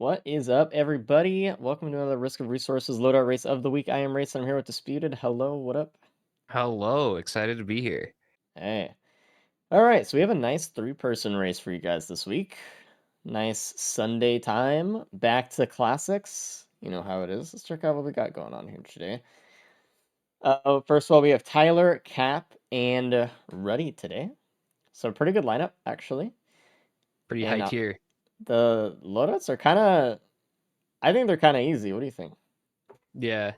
What is up, everybody? Welcome to another Risk of Resources Loadout Race of the Week. I am Race, and I'm here with Disputed. Hello, what up? Hello, excited to be here. Hey. Alright, so we have a nice three-person race for you guys this week. Nice Sunday time. Back to classics. You know how it is. Let's check out what we got going on here today. First of all, we have Tyler, Cap, and Ruddy today. So pretty good lineup, actually. Pretty high And tier. the loadouts are kind of... I think they're kind of easy. What do you think? Yeah.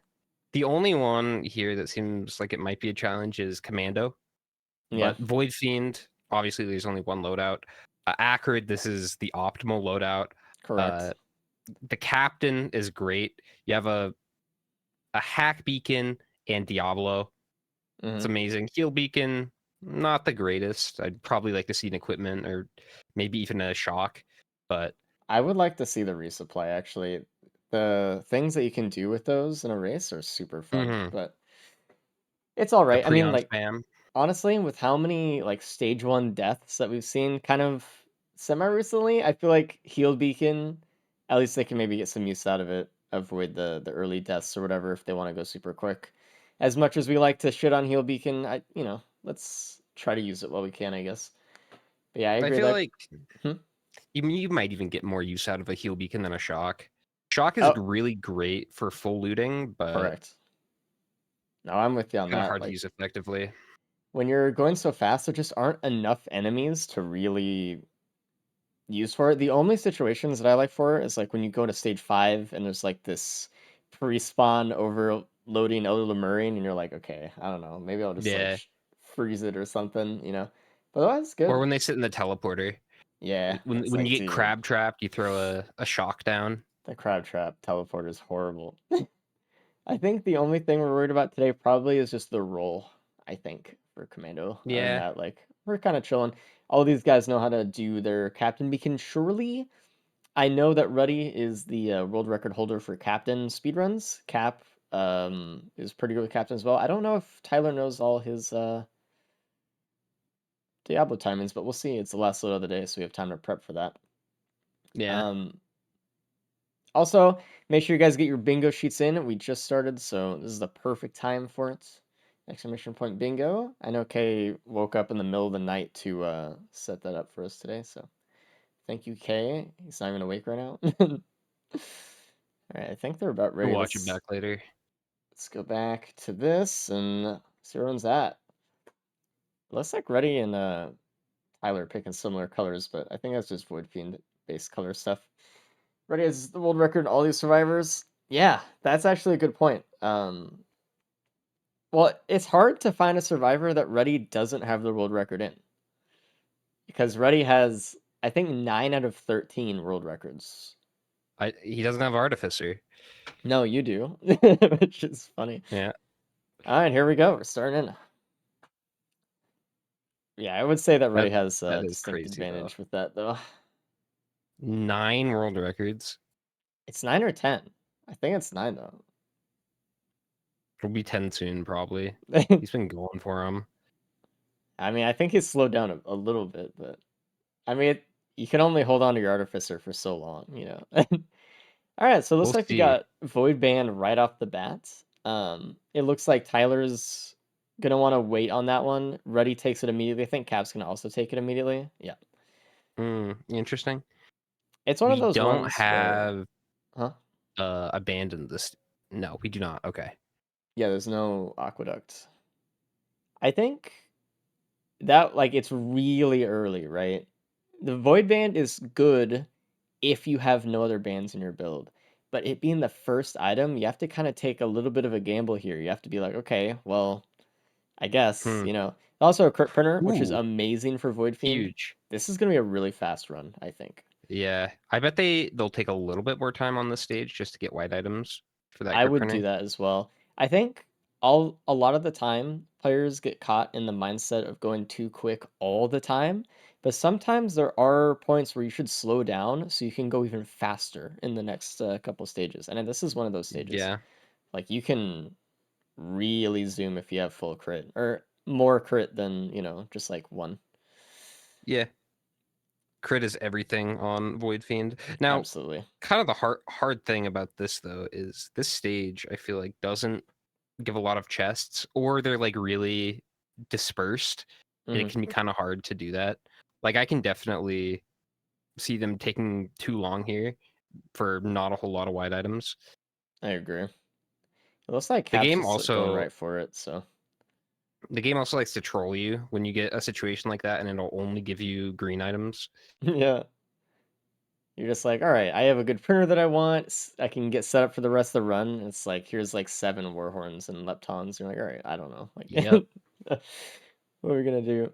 The only one here that seems like it might be a challenge is Commando, Yeah, but Void Fiend, obviously there's only one loadout. Acrid, this is the optimal loadout. correct. Uh, the Captain is great. You have a Hack Beacon and Diablo. It's Mhm. amazing. Heal Beacon, not the greatest. I'd probably like to see an equipment or maybe even a shock, but I would like to see the resupply actually. The things that you can do with those in a race are super fun, mhm, but it's all the right. I mean, Preon like spam. honestly, with how many like stage 1 deaths that we've seen kind of semi recently, I feel like heal beacon at least they can maybe get some use out of it, avoid the early deaths or whatever if they want to go super quick. As much as we like to shit on heal beacon, let's try to use it while we can, I guess. But yeah, I I agree feel that. like Hmm? you might even get more use out of a heal beacon than a shock. Shock is Oh, really great for full looting, but correct. No, I'm with you on kind of that. hard to Like use effectively. when you're going so fast, there just aren't enough enemies to really use for it. The only situations that I like for it is like when you go to stage 5 and there's like this pre-spawn overloading Elder Lemurian and you're like, okay, I don't know, maybe I'll just like Yeah. freeze it or something. But otherwise, Or good. when they sit in the teleporter. Yeah, When it's when like, you get dude, crab trapped, you throw a shock down. the crab trap teleporter is horrible. I think the only thing we're worried about today probably is just the roll, I think, for Commando. Other than Yeah. that, like, we're kind of chilling. All these guys know how to do their captain beacon. Surely, I know that Ruddy is the world record holder for captain speedruns. Cap is pretty good with captain as well. I don't know if Tyler knows all his Diablo timings, but we'll see. It's the last load of the day, so we have time to prep for that. Yeah. Um, Also, make sure you guys get your bingo sheets in. We just started, so this is the perfect time for it. Exclamation point bingo. I know Kay woke up in the middle of the night to set that up for us today, so thank you, Kay. He's not even awake right now. All right, I think they're about We'll ready. watch it Let's back later. let's go back to this and see where everyone's at. Looks like Reddy and Tyler are picking similar colors, but I think that's just Void Fiend based color stuff. Reddy has the world record in all these survivors. Yeah, that's actually a good point. Well, it's hard to find a survivor that Reddy doesn't have the world record in because Reddy has, I think, 9 out of 13 world records. He doesn't have artificer. No, you do, which is funny. Yeah. All right, here we go. We're starting in. Yeah, I would say that Reddy That has a that is distinct crazy though. advantage with that, though. 9 world records. It's 9 or 10. I think it's 9 though. It'll be 10 soon, probably. He's been going for him. I mean, I think he's slowed down a little bit, but I mean, you can only hold on to your artificer for so long. All right, so it looks We'll like we see. got Void Band right off the bat. It looks like Tyler's gonna want to wait on that one. Ruddy takes it immediately. I think Cap's gonna also take it immediately. Yeah, Interesting. it's one of We those don't ones where, have huh? abandoned this. No, we do not. Okay. Yeah, there's no aqueduct. I think that like it's really early, right? The Void Band is good if you have no other bands in your build. But it being the first item, you have to kind of take a little bit of a gamble here. You have to be like, okay, well, I guess, Hmm. Also a crit printer, which is Ooh, amazing for Void Fiend. huge. This is gonna be a really fast run, I think. Yeah, I bet they'll take a little bit more time on this stage just to get white items for that I crit would do printer. that as well. I think all a lot of the time players get caught in the mindset of going too quick all the time, but sometimes there are points where you should slow down so you can go even faster in the next couple stages. And this is one of those stages. Yeah, Like you can really zoom if you have full crit or more crit than, just like one. yeah. crit is everything on Void Fiend. Now, Absolutely. kind of the hard thing about this though is this stage I feel like doesn't give a lot of chests, or they're like really dispersed, and it Hmm. can be kind of hard to do that. Like I can definitely see them taking too long here for not a whole lot of wide items. I agree. It looks like The Cap's game just going also right for it, so. the game also likes to troll you when you get a situation like that, and it'll only give you green items. Yeah. You're just like, all right, I have a good printer that I want. I can get set up for the rest of the run. It's like, here's like 7 Warhorns and Leptons. You're like, all right, I don't know. Like, Yep. what are we gonna do?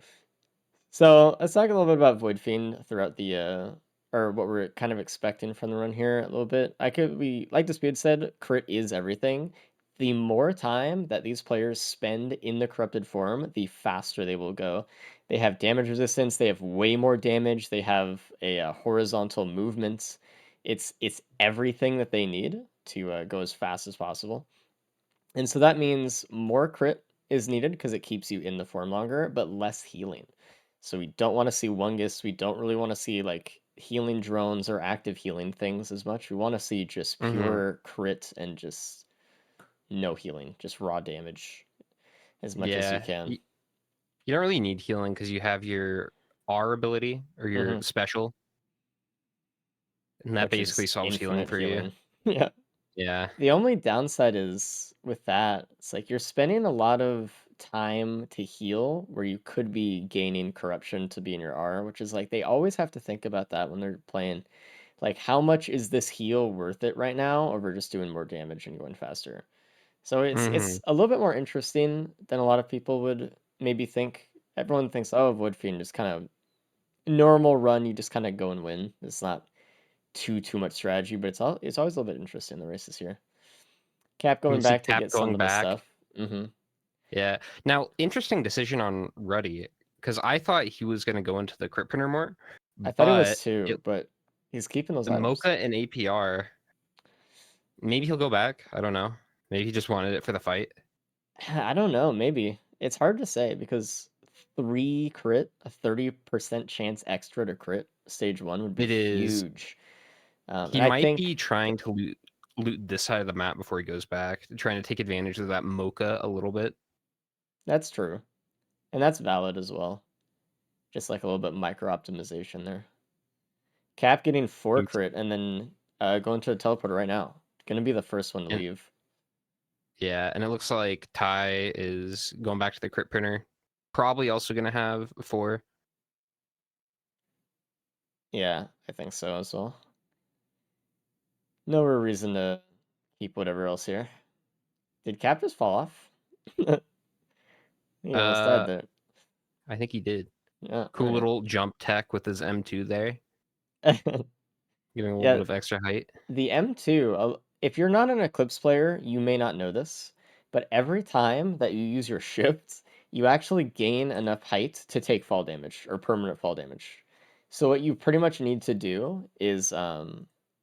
So let's talk a little bit about Void Fiend throughout the or what we're kind of expecting from the run here a little bit. We like Dispute said, crit is everything. The more time that these players spend in the corrupted form, the faster they will go. They have damage resistance. They have way more damage. They have a, horizontal movement. It's everything that they need to go as fast as possible. And so that means more crit is needed because it keeps you in the form longer, but less healing. So we don't want to see Wungus. We don't really want to see like healing drones or active healing things as much. We want to see just Hmm. pure crit and just no healing, just raw damage as much as you Yeah. can. You don't really need healing because you have your R ability or your Hmm. special, and that Which basically is solves healing infinite for you. healing. Yeah. Yeah. The only downside is with that, it's like you're spending a lot of time to heal where you could be gaining corruption to be in your R, which is like they always have to think about that when they're playing. Like, how much is this heal worth it right now, or we're just doing more damage and going faster? So it's Hmm. a little bit more interesting than a lot of people would maybe think. Everyone thinks, oh, Void Fiend is kind of normal run, you just kind of go and win. It's not too much strategy, but it's always a little bit interesting the races here. Cap And you going see back to Cap get some going of the back. stuff. Hmm. Yeah. Now, interesting decision on Ruddy, because I thought he was going to go into the Crypt Printer more, I thought he was but it, too, but he's keeping those the Mocha items. and APR, maybe he'll go back. I don't know. Maybe he just wanted it for the fight. I don't know, maybe. It's hard to say because 3 crit, a 30% chance extra to crit stage one would be It is. huge. He And I might be think trying to loot this side of the map before he goes back, trying to take advantage of that Mocha a little bit. that's true. And that's valid as well. Just like a little bit micro optimization there. Cap getting 4 crit and then going to the teleporter right now. Gonna be the first one to And leave. yeah, and it looks like Ty is going back to the Crypt Printer. Probably also going to have 4. Yeah, I think so as well. No real reason to keep whatever else here. Did Cap just fall off? He almost died Uh, there. I think he did. Yeah, Cool all little jump tech with his M2 there, right. giving a little bit Yeah, of extra height. the M2, if you're not an Eclipse player, you may not know this, but every time that you use your shift, you actually gain enough height to take fall damage or permanent fall damage. So what you pretty much need to do is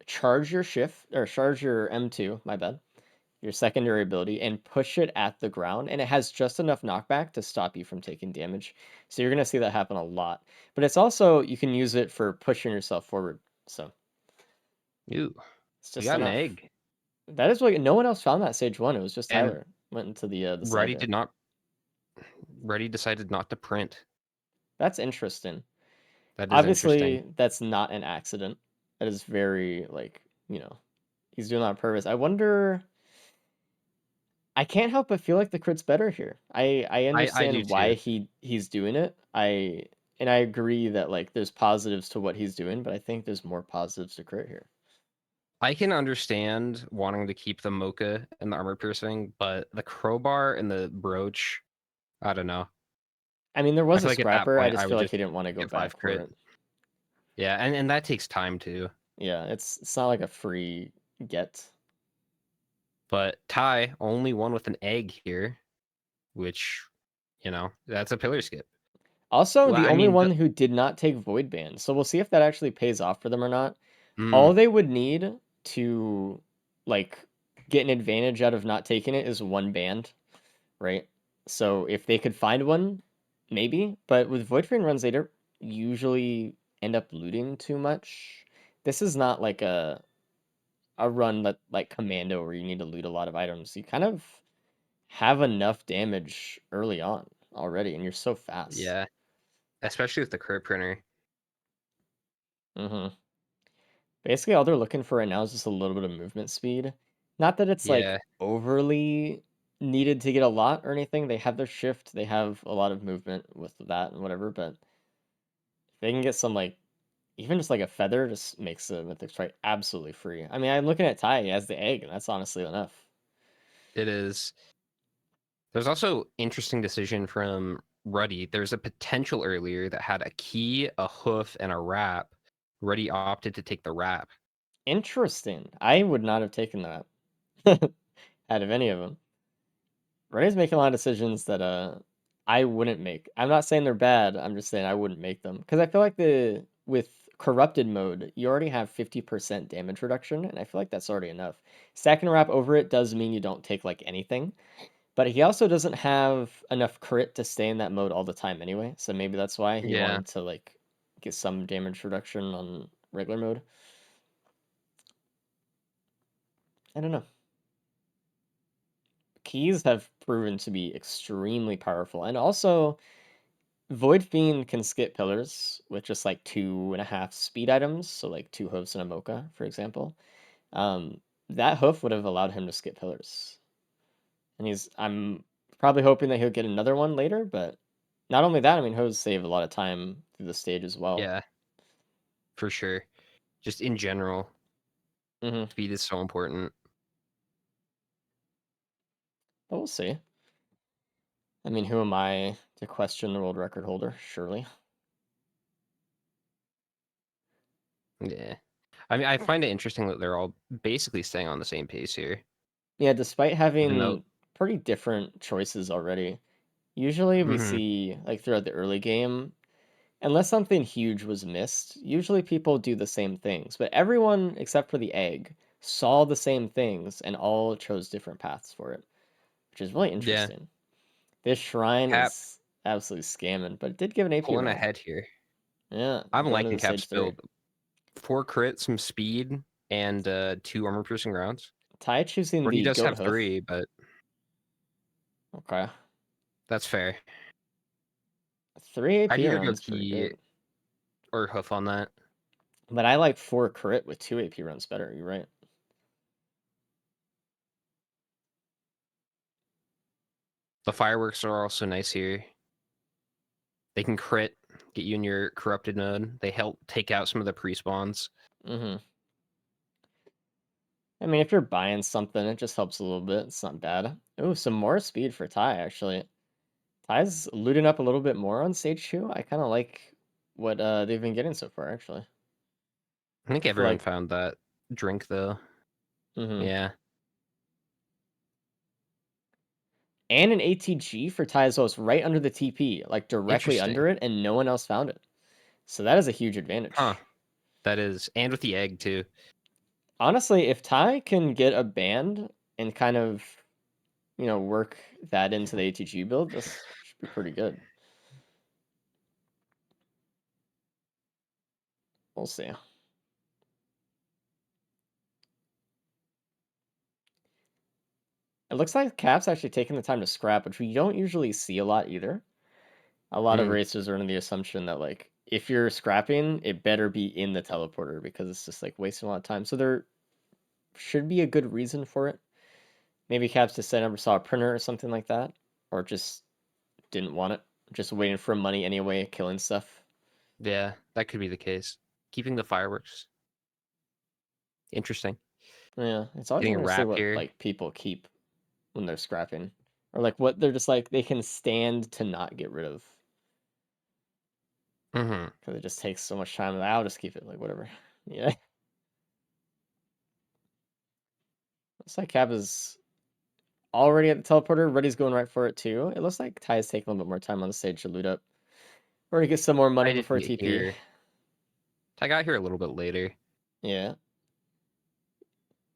charge your shift or charge your M2, my bad, your secondary ability, and push it at the ground, and it has just enough knockback to stop you from taking damage. So you're gonna see that happen a lot. But it's also you can use it for pushing yourself forward. So Ooh, it's we just got an enough. egg. That is what no one else found that stage one. It was just And Tyler went into the side Ruddy there. did not. Ruddy decided not to print. That's interesting. That is interesting. Obviously, that's not an accident. That is very like he's doing that on purpose. I wonder. I can't help but feel like the crit's better here. I I do understand why too. he's doing it. I agree that like there's positives to what he's doing, but I think there's more positives to crit here. I can understand wanting to keep the Mocha and the armor piercing, but the crowbar and the brooch, I don't know. I mean, there I was a feel like at that scrapper. I point I just would feel like just he didn't want to go get back 5 for crit. it. Yeah, and that takes time too. Yeah, it's not like a free get. But Ty only won with an egg here, which, that's a pillar skip. Also, Well, the I only mean, one who did not take Void Band. So we'll see if that actually pays off for them or not. mm, All they would need to like get an advantage out of not taking it is one band, right? So if they could find one, maybe. But with Void Band runs, they don't usually end up looting too much. This is not like a run that like Commando where you need to loot a lot of items. You kind of have enough damage early on already, and you're so fast. Yeah, especially with the crit printer. Hmm. Basically, all they're looking for right now is just a little bit of movement speed. Not that it's like Yeah, overly needed to get a lot or anything. They have their shift, they have a lot of movement with that and whatever, but if they can get some like even just like a feather just makes the mythic strike absolutely free. I mean, I'm looking at Ty as the egg, and that's honestly enough. it is. There's also interesting decision from Ruddy. There's a potential earlier that had a key, a hoof, and a wrap. Ruddy opted to take the wrap. Interesting. I would not have taken that out of any of them. Renee's making a lot of decisions that I wouldn't make. I'm not saying they're bad. I'm just saying I wouldn't make them because I feel like the with corrupted mode you already have 50% damage reduction, and I feel like that's already enough. Stacking a wrap over it does mean you don't take like anything, but he also doesn't have enough crit to stay in that mode all the time anyway. So maybe that's why he Yeah, wanted to like get some damage reduction on regular mode. I don't know. Keys have proven to be extremely powerful, and also Void Fiend can skip pillars with just like 2.5 speed items, so like two hoofs and a mocha, for example. That hoof would have allowed him to skip pillars, and I'm probably hoping that he'll get another one later. But not only that, I mean, hooves save a lot of time through the stage as well. yeah, for sure. Just in general, Hmm. speed is so important. But we'll see. I mean, who am I to question the world record holder? Surely. Yeah. I mean, I find it interesting that they're all basically staying on the same pace here, Yeah, despite even though. having pretty different choices already. Usually we Hmm. see like throughout the early game, unless something huge was missed, usually people do the same things, but everyone except for the egg saw the same things and all chose different paths for it, which is really Yeah, interesting. This shrine Cap is absolutely scamming, but it did give an AP pulling round. ahead here. Yeah, I'm going to liking the stage Cap's 3. build. 4 crit, some speed, and 2 armor piercing rounds. Ty choosing Brody the does goat have hoof. 3, but Okay. that's fair. 3 I'd AP either go rounds, pretty key good. or hoof on that. But I like 4 crit with 2 AP rounds better, you're right. The fireworks are also nice here. They can crit, get you in your corrupted mode. They help take out some of the pre-spawns. Mm-hmm. I mean, if you're buying something, it just helps a little bit. It's not bad. Ooh, some more speed for Ty, actually. Ty's looting up a little bit more on stage 2. I kind of like what they've been getting so far, actually. I think I feel everyone like, found that drink though. mm-hmm. Yeah, And an ATG for Ty as well. It's right under the TP, like directly interesting. under it, and no one else found it. So that is a huge Huh. advantage. That is, and with the egg too. Honestly, if Ty can get a band and kind of, work that into the ATG build, this should be pretty good. We'll see. It looks like Cap's actually taking the time to scrap, which we don't usually see a lot either. A lot of Mm, racers are under the assumption that like if you're scrapping, it better be in the teleporter because it's just like wasting a lot of time. So there should be a good reason for it. Maybe Caps just said never saw a printer or something like that, or just didn't want it, just waiting for money anyway, killing stuff. yeah, that could be the case. Keeping the fireworks. Interesting. Yeah, it's always Getting a interesting wrap what here. like people keep when they're scrapping, or like what they're just like they can stand to not get rid of Hmm. because it just takes so much time. Like, I'll just keep it, like whatever. Yeah, looks like Cap is already at the teleporter. Reddy's going right for it too. It looks like Ty is taking a little bit more time on the stage to loot up or to get some more money I didn't before get TP. here. I got here a little bit later. Yeah.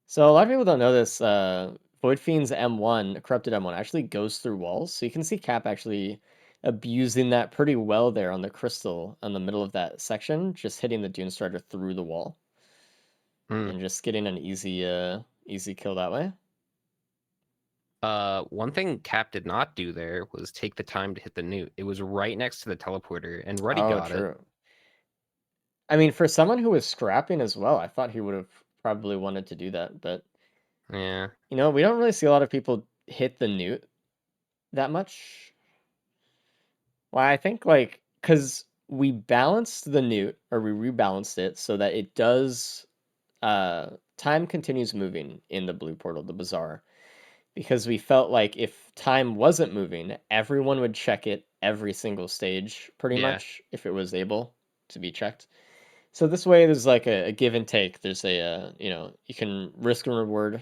So a lot of people don't know this. Void Fiend's M1, corrupted M1, actually goes through walls. So you can see Cap actually abusing that pretty well there on the crystal in the middle of that section, just hitting the Dune Strider through the wall Mm. and just getting an easy kill that way. One thing Cap did not do there was take the time to hit the newt. It was right next to the teleporter, and Ruddy Oh, got it. true. I mean, for someone who was scrapping as well, I thought he would have probably wanted to do that, but Yeah, we don't really see a lot of people hit the newt that much. Well, I think like because we balanced the newt or we rebalanced it so that it does time continues moving in the blue portal, the bazaar, because we felt like if time wasn't moving, everyone would check it every single stage pretty yeah, much if it was able to be checked. So this way, there's like a give and take. There's you can risk and reward.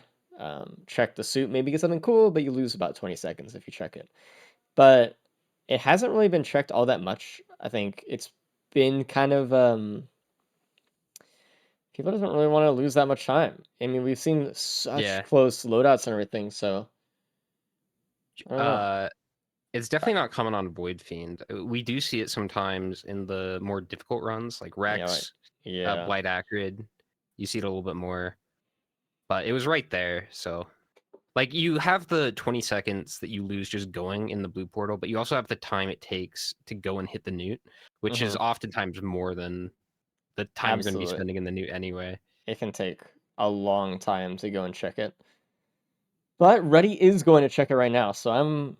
Check the suit, maybe get something cool, but you lose about 20 seconds if you check it. But it hasn't really been checked all that much. I think it's been kind of people doesn't really want to lose that much time. I mean, we've seen such yeah. close loadouts and everything, so I don't know. Uh, it's definitely not common on Void Fiend. We do see it sometimes in the more difficult runs, like Like Rex, yeah, Blight Acrid. You see it a little bit more, but it was right there. So, like, you have the 20 seconds that you lose just going in the blue portal, but you also have the time it takes to go and hit the newt, which is hmm oftentimes more than the time you're going to be absolutely. spending in the newt anyway. It can take a long time to go and check it. But Reddy is going to check it right now, so I'm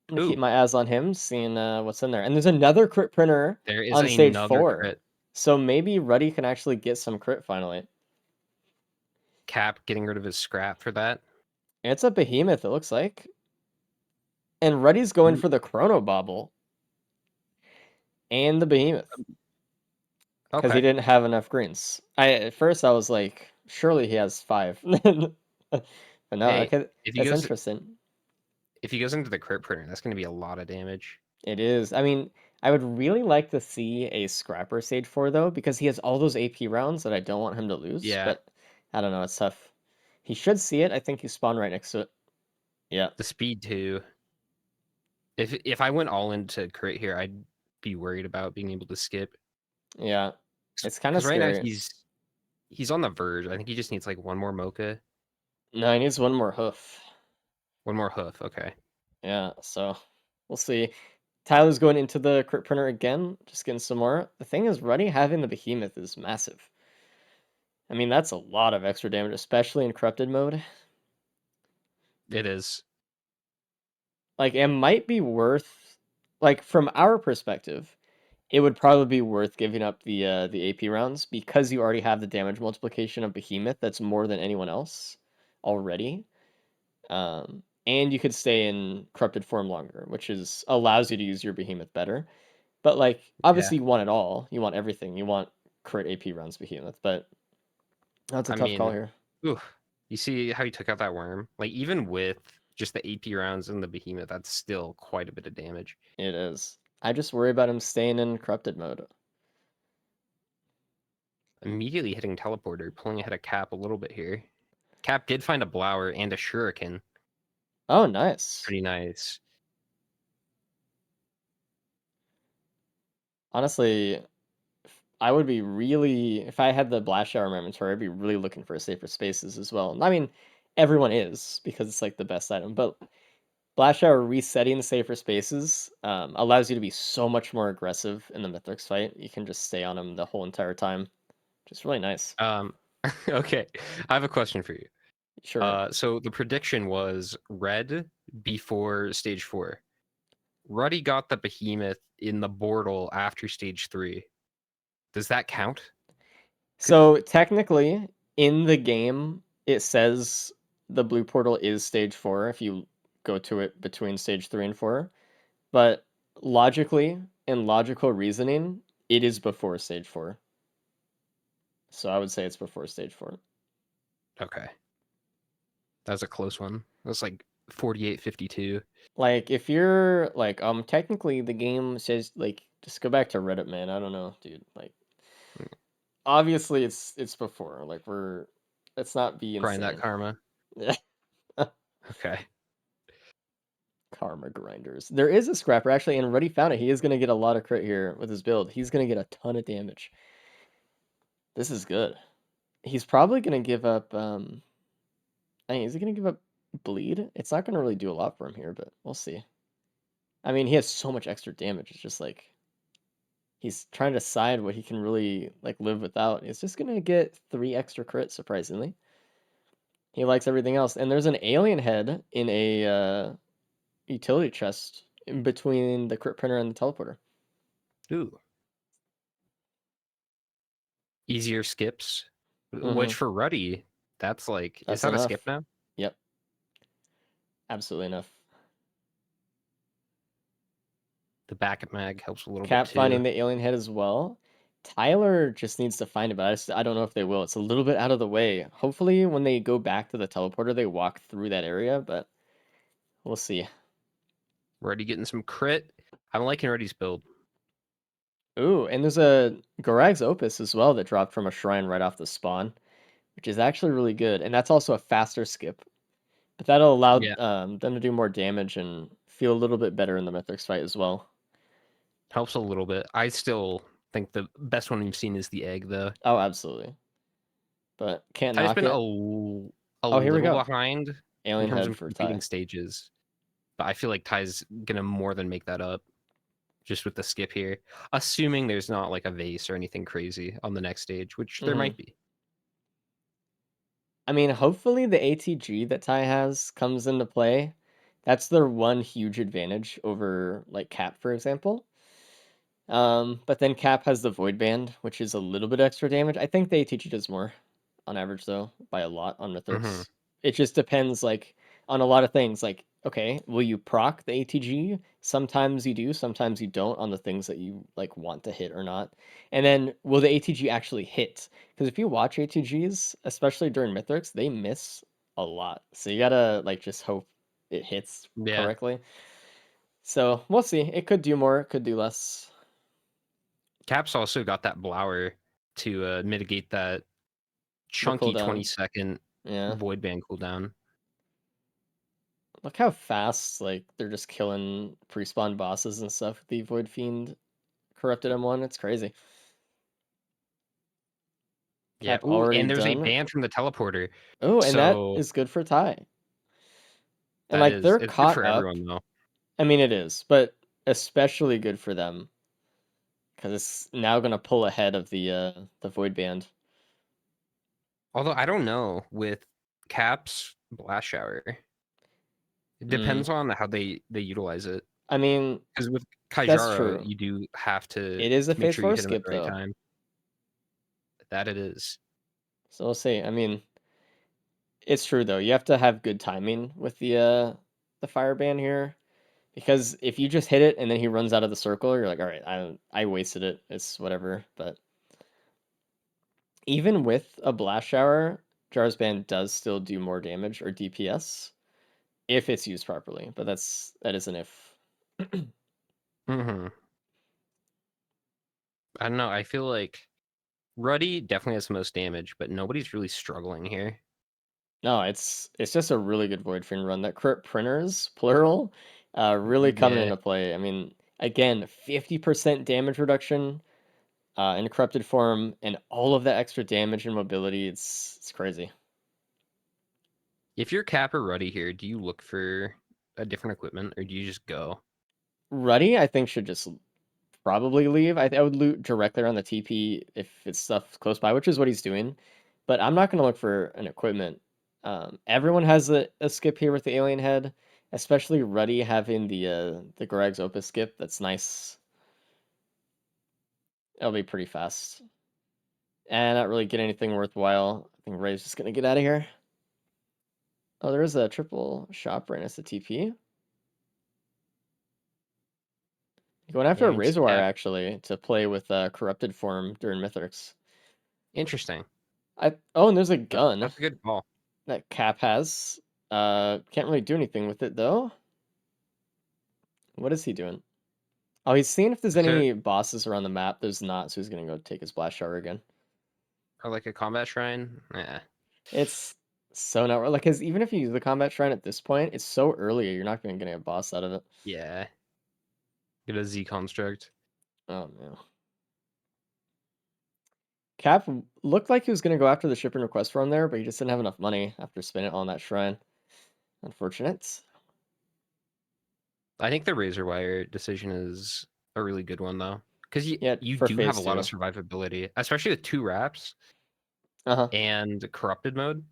gonna keep Ooh, my eyes on him, seeing what's in there. And there's another crit printer there is on stage another 4, crit. so maybe Ruddy can actually get some crit finally. Cap getting rid of his scrap for that. And it's a behemoth, it looks like. And Ruddy's going Ooh, for the Chrono Bobble and the behemoth because he okay. didn't have enough greens. At first I was like, surely he has 5, but no, Hey, okay, if he it's goes interesting. if he goes into the crit printer, that's going to be a lot of damage. It is. I mean, I would really like to see a Scrapper stage 4 though, because he has all those AP rounds that I don't want him to lose, Yeah, but I don't know, it's tough. He should see it. I think he spawned right next to it. Yeah. the speed too. If I went all into crit here, I'd be worried about being able to skip. Yeah. It's kind of Because right now scary. he's on the verge. I think he just needs like one more mocha, No, he needs one more hoof. one more hoof. Okay. Yeah, so we'll see. Tyler's going into the crit printer again, just getting some more. The thing is, Ruddy having the behemoth is massive. I mean, that's a lot of extra damage, especially in corrupted mode. It is. Like, it might be worth, like, from our perspective, it would probably be worth giving up the AP rounds because you already have the damage multiplication of Behemoth that's more than anyone else already. And you could stay in corrupted form longer, which is allows you to use your Behemoth better. But like Yeah. obviously you want it all. You want everything. You want crit AP rounds Behemoth, but that's a I tough call mean, here. ooh, you see how he took out that worm? Like even with just the AP rounds and the behemoth, that's still quite a bit of damage. It is. I just worry about him staying in corrupted mode. Immediately hitting teleporter, pulling ahead of Cap a little bit here. Cap did find a blower and a shuriken. Oh, nice. Pretty nice. Honestly, I would be really if I had the blast shower in my inventory, I'd be really looking for safer spaces as well. I mean, everyone is because it's like the best item, but blast shower resetting safer spaces allows you to be so much more aggressive in the Mythrix fight. You can just stay on them the whole entire time. Just really nice. Um, okay, I have a question for you. Sure. So the prediction was red before stage 4. Ruddy got the behemoth in the portal after stage 3. Does that count? Could So technically, in the game, it says the blue portal is stage 4 if you go to it between stage 3 and 4. But logically, in logical reasoning, it is before stage 4. So I would say it's before stage 4. okay. That was a close one. That was like 48-52. Like if you're like technically the game says like just go back to Reddit, man. I don't know, dude. Like obviously it's before. Like let's not be Grind that insane. karma. Yeah. Okay. Karma grinders. There is a scrapper actually, and Ruddy found it. He is gonna get a lot of crit here with his build. He's gonna get a ton of damage. This is good. He's probably gonna give up. I mean, is he gonna give up bleed? It's not gonna really do a lot for him here, but we'll see. I mean, he has so much extra damage. It's just like he's trying to decide what he can really like live without. He's just gonna get 3 extra crits, surprisingly. He likes everything else, and there's an alien head in a utility chest in between the crit printer and the teleporter. Ooh. Easier skips. Mm-hmm. Which for Ruddy, that's like, is That's that a skip enough. now? Yep, absolutely enough. The back mag helps a little bit Cap too. finding the alien head as well. Tyler just needs to find it, but I don't know if they will. It's a little bit out of the way. Hopefully, when they go back to the teleporter, they walk through that area, but we'll see. Ruddy getting some crit. I'm liking Ruddy's build. Ooh, and there's a Gorag's Opus as well that dropped from a shrine right off the spawn, which is actually really good. And that's also a faster skip. But that'll allow Yeah, them to do more damage and feel a little bit better in the Mythics fight as well. helps a little bit. I still think the best one we've seen is the egg, though. Oh, absolutely. But can't Ty's knock been it. a Oh, here we little go. behind in Alien terms head of for completing Ty. stages, but I feel like Ty's gonna more than make that up just with the skip here, assuming there's not like a vase or anything crazy on the next stage, which there Hmm. might be. I mean, hopefully the ATG that Ty has comes into play. That's their one huge advantage over like Cap, for example. But then Cap has the Void Band, which is a little bit extra damage. I think the ATG does more on average though, by a lot on Hmm. Mythics. It just depends like on a lot of things. Like, okay, will you proc the ATG? Sometimes you do, sometimes you don't on the things that you like want to hit or not. And then will the ATG actually hit? Because if you watch ATGs, especially during Mythics, they miss a lot. So you gotta like just hope it hits Yeah, correctly. So we'll see. It could do more, it could do less. Cap's also got that blower to mitigate that The chunky cooldown. 20-second Yeah. void band cooldown. Look how fast like they're just killing pre-spawn bosses and stuff with the Void Fiend corrupted M1. It's crazy. Yeah. Cap Ooh, already and there's a done. ban from the teleporter, Oh, and that so is good for Ty. And that like is they're it's good caught for up. everyone though. I mean it is, but especially good for them because it's now gonna pull ahead of the Void Band. Although I don't know with Cap's blast shower. It Mm. depends on how they utilize it. I mean, Because with that's Kaijaro, true. you do have It is a to make phase sure you four hit him at skip the right though. time. That it is. So we'll see. I mean, it's true though. You have to have good timing with the fire ban here. Because if you just hit it and then he runs out of the circle, you're like, all right, I wasted it. It's whatever. But even with a blast shower, Jar's Band does still do more damage or DPS if it's used properly. But that is an if. Hmm. I don't know. I feel like Ruddy definitely has the most damage, but nobody's really struggling here. No, it's just a really good Void Fiend run. That crit printers, plural, really coming Yeah. into play. I mean, again, 50% damage reduction in corrupted form, and all of that extra damage and mobility. It's crazy. If you're Cap or Ruddy here, do you look for a different equipment or do you just go? Ruddy, I think, should just probably leave. I would loot directly around the TP if it's stuff close by, which is what he's doing. But I'm not going to look for an equipment. Everyone has a skip here with the alien head, especially Ruddy having the Greg's Opus skip. That's nice. It'll be pretty fast. And not really get anything worthwhile. I think Ray's just going to get out of here. Oh, there is a triple shop right next to TP. Going after Yeah, a and Razor Wire Cap. actually to play with corrupted form during Mythics. Interesting. And there's a gun That's a good call. that Cap has. Can't really do anything with it though. What is he doing? Oh, he's seeing if there's Is there any bosses around the map. There's not, so he's gonna go take his blast shower again. or like a combat shrine? Yeah. It's So not like, cause even if you use the combat shrine at this point, it's so early, you're not even gonna get a boss out of it. Yeah. Get a Z construct. Oh no. Cap looked like he was gonna go after the ship and request farm there, but he just didn't have enough money after spending it on that shrine. Unfortunate. I think the razor wire decision is a really good one though, because you Yeah, you for do have a phase lot of two. survivability, especially with 2 wraps Uh-huh. and corrupted mode.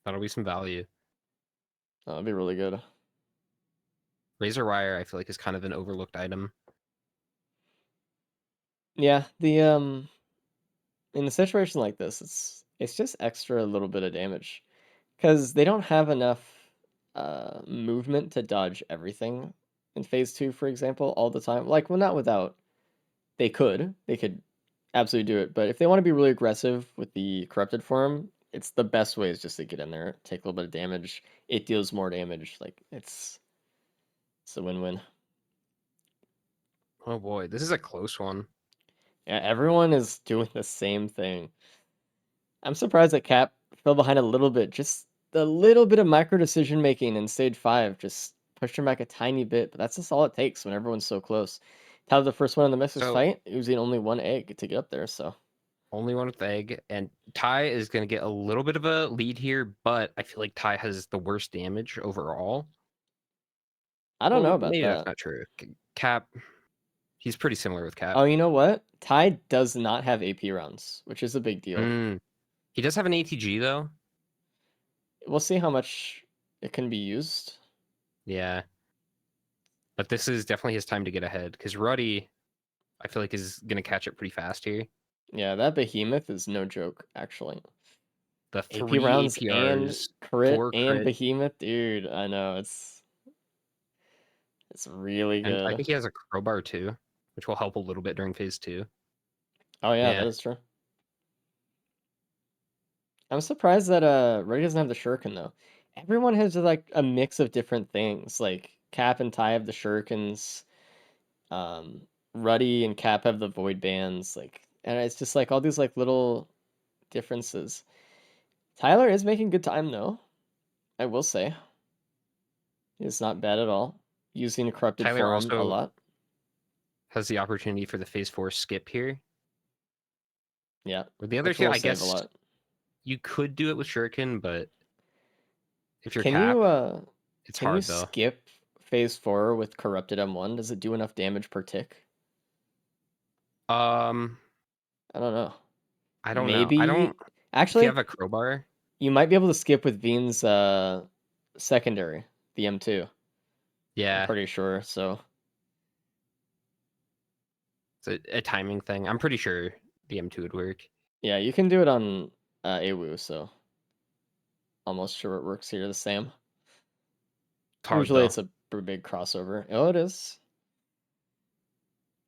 That'll be some value. That'd be really good. Razor wire, I feel like, is kind of an overlooked item. Yeah, the in a situation like this, it's just extra little bit of damage. Because they don't have enough movement to dodge everything in phase two, for example, all the time. Like, well, not without. They could absolutely do it. But if they want to be really aggressive with the corrupted form, it's the best way is just to get in there, take a little bit of damage. It deals more damage. Like it's a win-win. Oh boy, this is a close one. Yeah, everyone is doing the same thing. I'm surprised that Cap fell behind a little bit. Just a little bit of micro decision making in stage five just pushed him back a tiny bit, but that's just all it takes when everyone's so close. Tyler, the first one in the Masters So fight, using only one egg to get up there, so only one with egg, and Ty is going to get a little bit of a lead here, but I feel like Ty has the worst damage overall. I don't know Well, about maybe that's that. not true. Cap, he's pretty similar with Cap. Oh, you know what? Ty does not have AP rounds, which is a big deal. Mm. He does have an ATG though. We'll see how much it can be used. Yeah, but this is definitely his time to get ahead because Ruddy, I feel like, is going to catch it pretty fast here. Yeah, that behemoth is no joke, actually. The AP three rounds and APRs, crit four and crit, behemoth, dude. I know it's really and I good. think he has a crowbar too, which will help a little bit during phase two. Oh yeah, Yeah. that is true. I'm surprised that Ray doesn't have the shuriken though. Everyone has like a mix of different things. Like Cap and Ty have the shurikens. Um, Ruddy and Cap have the void bands. Like, and it's just like all these like little differences. Tyler is making good time though. I will say it's not bad at all. Using a corrupted Tyler form a also lot. has the opportunity for the phase four skip here. Yeah, With the other which two, will I save a guess lot. you could do it with Shuriken, but if you're Can you Cap, uh, it's can you hard though. skip phase four with corrupted M1? Does it do enough damage per tick? Um, I don't know. I don't know. I don't. Maybe If you actually have a crowbar, you might be able to skip with Bean's secondary, the M2. I'm yeah, pretty sure. So it's a timing thing. I'm pretty sure the M2 would work. yeah, you can do it on AWU, so almost sure it works here the same. It's hard Usually though. it's a big crossover. Oh, it is.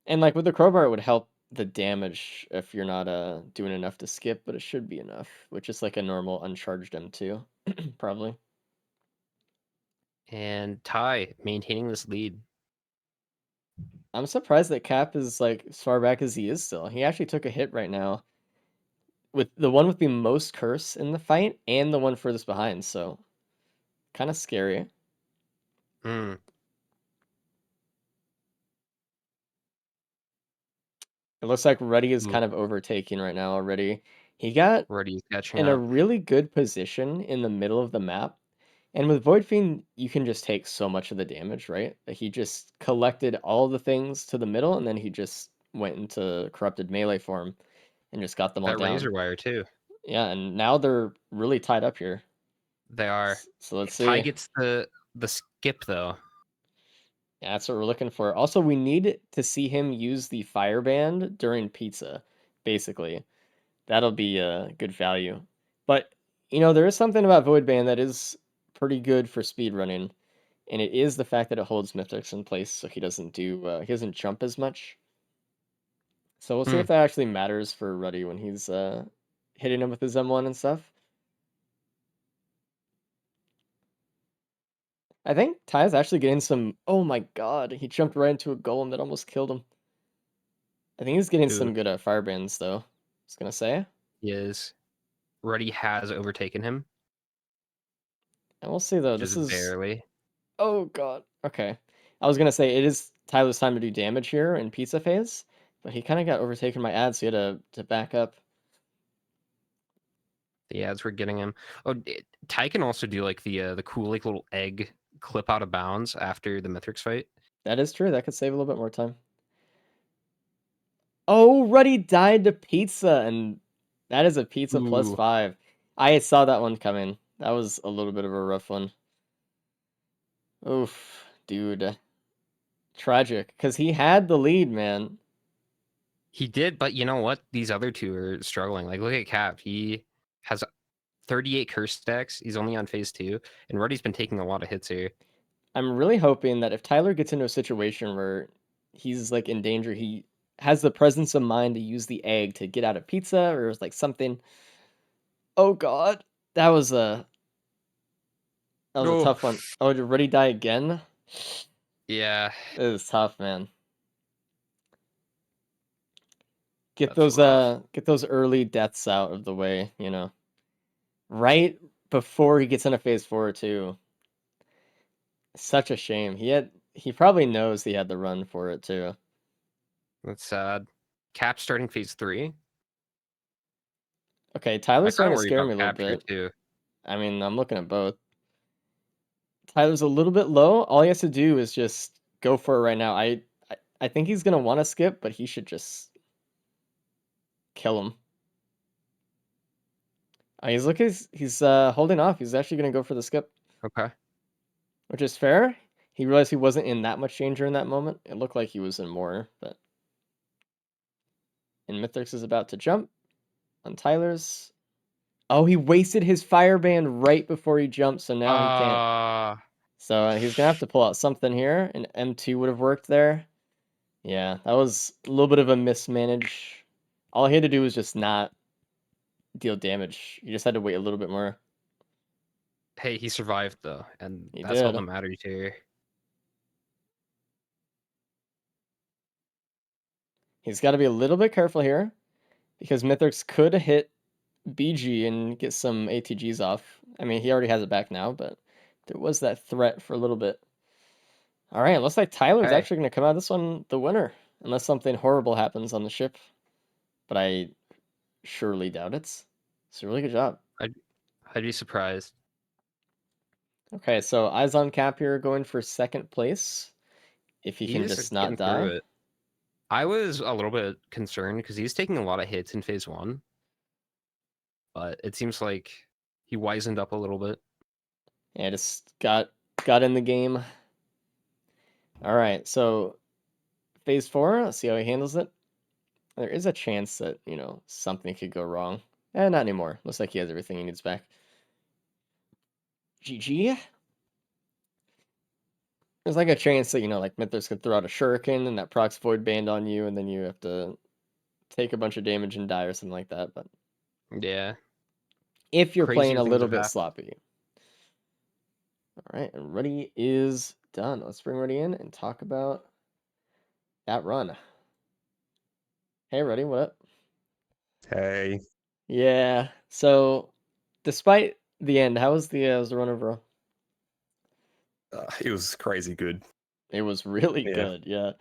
And like with the crowbar, it would help the damage if you're not doing enough to skip, but it should be enough, which is like a normal uncharged M2, probably. And Ty maintaining this lead. I'm surprised that Cap is like as far back as he is still. He actually took a hit right now with the one with the most curse in the fight and the one furthest behind, so kind of scary. Hmm. It looks like Ruddy is Ooh, kind of overtaking right now already. He got Ruddy's catching in a up. really good position in the middle of the map. And with Void Fiend, you can just take so much of the damage, right? Like, he just collected all the things to the middle, and then he just went into corrupted melee form and just got them all That down. razor wire too. Yeah, and now they're really tied up here. They are. So let's If Ty see. gets the skip though, Yeah, that's what we're looking for. Also, we need to see him use the fire band during pizza, basically. That'll be a good value. But there is something about Void Band that is pretty good for speed running, and it is the fact that it holds Mythics in place, so he doesn't jump as much. So we'll see hmm, if that actually matters for Ruddy when he's hitting him with his M1 and stuff. I think Ty's actually getting some. Oh my god, he jumped right into a golem that almost killed him. I think he's getting who some good firebands though. I was gonna say. he is. Ruddy has overtaken him, And we'll see though. This just is barely. oh god. Okay. I was gonna say it is Tyler's time to do damage here in pizza phase, but he kind of got overtaken by ads, so he had to back up. The ads were getting him. Oh, Ty can also do like the cool like little egg clip out of bounds after the Mithrix fight. That is true. That could save a little bit more time. Oh, Ruddy died to pizza, and that is a pizza plus Ooh, 5. I saw that one coming. That was a little bit of a rough one. Oof, dude. Tragic, because he had the lead, man. he did, but you know what? These other two are struggling. Like, look at Cap. He has 38 curse stacks. He's only on phase 2, and Ruddy's been taking a lot of hits here. I'm really hoping that if Tyler gets into a situation where he's like in danger, he has the presence of mind to use the egg to get out of pizza or like something. Oh god, that was a Oh, tough one. Oh, did Ruddy die again? yeah, It is tough, man. Get that's those rough. get those early deaths out of the way, you know. Right before he gets into phase 4 too. Such a shame. He probably knows he had the run for it too. That's sad. Cap starting phase 3. Okay, I Tyler's kind starting of to worry scare about me a little Cap here bit. too. I mean, I'm looking at both. Tyler's a little bit low. All he has to do is just go for it right now. I think he's gonna want to skip, but he should just kill him. He's holding off. He's actually gonna go for the skip, Okay. which is fair. He realized he wasn't in that much danger in that moment. It looked like he was in more, but and Mithrix is about to jump on Tyler's. Oh, he wasted his fireband right before he jumped, so now he can't. Uh, So he's gonna have to pull out something here. An M2 would have worked there. Yeah, that was a little bit of a mismanage. All he had to do was just not deal damage. You just had to wait a little bit more. hey, he survived though, and He that's all that did. matters here. He's got to be a little bit careful here because Mithrix could hit BG and get some ATGs off. I mean, he already has it back now, but there was that threat for a little bit. All right, looks like Tyler's Hey, actually going to come out of this one the winner, unless something horrible happens on the ship. But I surely doubt it. It's a really good job. I'd, I'd be surprised. Okay, so eyes on Cap here going for second place. If he can He's just not getting through die. it. I was a little bit concerned because he's taking a lot of hits in phase 1, but it seems like he wisened up a little bit. Yeah, just got in the game. All right, so phase 4, let's see how he handles it. There is a chance that, something could go wrong. Not anymore. Looks like he has everything he needs back. GG. There's like a chance that, like Mythos could throw out a shuriken and that procs void band on you, and then you have to take a bunch of damage and die or something like that. But Yeah, if you're playing crazier a things little have bit happened. sloppy. All right, and Ruddy is done. Let's bring Ruddy in and talk about that run. Hey, Ruddy, what up? Hey, Yeah. So, despite the end, how was the run overall? it was crazy good. It was really Yeah. good. Yeah.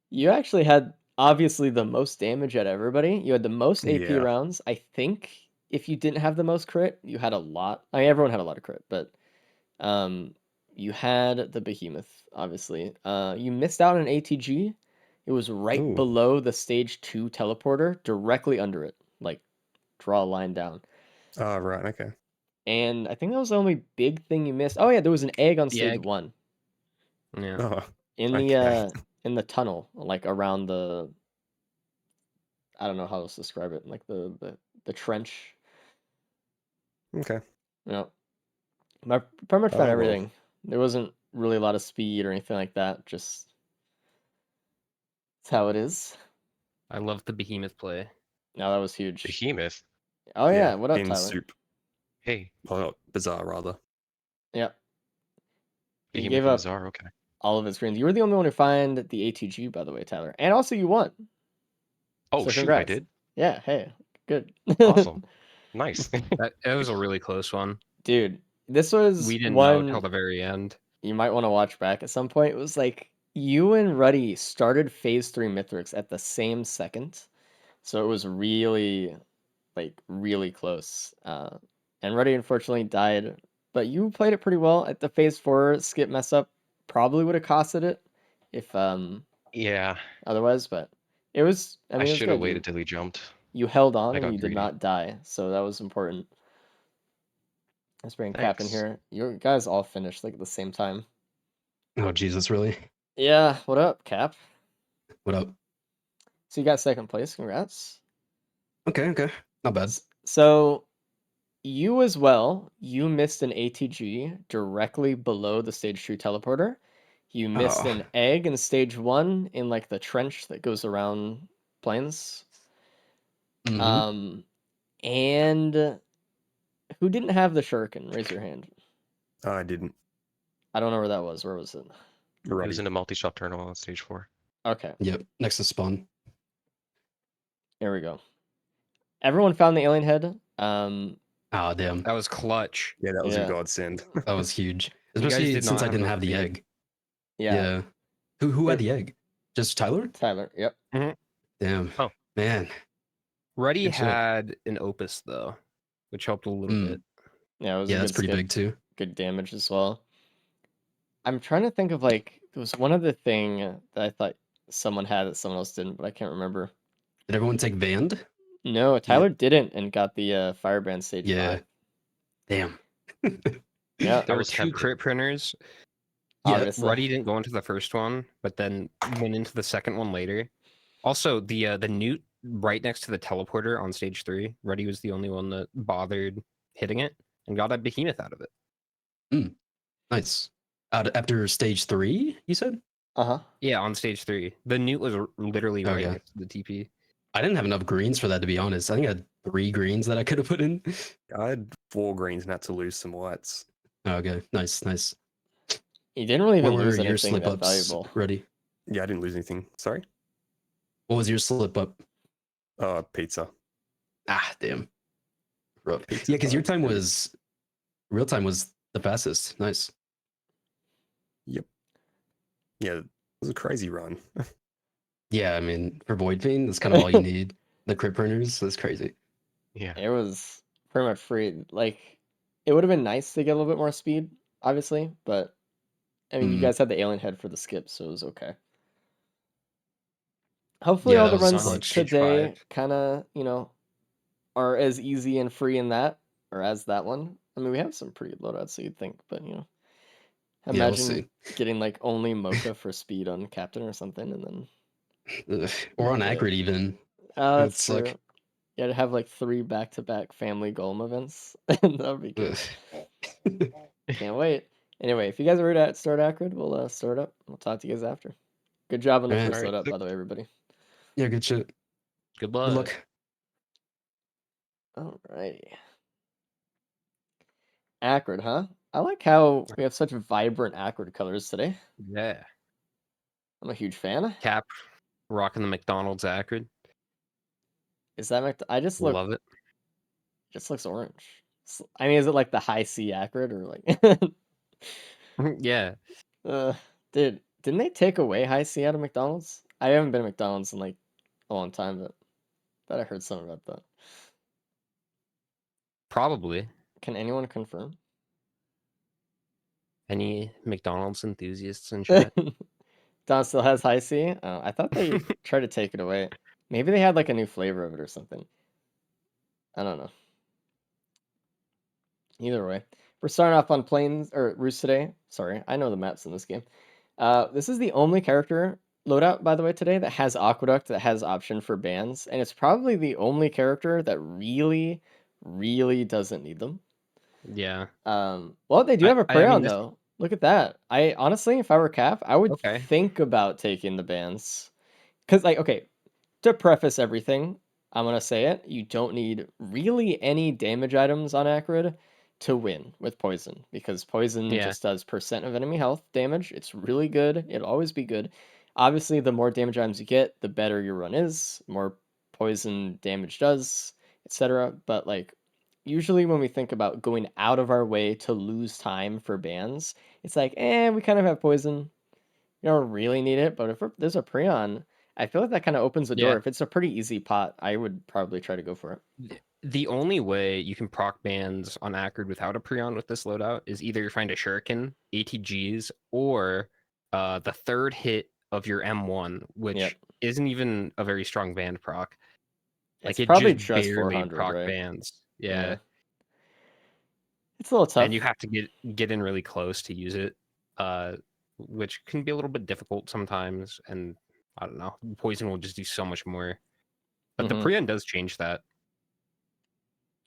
You actually had obviously the most damage at everybody. You had the most AP Yeah. rounds. I think if you didn't have the most crit, you had a lot. I mean, everyone had a lot of crit, but um, you had the behemoth, obviously. You missed out on an ATG. It was right Ooh. below the stage 2 teleporter, directly under it. Like, draw a line down. Oh, right. Okay. And I think that was the only big thing you missed. Oh yeah, there was an egg on The stage egg. 1 Yeah. Oh, in the okay. in the tunnel, like around the I don't know how else to describe it, like the trench. Okay. You know, I pretty much found Oh, well. everything. There wasn't really a lot of speed or anything like that. Just it's how it is. I love the behemoth play. No, that was huge. Behemoth. Oh Yeah. yeah, what up, In Tyler? soup. Hey, Oh, bizarre, rather. Yeah, he gave Behemoth and up Bazaar. Okay. all of his screens. You were the only one who find the ATG, by the way, Tyler, and also you won. Oh So shoot, I congrats. did. Yeah, hey, good. Awesome. Nice. That was a really close one. Dude, this was We didn't know till one the very end. you might want to watch back at some point. It was like you and Ruddy started phase 3 Mithrix at the same second. So it was really, like, really close. And Ruddy unfortunately died, but you played it pretty well. At the phase 4 skip mess up probably would have costed it if Yeah, otherwise, but it was, I I mean, it was should have good. waited till he jumped. You held on I and got you did greedy. not die, so that was important. Let's bring Captain Thanks. here. You guys all finished like at the same time. Oh Jesus, really? Yeah, what up, Cap? What up? So you got second place. Congrats. Okay, not bad. So you as well, you missed an ATG directly below the stage 2 teleporter. You missed Oh. an egg in stage 1 in like the trench that goes around planes. Mhm. And who didn't have the shuriken? Raise your hand. I didn't. I don't know where that was. Where was it? It Ruddy. was in a multi-shot terminal on stage 4. Okay, Yep, next to spawn. there we go. Everyone found the alien head. Oh damn, That was clutch. Yeah, that was Yeah. a godsend. that was huge. You guys Especially did since not I have didn't the have the feed. egg. Yeah. Who had Good. the egg? Just Tyler? Tyler. Yep. Damn. Oh. Man. Ruddy Good shit. had an Opus though, which helped a little Mm. bit. Yeah, it was Yeah, a that's good pretty skip. big too. Good damage as well. I'm trying to think of like there was one other thing that I thought someone had that someone else didn't, but I can't remember. Did everyone take Vand? No, Tyler didn't and got the firebrand stage Yeah. 5. Damn. Yeah, There I were was 2 tempted. crit printers. Yeah, obviously. Ruddy didn't go into the first one, but then went into the second one later. Also, the newt right next to the teleporter on stage 3. Ruddy was the only one that bothered hitting it and got a behemoth out of it. Nice. After stage 3, you said? Uh-huh. Yeah, on stage 3. The newt was literally right Okay. next to the TP. I didn't have enough greens for that, to be honest. I think I had 3 greens that I could have put in. I had 4 greens and had to lose some whites. Okay, nice. You didn't really even What were lose your anything slip that ups, valuable. Ruddy? Yeah, I didn't lose anything. Sorry? What was your slip up? Pizza. Ah, damn. Rough. Pizza Yeah, because your time. time was real time was the fastest. Nice. Yep. Yeah, it was a crazy run. Yeah, I mean, for Void Fiend, that's kind of all you need. The crit printers, that's crazy. Yeah. It was pretty much free. Like, it would have been nice to get a little bit more speed, obviously, but I mean, you Mhm. guys had the alien head for the skip, so it was okay. Hopefully, Yeah, all that the was runs clutch. today 5. kind of, are as easy and free in that, or as that one. I mean, we have some pretty loadouts, so you'd think, but Yeah, we'll imagine see. getting like only Mocha for speed on Captain or something, and then Ugh. Or on Yeah. Acrid even. that's It's true. like Yeah, to have like 3 back-to-back family golem events. That would be good. ugh. Can't wait. Anyway, if you guys are ready to start Acrid, we'll start up. We'll talk to you guys after. Good job on the Alright. first Alright, loadout, by sick. the way, everybody. Yeah, good shit. Good Good luck. luck. Alrighty. Acrid, huh? I like how we have such vibrant Acrid colors today. Yeah. I'm a huge fan. Cap rocking the McDonald's Acrid. Is that I just look Love it. just looks orange. I mean, is it like the high C Acrid or like Yeah. dude, didn't they take away high C out of McDonald's? I haven't been to McDonald's in like a long time, but thought I heard something about that. Probably. Can anyone confirm? Any McDonald's enthusiasts in chat? Don still has high C? Oh, I thought they tried to take it away. Maybe they had like a new flavor of it or something. I don't know. Either way, we're starting off on plains or roost today. Sorry, I know the maps in this game. This is the only character loadout, by the way, today that has Aqueduct that has option for bans, and it's probably the only character that really, really doesn't need them. Yeah. Well, they do have a I prey mean, on this- though. Look at that. I honestly, if I were Cap, I would Okay. think about taking the bans. Cause like, okay, to preface everything, I'm gonna say it. You don't need really any damage items on Acrid to win with poison because poison Yeah. just does percent of enemy health damage. It's really good. It'll always be good. Obviously, the more damage items you get, the better your run is. More poison damage does, etc. But like, usually when we think about going out of our way to lose time for bans, it's like, we kind of have poison. You don't really need it, but if there's a Prion, I feel like that kind of opens the door. Yeah. If it's a pretty easy pot, I would probably try to go for it. The only way you can proc bans on Acrid without a Prion with this loadout is either you find a Shuriken, ATGs, or the third hit of your M1, which Yep. isn't even a very strong band proc. It's Like it probably just just barely 400, proc right? bans. Yeah. Yeah. It's a little tough. And you have to get in really close to use it, which can be a little bit difficult sometimes. And I don't know, poison will just do so much more. But the Mhm. Prion does change that.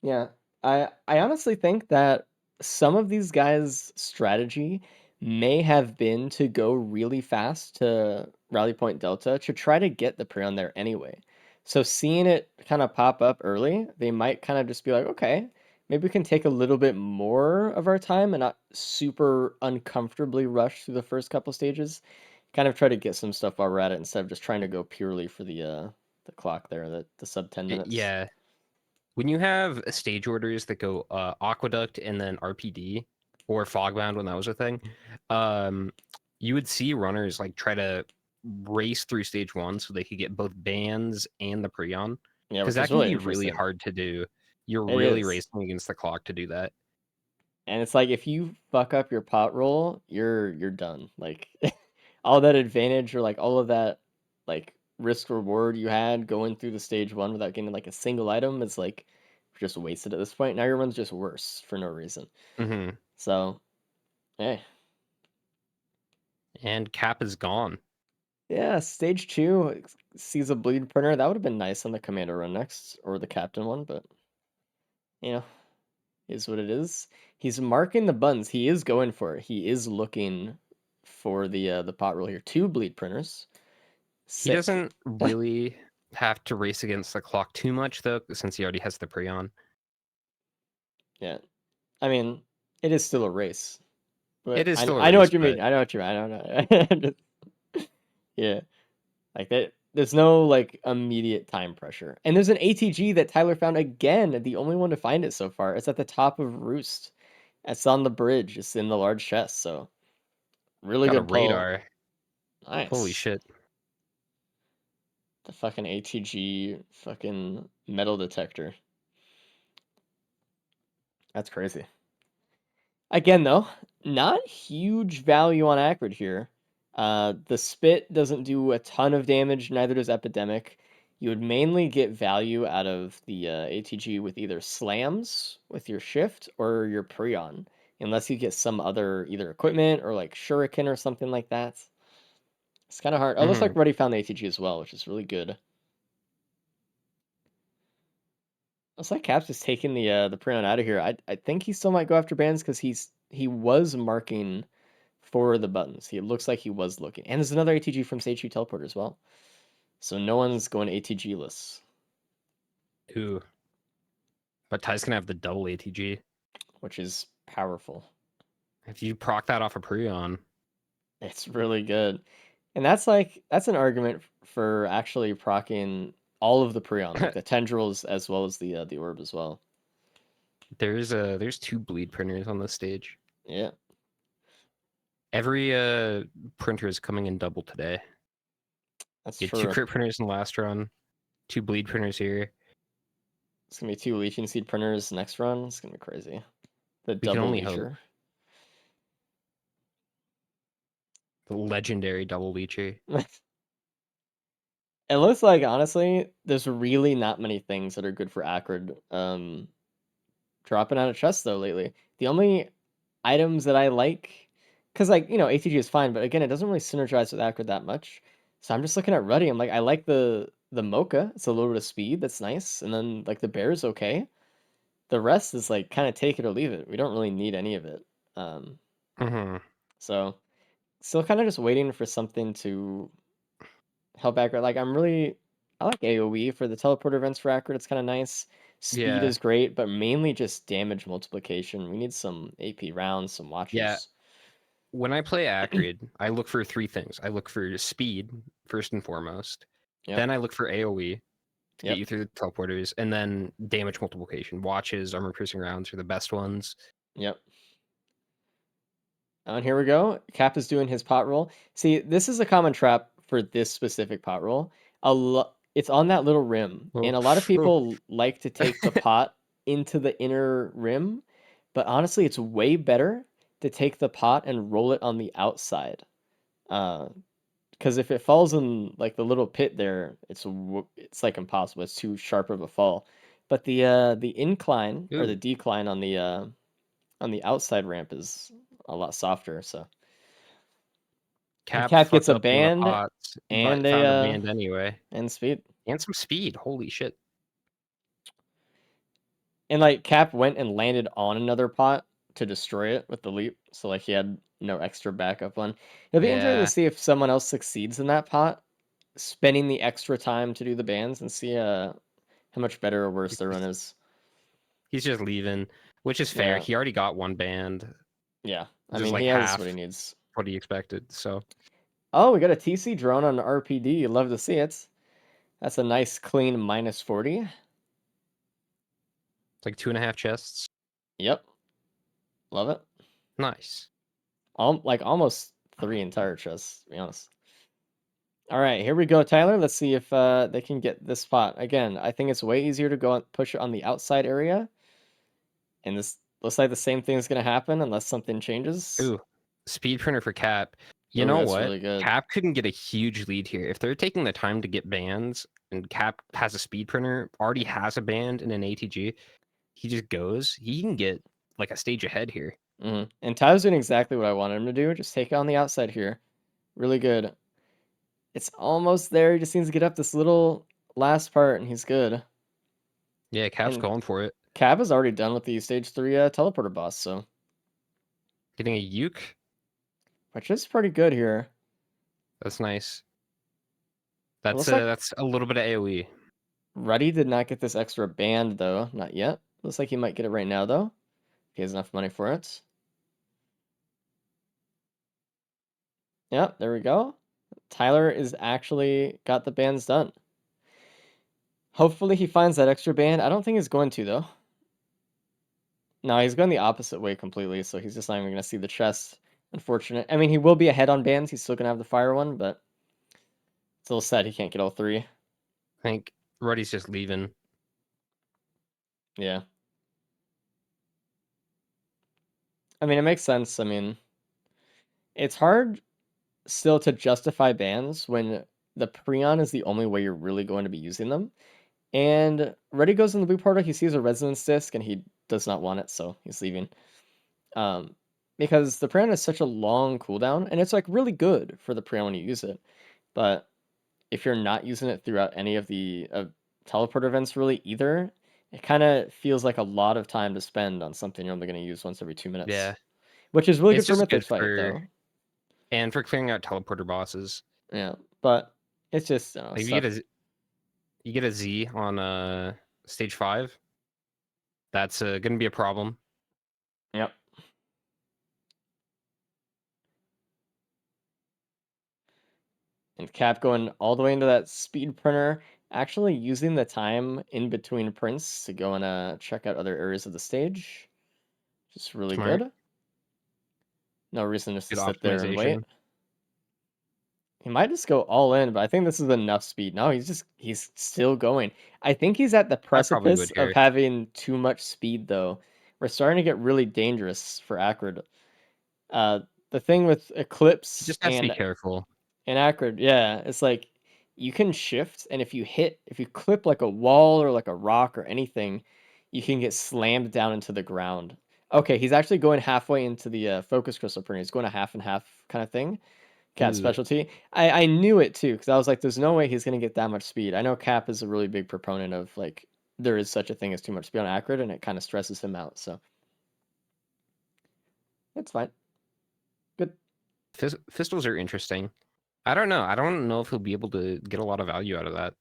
Yeah. I honestly think that some of these guys' strategy may have been to go really fast to Rally Point Delta to try to get the Prion there anyway. So seeing it kind of pop up early, they might kind of just be like, okay, maybe we can take a little bit more of our time and not super uncomfortably rush through the first couple stages. Kind of try to get some stuff while we're at it instead of just trying to go purely for the clock there, the sub 10 minutes. Yeah. When you have stage orders that go Aqueduct and then RPD or Fogbound when that was a thing, you would see runners like try to race through stage 1 so they could get both bans and the Prion. Yeah, Because which that is can really be really interesting. hard to do. You're It really is. racing against the clock to do that. And it's like if you fuck up your pot roll, you're done. Like all that advantage or like all of that like risk reward you had going through the stage 1 without getting like a single item is like just wasted at this point. Now your run's just worse for no reason. Hmm. So, hey. And Cap is gone. Yeah, stage 2 sees a bleed printer. That would have been nice on the commander run next or the captain one, but you know, is what it is. He's marking the buttons. He is going for it. He is looking for the pot roll here. 2 bleed printers. He Sick. doesn't really have to race against the clock too much, though, since he already has the Prion. Yeah. I mean, it is still a race. But It is still a I know race, what you but mean. I know what you mean. I don't know. Yeah. Like that there's no like immediate time pressure. And there's an ATG that Tyler found again, the only one to find it so far. It's at the top of Roost. It's on the bridge. It's in the large chest, so really got a good pull. radar. Nice. Holy shit. The fucking ATG fucking metal detector. That's crazy. Again, though, not huge value on Acrid here. The spit doesn't do a ton of damage, neither does Epidemic. You would mainly get value out of the ATG with either slams with your shift or your Prion, unless you get some other either equipment or like Shuriken or something like that. It's kind of hard. It looks like Ruddy found the ATG as well, which is really good. Looks like Caps is taking the Prion out of here. I think he still might go after bans because he was marking for the buttons. He looks like he was looking. And there's another ATG from Stage 2 Teleport as well. So no one's going ATG-less. Ooh. But Ty's gonna have the double ATG. Which is powerful. If you proc that off a Prion. It's really good. And that's an argument for actually procking all of the Prion, like the tendrils as well as the orb as well. There's 2 bleed printers on this stage. Yeah. Every printer is coming in double today. That's You had true. 2 crit printers in the last run, 2 bleed printers here. It's gonna be 2 Leeching Seed printers next run. It's gonna be crazy. The We can double only hope. leecher. The legendary double leecher. It looks like honestly, there's really not many things that are good for Acrid dropping out of chests though lately. The only items that I like, because like ATG is fine, but again, it doesn't really synergize with Acrid that much. So I'm just looking at Ruddy. I'm like, I like the Mocha. It's a little bit of speed. That's nice. And then like the Bear is okay. The rest is like kind of take it or leave it. We don't really need any of it. So still kind of just waiting for something to help Acrid. Like I like AoE for the teleporter events for Acrid. It's kind of nice. Speed Yeah. is great, but mainly just damage multiplication. We need some AP rounds, some watches. Yeah. When I play Acrid, I look for 3 things. I look for speed, first and foremost. Yep. Then I look for AoE. to Yep. get you through the teleporters, and then damage multiplication. Watches, armor piercing rounds are the best ones. Yep. And here we go. Cap is doing his pot roll. See, this is a common trap for this specific pot roll. It's on that little rim, Oh. and a lot of Oh. people like to take the pot into the inner rim, but honestly, it's way better to take the pot and roll it on the outside. Because if it falls in like the little pit there, it's like impossible. It's too sharp of a fall. But the incline or the Ooh. decline on the outside ramp is a lot softer. So Cap Cap gets fucked a up one of the band pots, and but found a band anyway. and speed. And some speed. Holy shit. And like Cap went and landed on another pot to destroy it with the leap. So like he had no extra backup one. It'll be interesting Yeah. to see if someone else succeeds in that pot, spending the extra time to do the bands and see how much better or worse the run is. He's just leaving, which is fair. Yeah. He already got one band. Yeah. I Just mean, like he has half what he needs. what he expected. So Oh, we got a TC drone on RPD. You love to see it. That's a nice clean -40. it's like 2.5 chests. Yep. Love it. Nice. Like almost 3 entire chests, to be honest. All right, here we go, Tyler. Let's see if they can get this spot. Again, I think it's way easier to go push it on the outside area. And this looks like the same thing is going to happen unless something changes. Ooh, speed printer for Cap. You Ooh, know that's what? really good. Cap couldn't get a huge lead here. If they're taking the time to get bands and Cap has a speed printer, already has a band and an ATG, he just goes. He can get like a stage ahead here. And Tyler's doing exactly what I wanted him to do. Just take it on the outside here. Really good. It's almost there. He just needs to get up this little last part, and he's good. Yeah, Cap's And going for it. Cap is already done with the stage 3 teleporter boss, so Getting a uke. which is pretty good here. That's nice. It That's looks like that's a little bit of AoE. Ruddy did not get this extra band though, not yet. Looks like he might get it right now though. If he has enough money for it. Yep, there we go. Tyler is actually got the bands done. Hopefully he finds that extra band. I don't think he's going to though. No, he's going the opposite way completely, so he's just not even going to see the chest. Unfortunate. I mean, he will be ahead on bands. He's still going to have the fire one, but it's a little sad he can't get all 3. I think Ruddy's just leaving. Yeah. I mean, it makes sense. I mean, it's hard still to justify bans when the Prion is the only way you're really going to be using them. And Ruddy goes in the blue portal, he sees a resonance disc, and he does not want it, so he's leaving. Because the Prion is such a long cooldown, and it's like really good for the Prion when you use it. But if you're not using it throughout any of the teleport events really either, it kind of feels like a lot of time to spend on something you're only going to use once every 2 minutes. Yeah. Which is really It's good for just Mythic good fight, for though. and for clearing out teleporter bosses. Yeah, but it's just Like stuff. you get a Z on stage 5. That's gonna be a problem. Yep. And Cap going all the way into that speed printer, actually using the time in between prints to go and check out other areas of the stage. Just really Smart. good. No reason just to Good sit there and wait. optimization. He might just go all in, but I think this is enough speed. No, he's still going. I think he's at the I probably precipice would of here. having too much speed though. We're starting to get really dangerous for Acrid. The thing with Eclipse Just has to be and careful. Acrid, yeah, it's like you can shift, and if you clip like a wall or like a rock or anything, you can get slammed down into the ground. Okay, he's actually going halfway into the focus crystal printer. He's going a half and half kind of thing. Cap Ooh. specialty. I knew it too because I was like, there's no way he's gonna get that much speed. I know Cap is a really big proponent of like there is such a thing as too much speed on Acrid, and it kind of stresses him out. So it's fine. Good. Fistles are interesting. I don't know. I don't know if he'll be able to get a lot of value out of that.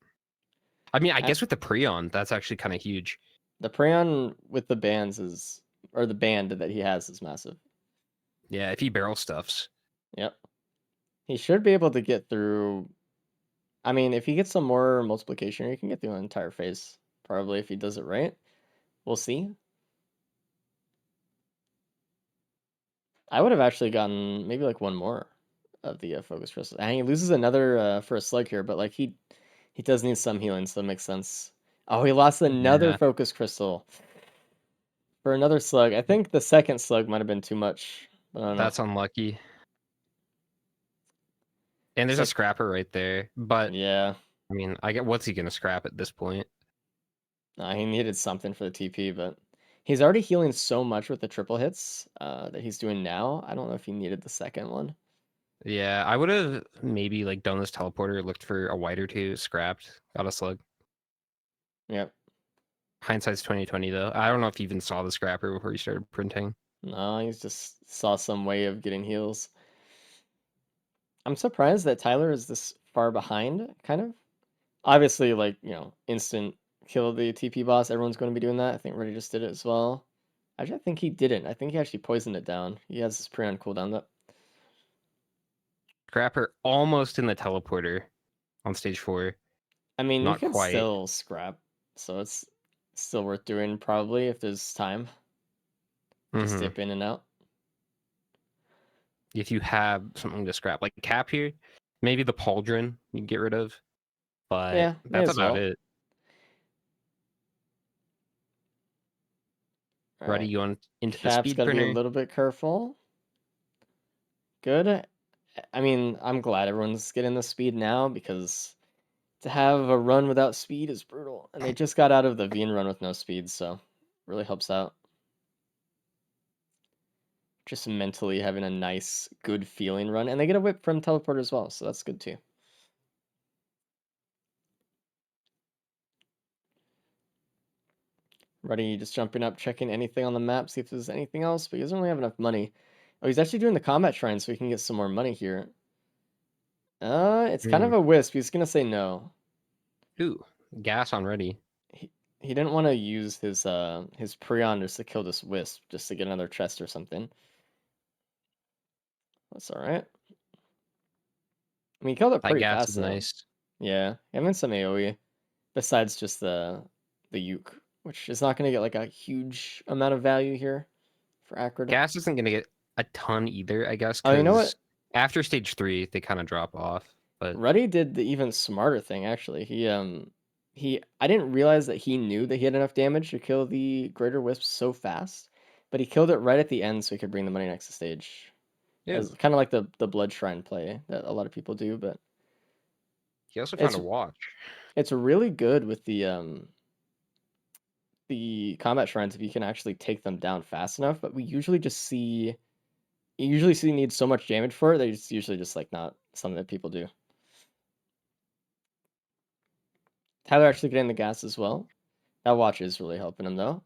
I mean, I guess with the Prion, that's actually kind of huge. The Prion with the bands or the band that he has is massive. Yeah, if he barrel stuffs. Yep. He should be able to get through I mean, if he gets some more multiplication, he can get through an entire phase. Probably if he does it right. We'll see. I would have actually gotten maybe like one more of the focus crystal. And he loses another for a slug here, but like he does need some healing, so that makes sense. Oh, he lost another Yeah. focus crystal for another slug. I think the second slug might have been too much. I don't know. That's unlucky. And there's So- a scrapper right there. But Yeah. I mean, I get what's he gonna scrap at this point? He needed something for the TP, but he's already healing so much with the triple hits that he's doing now. I don't know if he needed the second one. Yeah, I would have maybe like done this teleporter, looked for a white or two, scrapped, got a slug. Yep. Hindsight's 2020 though. I don't know if he even saw the scrapper before he started printing. No, he just saw some way of getting heals. I'm surprised that Tyler is this far behind, kind of. Obviously, like, instant kill the TP boss. Everyone's going to be doing that. I think Reddy just did it as well. Actually, I think he didn't. I think he actually poisoned it down. He has his pre on cooldown though. Scrapper almost in the teleporter on stage 4. I mean, you Not can quite. still scrap, so it's still worth doing probably if there's time. Just Mhm. dip in and out. If you have something to scrap, like cap here, maybe the pauldron you can get rid of, but Yeah, may that's as about well. it. All Ready right. going into the Cap's speed got to be a printer. little bit careful. Good. I mean, I'm glad everyone's getting the speed now because to have a run without speed is brutal. And they just got out of the Vien run with no speed, so really helps out. Just mentally having a nice, good feeling run. And they get a whip from teleport as well, so that's good too. Ready, just jumping up, checking anything on the map, see if there's anything else, but he doesn't really have enough money. Oh, he's actually doing the combat shrine so he can get some more money here. It's kind of a wisp. He's gonna say no. Ooh, gas on ready. He didn't want to use his Prion just to kill this wisp, just to get another chest or something. That's all right. I mean, he killed it That pretty gas fast is though. nice. Yeah, and some AoE besides just the uke, which is not gonna get like a huge amount of value here for Acrid. Gas isn't gonna get a ton either, I guess, Oh, you know because what? after stage 3 they kind of drop off. But Ruddy did the even smarter thing actually. I didn't realize that he knew that he had enough damage to kill the greater wisp so fast, but he killed it right at the end so he could bring the money next to stage. yeah, It's kind of like the blood shrine play that a lot of people do, but he also found it's a watch. it's really good with the combat shrines if you can actually take them down fast enough, but we usually just see you usually see need so much damage for it that it's usually just like not something that people do. Tyler actually getting the gas as well. That watch is really helping him though.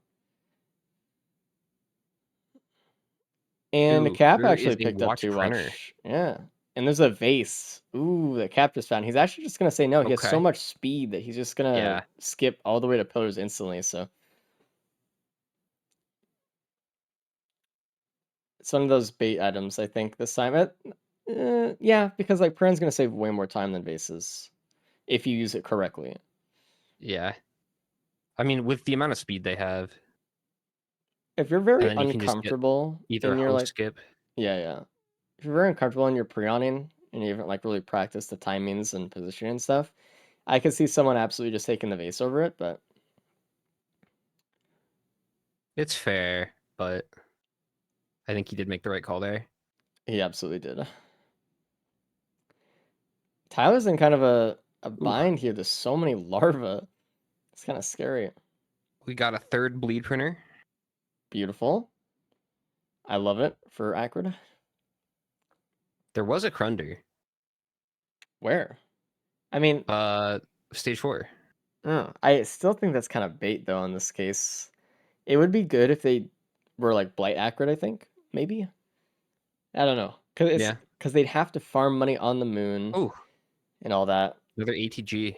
And the Ooh, cap there actually is a picked up watch two printer. watch. Yeah. And there's a vase. Ooh, the cap just found. He's actually just gonna say no. He has so Okay. much speed that he's just gonna Yeah. skip all the way to pillars instantly. So it's one of those bait items, I think, this time. Yeah, because like Pran's gonna save way more time than vases if you use it correctly. Yeah. I mean, with the amount of speed they have, If you're and very then you can just get uncomfortable either in a your host like, skip. yeah. If you're very uncomfortable in your pre-awning and you haven't like really practiced the timings and positioning and stuff, I could see someone absolutely just taking the vase over it, but It's fair, but I think he did make the right call there. he absolutely did. Tyler's in kind of a Ooh, bind here. There's so many larvae. It's kind of scary. we got a third bleed printer. Beautiful. I love it for Acrid. There was a Crunder. Where? I mean, Stage 4. I still think that's kind of bait though in this case. It would be good if they were like Blight Acrid, I think. Maybe. I don't know. Yeah. Because they'd have to farm money on the moon Oh, and all that. another ATG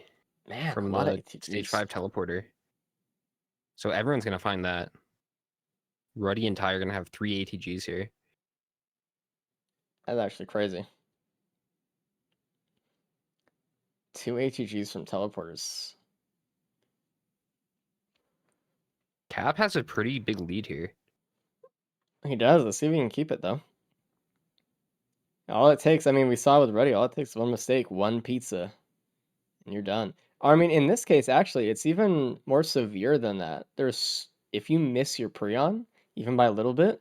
Man, a from lot of the stage ATGs. 5 teleporter. So everyone's gonna find that. Ruddy and Ty are gonna have 3 ATGs here. That's actually crazy. 2 ATGs from teleporters. Cap has a pretty big lead here. He does. Let's see if he can keep it, though. All it takes, I mean, we saw with Ruddy, all it takes is one mistake, one pizza, and you're done. Or, I mean, in this case, actually, it's even more severe than that. If you miss your Prion, even by a little bit,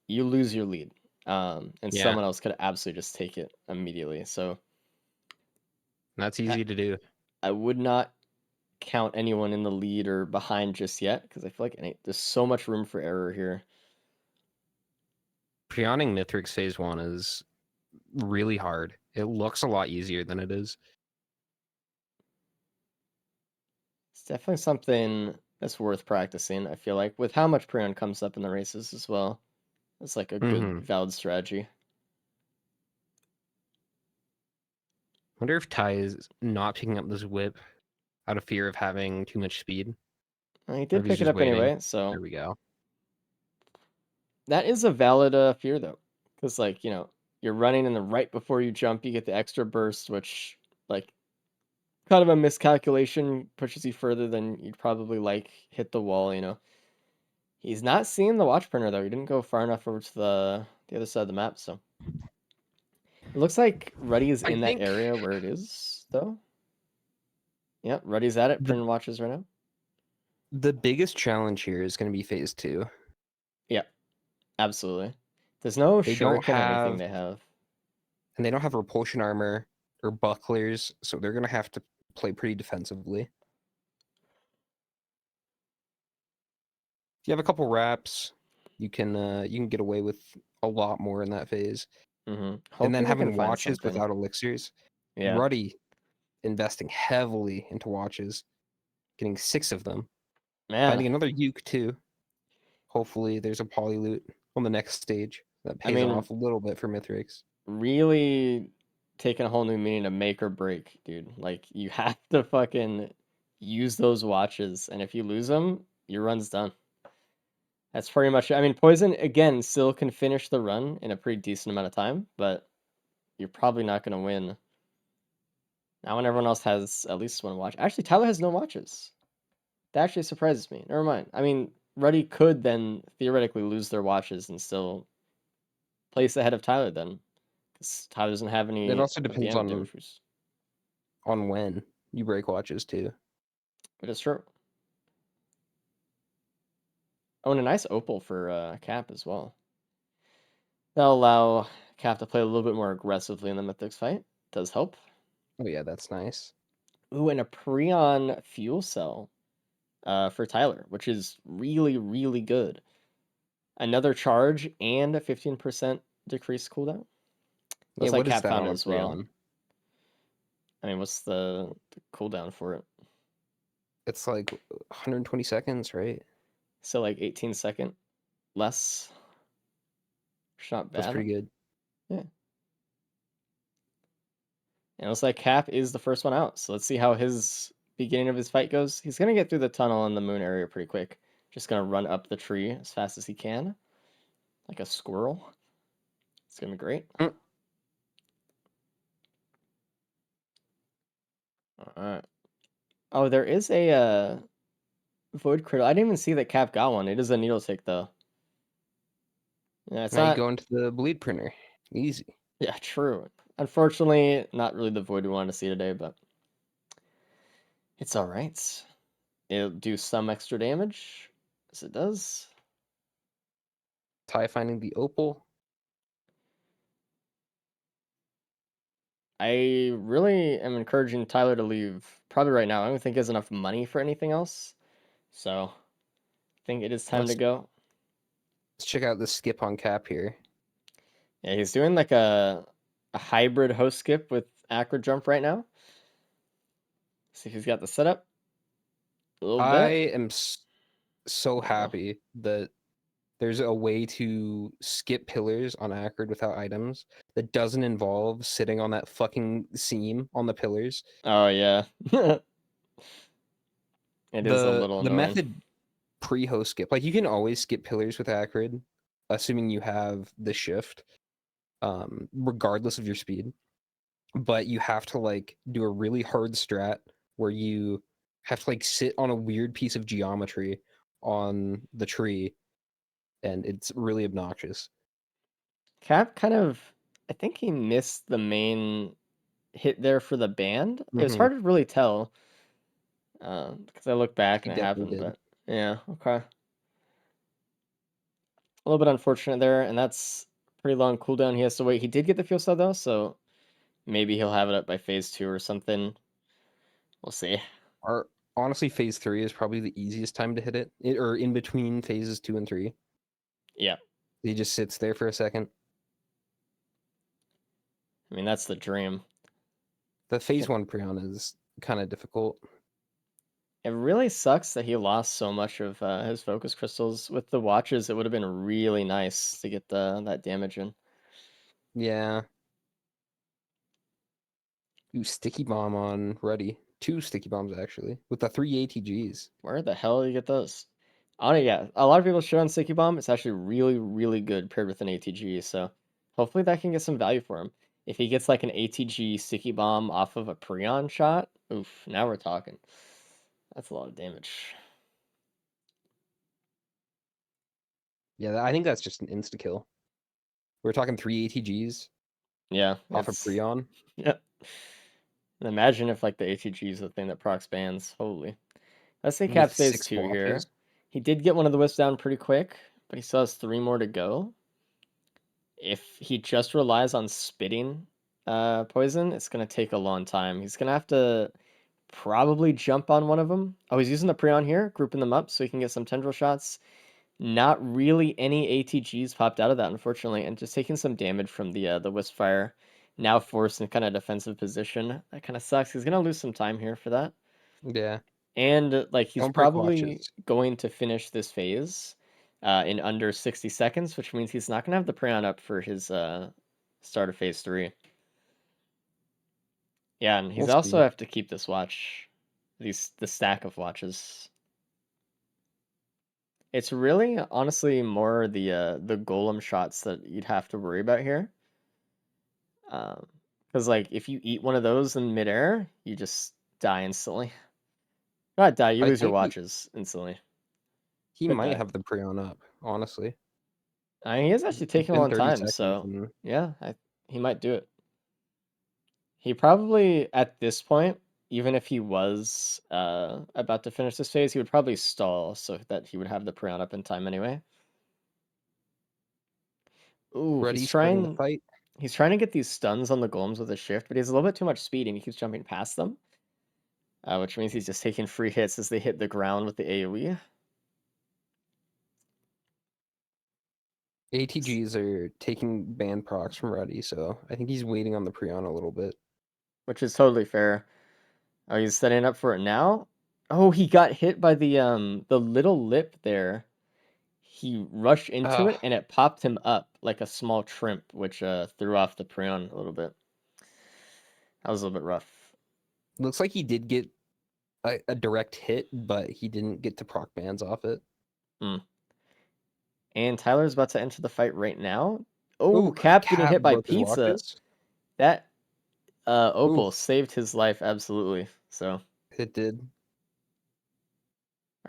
you lose your lead. And Yeah. someone else could absolutely just take it immediately. So That's easy to do. I would not count anyone in the lead or behind just yet, because I feel like there's so much room for error here. Prioning Mithrix phase 1 is really hard. It looks a lot easier than it is. It's definitely something that's worth practicing, I feel like, with how much Prion comes up in the races as well. It's like a good, valid strategy. Wonder if Ty is not picking up this whip out of fear of having too much speed. Well, he Or did if he's pick it just up waiting. anyway, so There we go. that is a valid fear, though. Because, like, you're running and then right before you jump, you get the extra burst, which, like, kind of a miscalculation, pushes you further than you'd probably like, hit the wall. He's not seeing the watch printer, though. He didn't go far enough over to the other side of the map, so. It looks like Ruddy is I in that think- area where it is, though. Yep, Ruddy's at it, The- printing watches right now. The biggest challenge here is going to be phase 2. Yeah, absolutely. There's no They don't shuriken or anything have- they have. And they don't have repulsion armor or bucklers, so they're going to have to play pretty defensively. If you have a couple wraps, you can get away with a lot more in that phase. Mm-hmm. And then having watches something. without elixirs. Yeah. Ruddy investing heavily into watches, getting 6 of them. Man, Finding another uke too. Hopefully there's a poly loot on the next stage that pays mean- off a little bit for Mithrix. really taking a whole new meaning of make or break, dude. Like, you have to fucking use those watches, and if you lose them, your run's done. That's pretty much it. I mean, Poison, again, still can finish the run in a pretty decent amount of time, but you're probably not going to win. Now when everyone else has at least one watch. Actually, Tyler has no watches. That actually surprises me. Never mind. I mean, Ruddy could then theoretically lose their watches and still place ahead of Tyler then. Because Tyler doesn't have any. It also of the depends damage boost. on when you break watches too. But it's true. Oh, and a nice opal for Cap as well. That'll allow Cap to play a little bit more aggressively in the Mythics fight. Does help. Oh yeah, that's nice. Ooh, and a Prion fuel cell for Tyler, which is really, really good. Another charge and a 15% decreased cooldown. Looks like What is Cap that found on it a as well. Prion? I mean, what's the cooldown for it? It's like 120 seconds, right? So like 18-second less. Which is not bad. That's pretty good. And it looks like Cap is the first one out. So let's see how his beginning of his fight goes. He's going to get through the tunnel in the moon area pretty quick. Just going to run up the tree as fast as he can. Like a squirrel. It's going to be great. Alright. Oh, there is a Void Cradle. I didn't even see that Cap got one. It is a needle tick, though. Yeah, it's Now not... you go into the bleed printer. Easy. Yeah, true. Unfortunately, not really the Void we wanted to see today, but... It's alright. It'll do some extra damage, as it does. Ty finding the opal. I really am encouraging Tyler to leave probably right now. I don't think he has enough money for anything else. So, I think it is time to Let's- go. Let's check out the skip on Cap here. Yeah, he's doing like a hybrid host skip with acro jump right now. See if he's got the setup. A little I bit. am so happy that there's a way to skip pillars on Acrid without items that doesn't involve sitting on that fucking seam on the pillars. Oh yeah. It is a little the annoying. method pre-host skip, like you can always skip pillars with Acrid, assuming you have the shift, regardless of your speed. but you have to like do a really hard strat where you have to like sit on a weird piece of geometry on the tree, and it's really obnoxious. Cap kind of, I think he missed the main hit there for the band. It was Mhm. hard to really tell because I look back He and it definitely happened, did. but yeah, okay. A little bit unfortunate there, and that's pretty long cooldown he has to wait. He did get the fuel cell though, so maybe he'll have it up by phase 2 or something. We'll see. Our honestly, phase 3 is probably the easiest time to hit it, or in between phases 2 and 3. Yeah, He just sits there for a second. I mean that's the dream. The phase 1 Prion is kind of difficult. It really sucks that he lost so much of his focus crystals. With the watches, it would have been really nice to get that damage in. Yeah. Ooh, sticky bomb on ready. 2 sticky bombs actually, with the 3 ATGs. Where the hell do you get those? Oh yeah, a lot of people show on Sticky Bomb. It's actually really, really good paired with an ATG. So hopefully that can get some value for him. If he gets like an ATG Sticky Bomb off of a Prion shot, oof, now we're talking. That's a lot of damage. Yeah, I think that's just an insta kill. We're talking 3 ATGs Yeah, off a it's Prion. yeah. And imagine if like the ATG is the thing that procs bans. Holy. Let's say With Cap's phase 6 2 watches. here. He did get one of the whips down pretty quick, but he still has 3 more to go. If he just relies on spitting poison, it's going to take a long time. He's going to have to probably jump on one of them. Oh, he's using the Prion here, grouping them up so he can get some tendril shots. Not really any ATGs popped out of that, unfortunately, and just taking some damage from the Wisp Fire. Now forced in kind of defensive position. That kind of sucks. He's going to lose some time here for that. Yeah. And like he's Don't break probably watches. going to finish this phase in under 60 seconds, which means he's not going to have the Prion up for his start of phase 3. Yeah, and he's We'll also see. have to keep this watch, the stack of watches. It's really honestly more the golem shots that you'd have to worry about here. Because like if you eat one of those in midair, you just die instantly. Not die, you I lose your think watches instantly. he Could might die. have the Prion up, honestly. I mean, he is actually It's taking a been long 30 time, seconds so and yeah, he might do it. He probably at this point, even if he was about to finish this phase, he would probably stall so that he would have the Prion up in time anyway. Ooh, ready starting the fight. he's trying to get these stuns on the golems with a shift, but he has a little bit too much speed and he keeps jumping past them. Which means he's just taking free hits as they hit the ground with the AoE. ATGs are taking band procs from ready, so I think he's waiting on the Prion a little bit. Which is totally fair. Oh, he's setting up for it now. Oh, he got hit by the little lip there. He rushed into it and it popped him up like a small shrimp, which threw off the Prion a little bit. That was a little bit rough. Looks like he did get a direct hit, but he didn't get to proc bans off it. And Tyler's about to enter the fight right now. Oh, Ooh, Cap getting Cap hit by broke his Pizza. watches. That Ooh, Opal saved his life absolutely. So it did.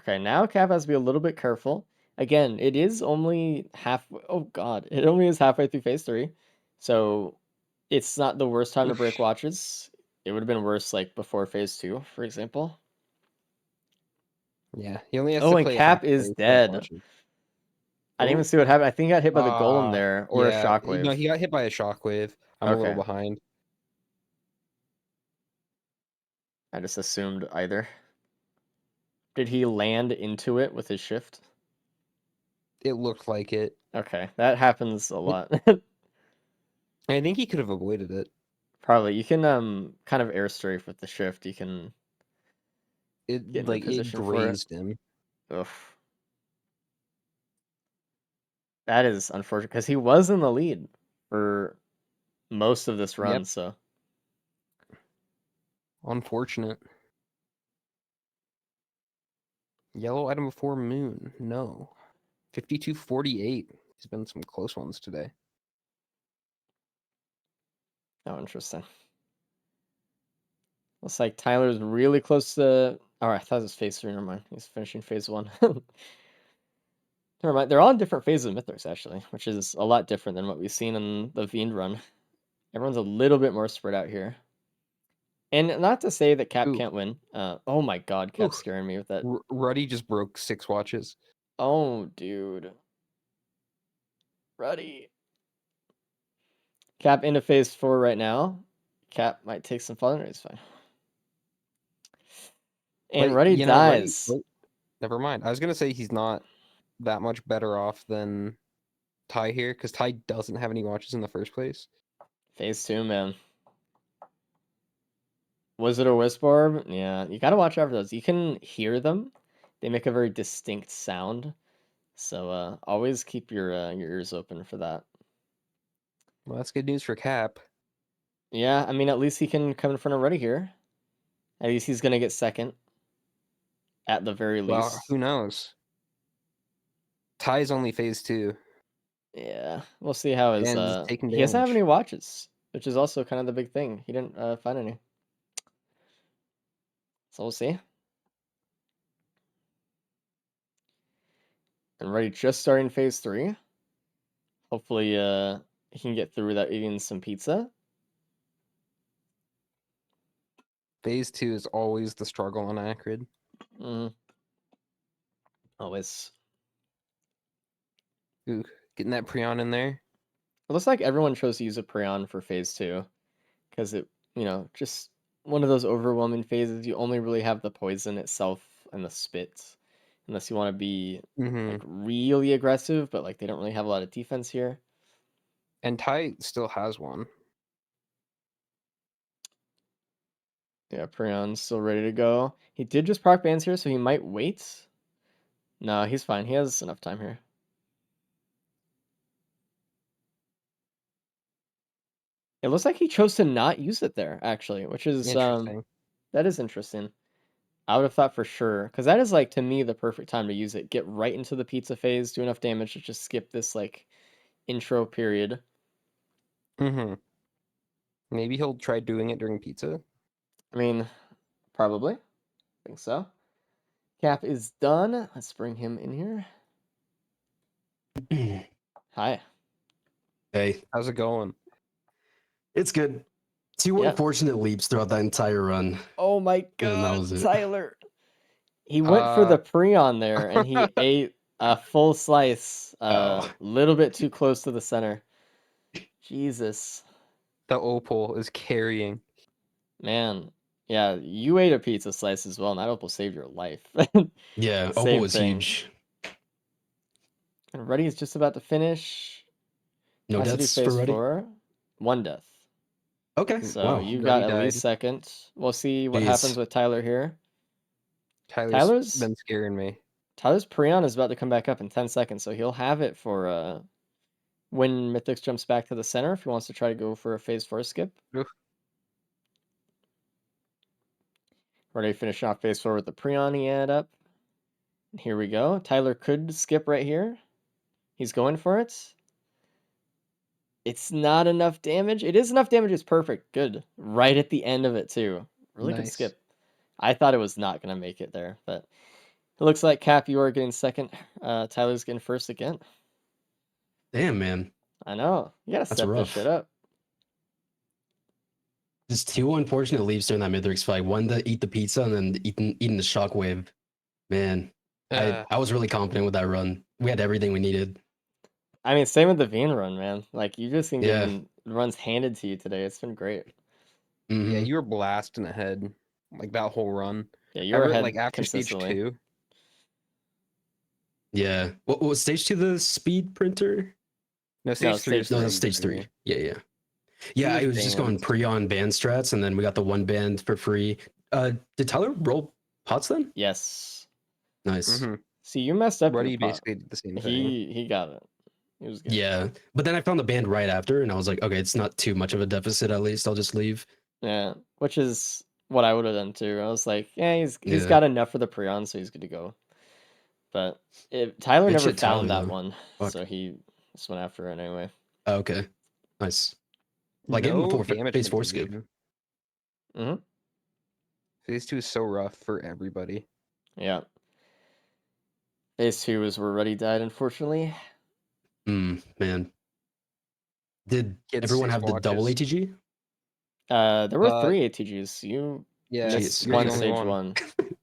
okay, now Cap has to be a little bit careful. Again, it is only half. Oh God, it only is halfway through phase 3, so it's not the worst time to break Oof. watches. It would have been worse like before phase 2, for example. Yeah, he only has Oh, to and play half Cap is phase without dead. watching. I didn't even Oh, see what happened. I think he got hit by the golem there, or a yeah. shockwave. No, he got hit by a shockwave. I'm a little Okay, behind. I just assumed either. Did he land into it with his shift? It looked like it. Okay, that happens a lot. I think he could have avoided it. Probably. You can kind of air strafe with the shift. You can get It in a like it position for it. grazed him. Ugh. That is unfortunate because he was in the lead for most of this run, Yep, so unfortunate. Yellow item before moon. No. 52-48. There's been some close ones today. oh interesting. Looks like Tyler's really close to. Oh, I thought it was phase 3. Never mind. He's finishing phase 1. Never mind. They're all in different phases of Mythics, actually, which is a lot different than what we've seen in the Fiend run. Everyone's a little bit more spread out here. And not to say that Cap Ooh. can't win. Oh my god, Cap's Ooh. scaring me with that. Ruddy just broke 6 watches. Oh, dude. Ruddy. Cap into phase 4 right now. Cap might take some fun. It's fine. And But, Ruddy you know, Ruddy. dies. Wait, never mind. I was gonna say he's not that much better off than Ty here, because Ty doesn't have any watches in the first place. Phase 2, man. Wizard or Wisp Orb? Yeah, you gotta watch out for those. You can hear them. They make a very distinct sound. So always keep your ears open for that. Well, that's good news for Cap. Yeah, I mean, at least he can come in front of Ruddy here. At least he's gonna get second. At the very Well, least. who knows? Ty's only phase 2. Yeah, we'll see how his And he's taking he doesn't have damage. any watches, which is also kind of the big thing. He didn't find any. So we'll see. And Ruddy just starting phase 3. Hopefully he can get through without eating some pizza. Phase 2 is always the struggle on Acrid. Always. Ooh, getting that Prion in there. It looks like everyone chose to use a Prion for phase 2 because it, just one of those overwhelming phases. You only really have the poison itself and the spits, unless you want to be like really aggressive, but like they don't really have a lot of defense here. And Ty still has one. Yeah, Prion's still ready to go. He did just proc bans here, so he might wait. No, he's fine. He has enough time here. It looks like he chose to not use it there, actually, which is Interesting. that is interesting. I would have thought for sure, because that is like to me the perfect time to use it. Get right into the pizza phase, do enough damage to just skip this like intro period. Maybe he'll try doing it during pizza. I mean, probably. I think so. Cap is done. Let's bring him in here. Hi. Hey, How's it going? it's good. Two Yeah. unfortunate leaps throughout that entire run. Oh my And that god, was it. Tyler. He went for the Prion there, and he ate a full slice, little bit too close to the center. Jesus. The Opal is carrying. Man. Yeah, you ate a pizza slice as well, and that opal saved your life. Yeah, Opal Same was thing. huge. And Ruddy is just about to finish. No Has to do deaths for phase Ruddy? 4. 1 death. Okay, So wow. you Ruddy got at died. least second. We'll see what Jeez. happens with Tyler here. Tyler's been scaring me. Tyler's Prion is about to come back up in 10 seconds, so he'll have it for when Mythix jumps back to the center if he wants to try to go for a phase 4 skip. Oof. Already finishing off phase 4 with the Prion he had up. Here we go. Tyler could skip right here. He's going for it. It's not enough damage. It is enough damage. It's perfect. Good. Right at the end of it, too. Really good Nice. skip. I thought it was not going to make it there, but it looks like Cap, you are getting second. Tyler's getting first again. Damn, man. I know. You got to That's step this rough. shit up. Just two unfortunate leaps during that Mythrix fight. One to eat the pizza and then eating the shockwave. Man, I was really confident with that run. We had everything we needed. I mean, same with the Vayne run, man. Like, you just been Yeah. getting runs handed to you today. It's been great. Yeah, Mhm. you were blasting ahead like that whole run. Yeah, you were ahead like after stage consistently. 2. Yeah. What was stage 2 the speed printer? No, stage 3 is stage No, three. that's stage 3. Yeah. Yeah, was I was just going banned. pre-on band strats, and then we got the one band for free. Did Tyler roll pots then? Yes. Nice. See, you messed up Ruddy your pot. basically did the same thing. He got it. He was good. Yeah, but then I found the band right after, and I was like, okay, it's not too much of a deficit. At least I'll just leave. Yeah, which is what I would have done too. I was like, yeah, he's Yeah. got enough for the Prion, so he's good to go. But Tyler Good never shit, found Tyler, that though. one, Fuck. so he just went after it anyway. Oh, okay, nice. Like even before damage phase 4 skip. Mm-hmm. Phase 2 is so rough for everybody. Yeah. Phase 2 is where Ruddy died, unfortunately. Man. Did Kids everyone 6 have the double watches. ATGs? There were Uh, 3 ATGs. You Yeah, missed Jeez, you're the one man. only stage one. 1.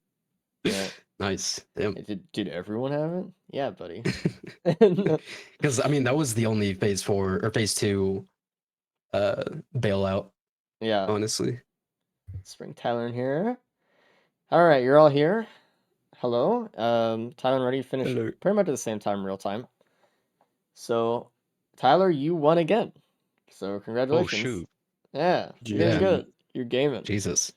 Yeah. Nice. Damn. Did everyone have it? Yeah, buddy. Because I mean, that was the only phase 4 or phase 2 bailout, Yeah. honestly. Let's bring Tyler in here. All right, you're all here. Hello. Tyler and Ruddy finished Hello. pretty much at the same time, real time. So, Tyler, you won again. So, Oh congratulations. shoot. Yeah, you're doing Yeah. good. You're gaming. Jesus.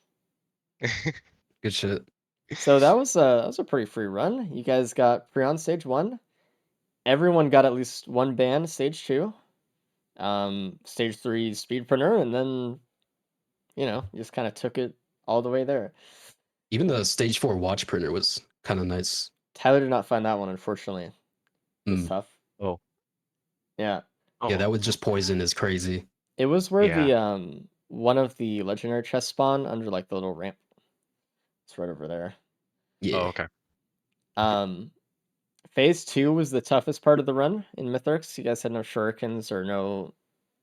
Good shit. So that was a pretty free run. You guys got pre-on stage 1. Everyone got at least one ban stage 2. Stage 3 speedprinter, and then you just kind of took it all the way there. Even the stage 4 watch printer was kind of nice. Tyler did not find that one, unfortunately. It was tough. Oh. Yeah. Yeah, that Oh. was just poison is crazy. It was where Yeah. the one of the legendary chests spawn under like the little ramp. It's right over there. Yeah. Oh, okay. Phase 2 was the toughest part of the run in Mythrix. You guys had no shurikens or no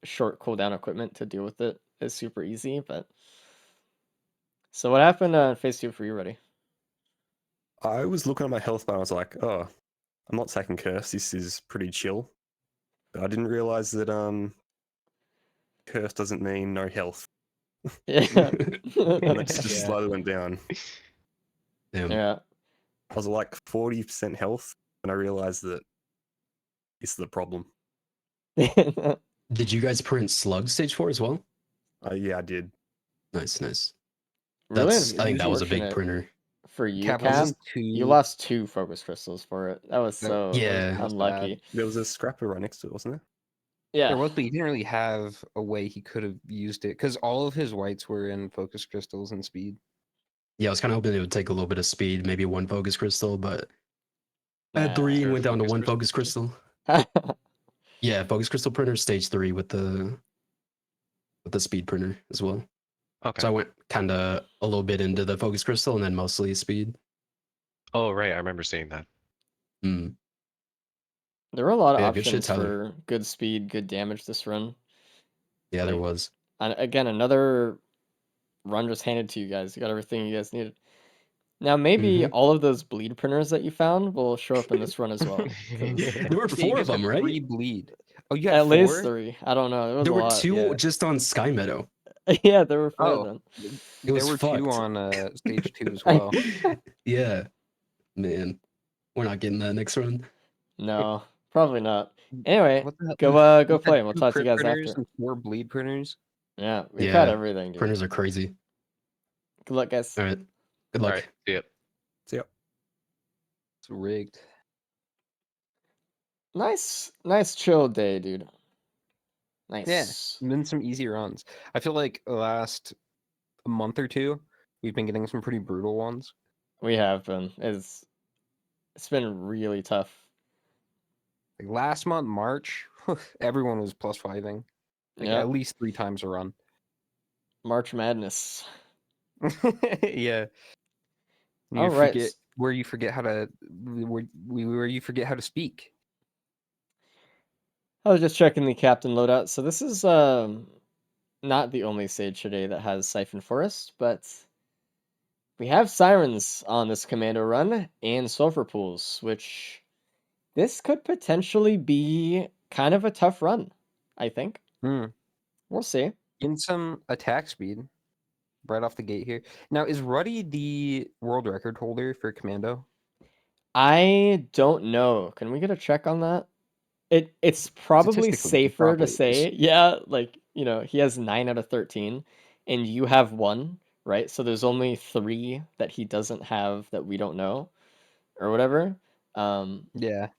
short cooldown equipment to deal with it. It's super easy, but so what happened in phase 2 for you, Ruddy? I was looking at my health bar and I was like, oh, I'm not taking curse. This is pretty chill. But I didn't realize that curse doesn't mean no health. Yeah. And that's just Yeah. slowly went down. Damn. Yeah. I was like 40% health, and I realized that this is the problem. Did you guys print slug stage 4 as well? Yeah, I did. Nice, nice. Really I think that was a big unfortunate printer. for you, Cap Cap. wasn't You too. lost 2 focus crystals for it. That was No, so Yeah. that was unlucky. bad. There was a scrapper right next to it, wasn't there? Yeah. There was, but he didn't really have a way he could have used it because all of his whites were in focus crystals and speed. Yeah, I was kind of hoping it would take a little bit of speed, maybe one focus crystal, but I had Nah. 3 Is and there a went down to focus one crystal focus speed? crystal. Yeah, focus crystal printer stage 3 with the speed printer as well. Okay. So I went kind of a little bit into the focus crystal and then mostly speed. Oh right, I remember seeing that. Mm. There were a lot of Yeah, good shit, options Tyler. for good speed, good damage this run. Yeah, there Like, was. and again, another run just handed to you guys. You got everything you guys needed. Now, maybe Mhm. all of those bleed printers that you found will show up in this run as well. 'cause There were Yeah, 4 you of guys them, got right? 3 bleed. Oh, you got at 4? least 3. I don't know. There was There a were lot. 2 Yeah. just on Sky Meadow. Yeah, there were 4 of Oh, them. It there was were 2 fucked. on stage 2 as well. Yeah, man, we're not getting that next run. No, probably not. Anyway, What the hell? go You play, had and we'll 2 talk to you crit guys printers after. and 4 bleed printers. Yeah, we've got Yeah, everything, dude. printers are crazy. Good luck, guys. All right, good All luck. right. See ya. So, yeah. It's rigged. Nice chill day, dude. Nice. Yeah, been some easy runs. I feel like the last month or 2, we've been getting some pretty brutal ones. We have been. It's been really tough. Like last month, March, everyone was plus 5ing. Like Yep. at least 3 times a run. March Madness. Yeah. You All right. forget where you forget how to where you forget how to speak. I was just checking the Captain loadout. So this is not the only stage today that has Siphon Forest, but we have Sirens on this Commando run and Sulfur Pools, which this could potentially be kind of a tough run, I think. Hmm. We'll see. In some attack speed right off the gate here. Now, is Ruddy the world record holder for Commando? I don't know. Can we get a check on that? It's probably Statistically, he safer to probably say, is. yeah, like, he has 9 out of 13 and you have 1, right? So there's only 3 that he doesn't have that we don't know or whatever. Yeah.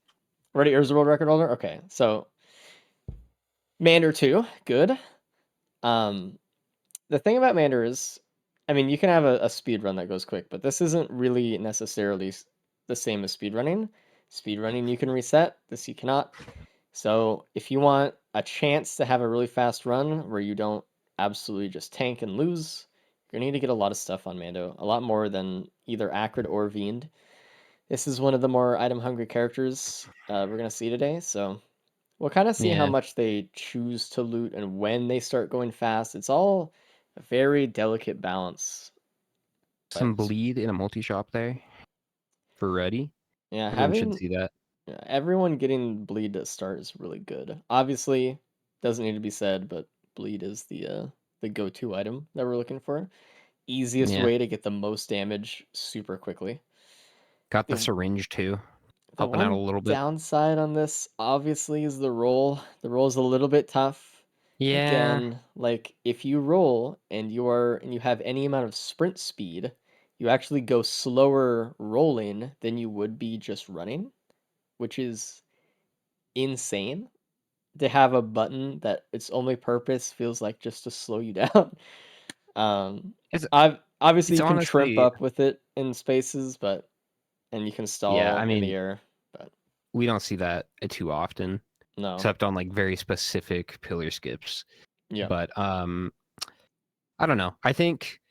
Ready, is the world record holder? Okay. So Mander 2, good. The thing about Mander is, I mean, you can have a speed run that goes quick, but this isn't really necessarily the same as speed running. Speed running you can reset, this you cannot. So if you want a chance to have a really fast run where you don't absolutely just tank and lose, you're gonna need to get a lot of stuff on Mando, a lot more than either Acrid or Fiend. This is one of the more item-hungry characters we're gonna see today, so we'll kind of see how Yeah. much they choose to loot and when they start going fast. It's all a very delicate balance. Some But bleed in a multi-shop there for Ready. yeah, Everyone should having see that. everyone getting bleed to start is really good. Obviously, doesn't need to be said, but bleed is the go-to item that we're looking for. Easiest Yeah. way to get the most damage super quickly. Got the The syringe too, the helping out a one little bit. downside on this obviously is the roll. The roll is a little bit tough. Yeah. Again, like if you roll and you have any amount of sprint speed, you actually go slower rolling than you would be just running, which is insane to have a button that its only purpose feels like just to slow you down. It's Obviously it's you can trimp honestly up with it in spaces, but and you can yeah, I stall in the mean, air, but we don't see that too often, no. except on like very specific pillar skips. Yeah. But I don't know. I think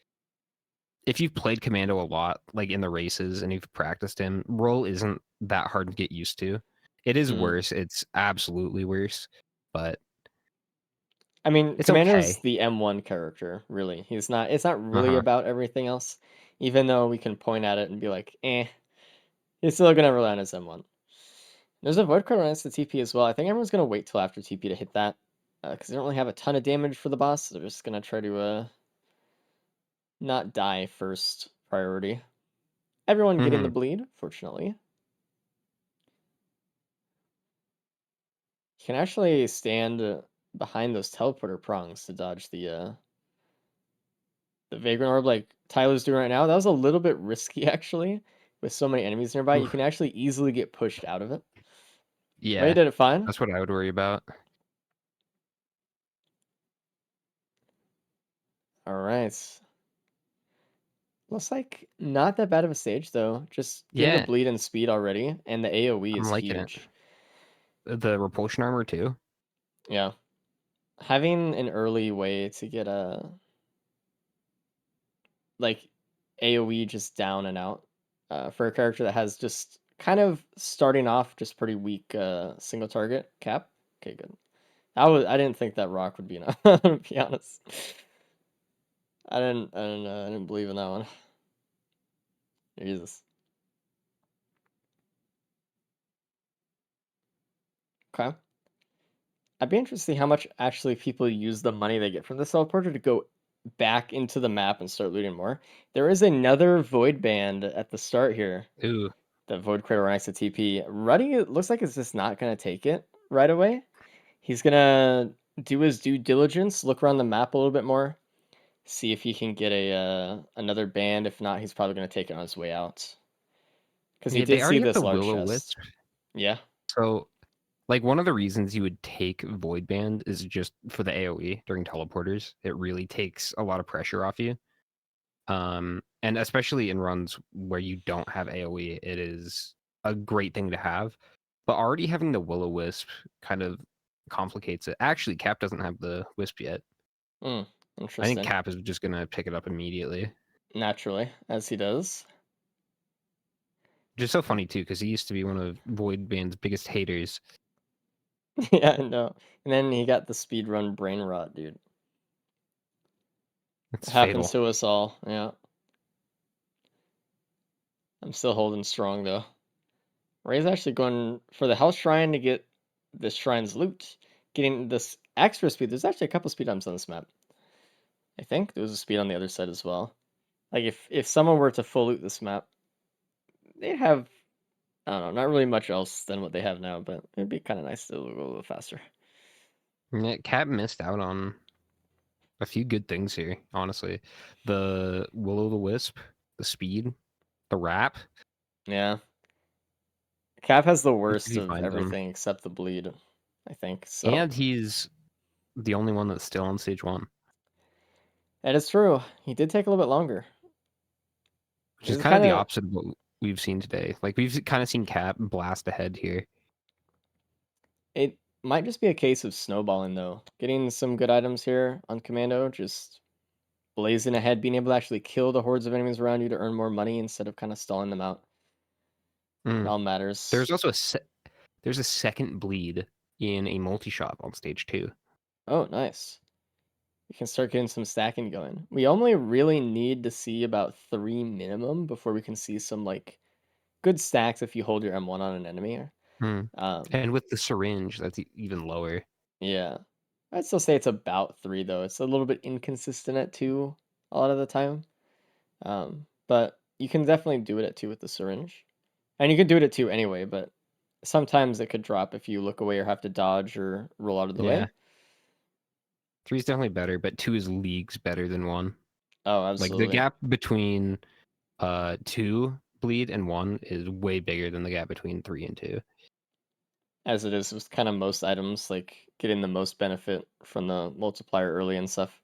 if you've played Commando a lot, like in the races, and you've practiced him, roll isn't that hard to get used to. It is Mm. worse. It's absolutely worse, but I mean, it's Commando's okay. the M1 character, really. It's not really Uh-huh. about everything else, even though we can point at it and be like, he's still gonna rely on his M1. There's a Void Card on the TP as well. I think everyone's gonna wait till after TP to hit that, because they don't really have a ton of damage for the boss. So they're just gonna try to not die first priority. Everyone getting the Mhm. bleed, fortunately. You can actually stand behind those teleporter prongs to dodge the Vagrant Orb like Tyler's doing right now. That was a little bit risky actually. With so many enemies nearby, you Oof. can actually easily get pushed out of it. But he Yeah, did it fine. that's what I would worry about. Alright. Looks like not that bad of a stage though. Just getting the Yeah, bleed and speed already, and the AoE I'm is liking it. huge. The repulsion armor too. Yeah. Having an early way to get a like AoE just down and out for a character that has just kind of starting off just pretty weak single target cap. Okay, good. I didn't think that rock would be enough, to be honest. I didn't believe in that one. Jesus. Okay. I'd be interested to see how much actually people use the money they get from the teleporter to go back into the map and start looting more. There is another void band at the start here. Ooh, The void crater next to TP. Ruddy it looks like it's just not gonna take it right away. He's gonna do his due diligence, look around the map a little bit more, see if he can get a another band. If not, he's probably gonna take it on his way out. Because he yeah, they did see already have this the large Will-O-Wisp. chest. Yeah. So, like one of the reasons you would take Void Band is just for the AoE during teleporters. It really takes a lot of pressure off you. And especially in runs where you don't have AoE, it is a great thing to have. But already having the Will-O-Wisp kind of complicates it. Actually, Cap doesn't have the Wisp yet. Hmm. I think Interesting. Cap is just gonna pick it up immediately. Naturally, as he does. Which is so funny too, because he used to be one of Void Band's biggest haters. Yeah, no. And then he got the speedrun brain rot, dude. It It's happens fatal. to us all. Yeah. I'm still holding strong though. Ray's actually going for the health shrine to get this shrine's loot. Getting this extra speed. There's actually a couple speed items on this map. I think there was a speed on the other side as well. Like if someone were to full loot this map, they'd have I don't know, not really much else than what they have now, but it'd be kind of nice to go a little faster. Yeah, Cap missed out on a few good things here, honestly. The Will-O-the-Wisp, the speed, the wrap. Yeah. Cap has the Let's see if worst he of finds them. everything except the bleed, I think. So And he's the only one that's still on stage 1, that is true. He did take a little bit longer. which This is is kind of kind the of opposite of what we've seen today. Like, we've kind of seen Cap blast ahead here. it might just be a case of snowballing though. Getting some good items here on Commando, just blazing ahead, being able to actually kill the hordes of enemies around you to earn more money instead of kind of stalling them out. It all matters. There's also there's a second bleed in a multi-shop on stage 2. Oh, nice. We can start getting some stacking going. We only really need to see about 3 minimum before we can see some like good stacks if you hold your M1 on an enemy. And with the syringe, that's even lower. Yeah. I'd still say it's about 3 though. It's a little bit inconsistent at 2 a lot of the time. But you can definitely do it at 2 with the syringe. And you can do it at 2 anyway, but sometimes it could drop if you look away or have to dodge or roll out of the way. 3 is definitely better, but 2 is leagues better than 1. Oh, Like absolutely. the gap between 2 bleed and 1 is way bigger than the gap between 3 and 2. As it is with kind of most items, like getting the most benefit from the multiplier early and stuff.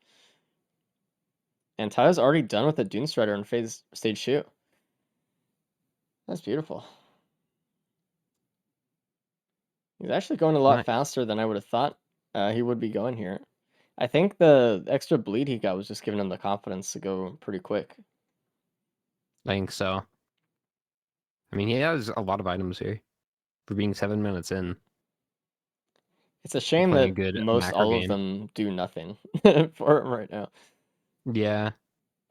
And Tyler's already done with the Dune Strider in stage 2. That's beautiful. He's actually going a lot Nice. faster than I would have thought he would be going here. I think the extra bleed he got was just giving him the confidence to go pretty quick. I think so. I mean, he has a lot of items here for being 7 minutes in. It's a shame Playing a that good most macro all of game. them do nothing for him right now. Yeah.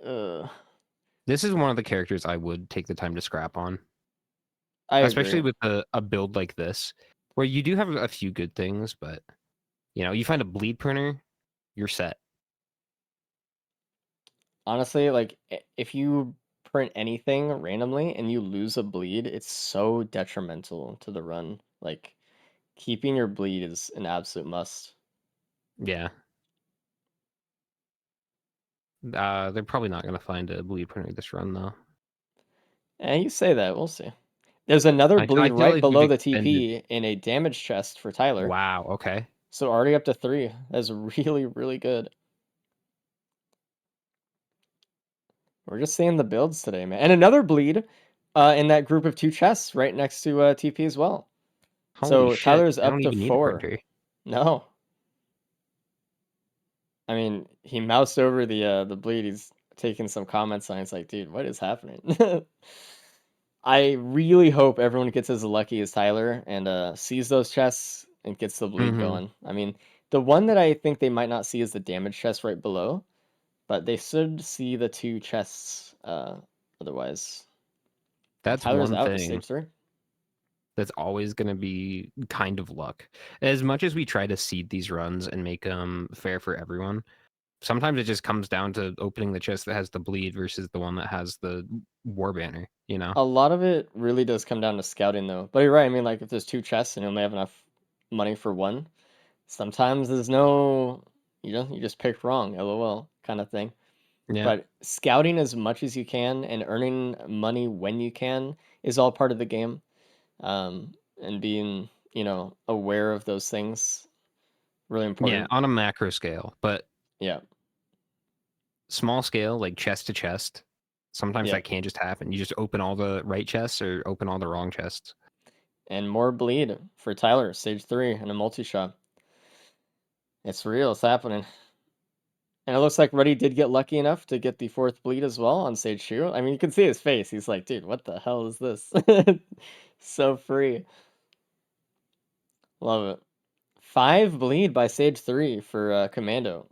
Ugh. This is one of the characters I would take the time to scrap on. I Especially agree. with a build like this, where you do have a few good things, but you find a bleed printer, you're set. Honestly, like if you print anything randomly and you lose a bleed, it's so detrimental to the run. Like keeping your bleed is an absolute must. Yeah. They're probably not gonna find a bleed printer this run though. And you say that, we'll see. There's another I bleed feel right like below we've the extended. TP in a damage chest for Tyler. Wow. Okay. So already up to 3. That's really, really good. We're just seeing the builds today, man. And another bleed in that group of 2 chests right next to TP as well. Holy So shit! Tyler's I up don't to even need a 4. printer. No. I mean, he moused over the bleed. He's taking some comments on it. It's like, dude, what is happening? I really hope everyone gets as lucky as Tyler and sees those chests and gets the bleed going. I mean, the one that I think they might not see is the damage chest right below, but they should see the 2 chests otherwise. And That's Tyler's one out to thing stage 3. that's always gonna be kind of luck. As much as we try to seed these runs and make them fair for everyone, sometimes it just comes down to opening the chest that has the bleed versus the one that has the war banner. A lot of it really does come down to scouting, though. But you're right. I mean, like if there's 2 chests and you only have enough money for one, sometimes there's no, you just picked wrong, LOL, kind of thing. Yeah. But scouting as much as you can and earning money when you can is all part of the game. And being, aware of those things, really Yeah, important. on a macro scale, but Yeah. small scale, like chest to chest, sometimes Yeah. that can't just happen. You just open all the right chests or open all the wrong chests. And more bleed for Tyler, stage 3 in a multi-shot. It's real, it's happening. And it looks like Ruddy did get lucky enough to get the 4th bleed as well on stage 2. I mean, you can see his face. He's like, dude, what the hell is this? So free. Love it. 5 bleed by stage 3 for Commando.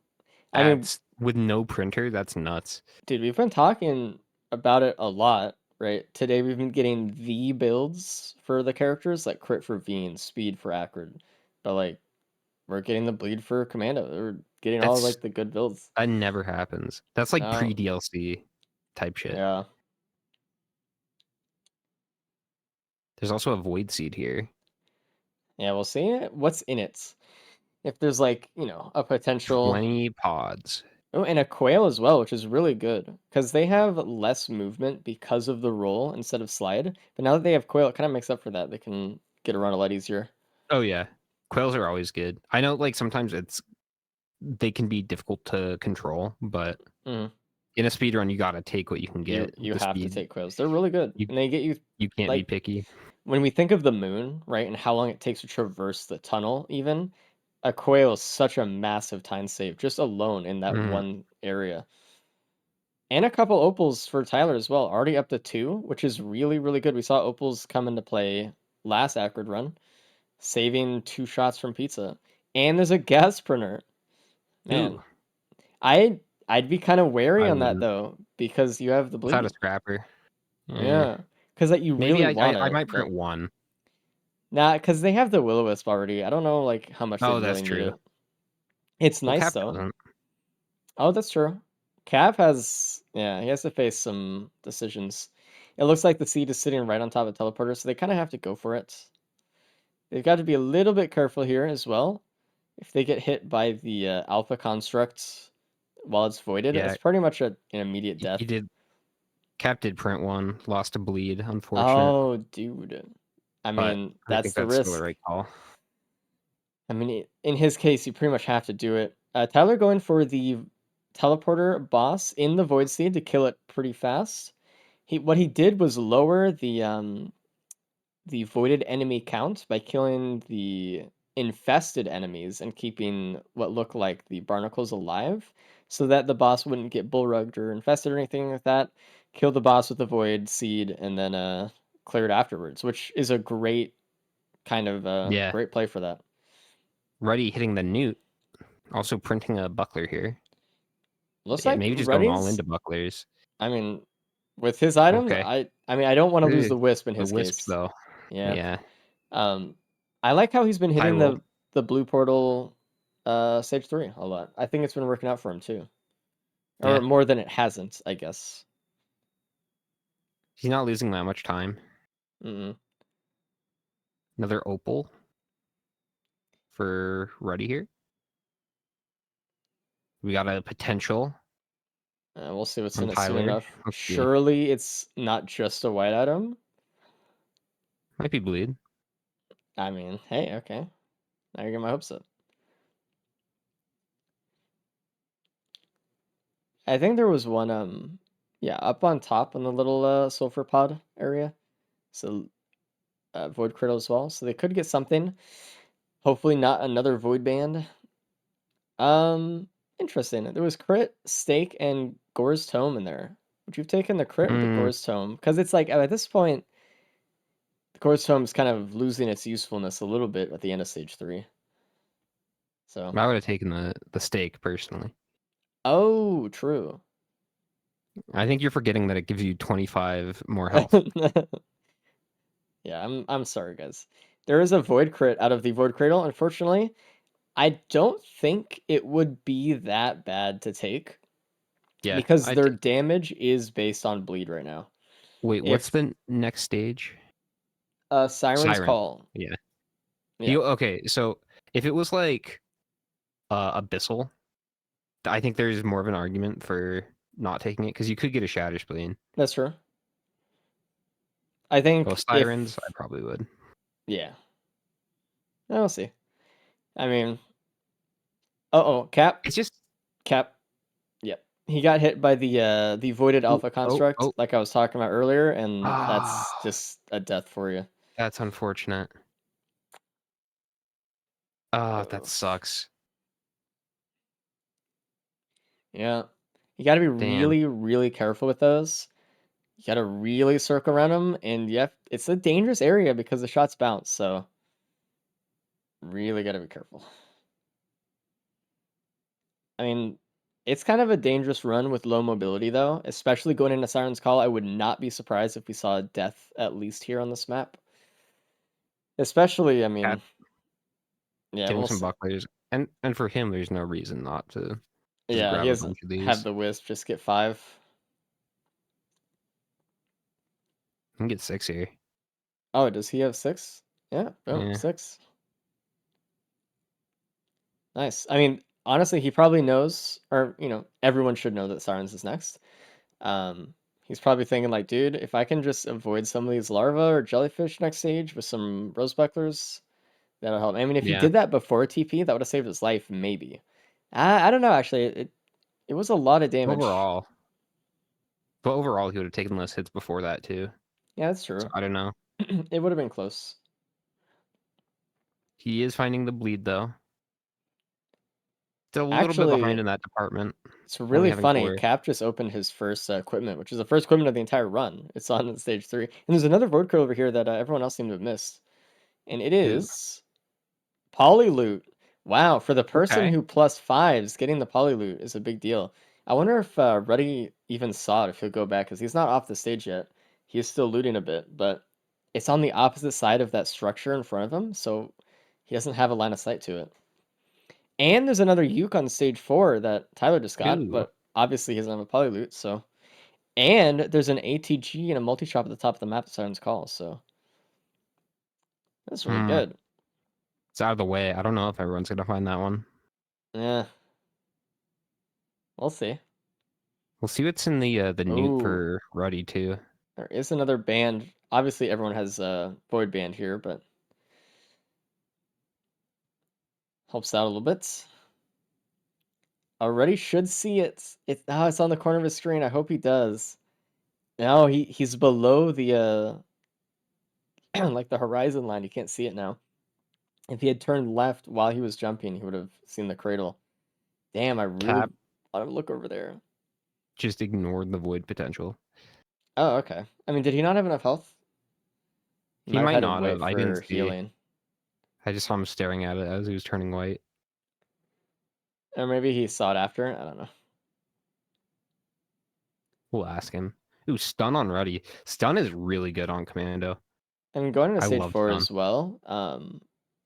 I mean, That's with no printer, that's nuts. dude, we've been talking about it a lot, right? Today we've been getting V builds for the characters, like crit for V and speed for Acrid. But like, we're getting the bleed for Commando. We're getting all That's like the good builds. that never happens. That's like No. pre DLC type shit. Yeah. There's also a void seed here. Yeah, we'll see what's in it. If there's like, a potential 20 pods. Oh, and a quail as well, which is really good because they have less movement because of the roll instead of slide. But now that they have quail, it kind of makes up for that. They can get around a lot easier. Oh yeah. Quails are always good. I know like sometimes they can be difficult to control, but Mhm. in a speed run you gotta take what you can You get. you The have to speed. take quails. They're really good, You and they get you you can't be like picky. when we think of the moon, right, and how long it takes to traverse the tunnel. Even a quail is such a massive time save just alone in that one area. And a couple opals for Tyler as well, already up to 2, which is really, really good. We saw opals come into play last Acrid run, saving 2 shots from Pizza. And there's a gas printer. Man, Ooh, I'd be kind of wary I on that wouldn't. though, because you have the Without a bleed. scrapper. Yeah, because like you Maybe really want I it, might but print one. nah, because they have the Will-O-Wisp already. I don't know like how much they'd Oh, that's really need true. it. It's Well, nice Cap though. doesn't. Oh, that's true. Cav has, yeah, he has to face some decisions. It looks like the seed is sitting right on top of teleporter, so they kind of have to go for it. They've got to be a little bit careful here as well. If they get hit by the alpha construct while it's voided, Yeah, it's pretty much an immediate he death. did. Cap did print one, lost a bleed, unfortunate. Oh, dude. I But mean, I that's think the that's still the risk. right call. I mean, in his case, you pretty much have to do it. Tyler going for the teleporter boss in the void seed to kill it pretty fast. What he did was lower the voided enemy count by killing the infested enemies and keeping what look like the barnacles alive, so that the boss wouldn't get bullrugged or infested or anything like that. Kill the boss with the void seed and then clear it afterwards, which is a great kind of Yeah, great play for that. Ruddy hitting the newt, also printing a buckler here. Looks Yeah, like maybe just going all Ruddy's. into bucklers. I mean, with his items, Okay. I mean, I don't want to lose Ooh, the wisp in the his wisps case. though. Yeah. Yeah. Um, I like how he's been High hitting roll. the blue portal stage 3 a lot. I think it's been working out for him too. Or Yeah. more than it hasn't, I guess. He's not losing that much time. Mm-mm. Another opal for Ruddy here. We got a potential We'll see what's from in it soon Tyler. enough. Let's see. Surely it's not just a white item. Might be bleed. I mean, hey, okay. Now you're getting my hopes up. I think there was one yeah, up on top in the little sulfur pod area. So void cradle as well. So they could get something. Hopefully not another void band. Interesting. There was crit, stake, and Gore's tome in there. Would you have taken the crit or the Mm, Gore's tome? Because it's like at this point, the Gore's tome is kind of losing its usefulness a little bit at the end of stage 3. So. I would have taken the stake personally. Oh, true. I think you're forgetting that it gives you 25 more health. Yeah, I'm sorry, guys. There is a void crit out of the void cradle. Unfortunately, I don't think it would be that bad to take Yeah. because their damage is based on bleed right now. Wait, what's If the next stage? Siren's Siren. Call. Yeah. Yeah, Okay, so if it was like Abyssal, I think there's more of an argument for not taking it because you could get a Shatter Spleen. that's true. I Oh, think Sirens, I probably would. yeah. We'll see. I mean, oh, Cap. It's just Cap. Yep. He got hit by the voided alpha construct, oh. like I was talking about earlier, and that's Ah, just a death for you. that's unfortunate. Ah, that Oh. sucks. Yeah. You got to be Damn. really, really careful with those. You got to really circle around them, and yeah, it's a dangerous area because the shots bounce. So really got to be careful. I mean, it's kind of a dangerous run with low mobility, though, especially going into Siren's Call. I would not be surprised if we saw a death at least here on this map. Especially, I mean, Cat yeah, getting we'll some see. bucklers, and for him, there's no reason not to just Yeah, he grab a has bunch of have these. the wisp just get 5. You can get 6 here. Oh, does he have 6? Yeah, boom, Yeah. 6. Nice. I mean, honestly, he probably knows, or everyone should know that Sirens is next. He's probably thinking like, dude, if I can just avoid some of these larvae or jellyfish next stage with some rose bucklers, that'll help. I mean, if he Yeah. did that before TP, that would have saved his life, maybe. I don't know. Actually, it was a lot of damage. But overall, he would have taken less hits before that too. Yeah, that's So true. I don't know. It would have been close. He is finding the bleed though. Still a little bit behind Actually, in that department. it's Only really having funny. 4. Cap just opened his first equipment, which is the first equipment of the entire run. It's on stage 3. And there's another void code over here that everyone else seemed to have missed. And it Ooh. is Poly Loot. Wow, for the person Okay. who +5s, getting the Poly Loot is a big deal. I wonder if Ruddy even saw it, if he'll go back, because he's not off the stage yet. He's still looting a bit, but it's on the opposite side of that structure in front of him, so he doesn't have a line of sight to it. And there's another Uke on stage 4 that Tyler just got, Ooh. but obviously he doesn't have a Poly Loot, so. And there's an ATG and a multi-shop at the top of the map that Siren's Call, so. That's really Hmm. good. It's out of the way. I don't know if everyone's gonna find that one. Yeah. We'll see. We'll see what's in the nuke Ooh. for Ruddy too. There is another band. Obviously, everyone has Void Band here, but helps out a little bit. Already should see it. It's it's on the corner of his screen. I hope he does. No, he's below the like the horizon line. You can't see it now. If he had turned left while he was jumping, he would have seen the cradle. Damn, I really Cap want to look over there. just ignored the void potential. Oh, okay. I mean, did he not have enough health? He He might have might had to not wait have. I for didn't see. healing. I just saw him staring at it as he was turning white. Or maybe he saw it after. I don't know. We'll ask him. Ooh, stun on Ruddy. Stun is really good on Commando. I mean, going into I stage love 4 stun. as well,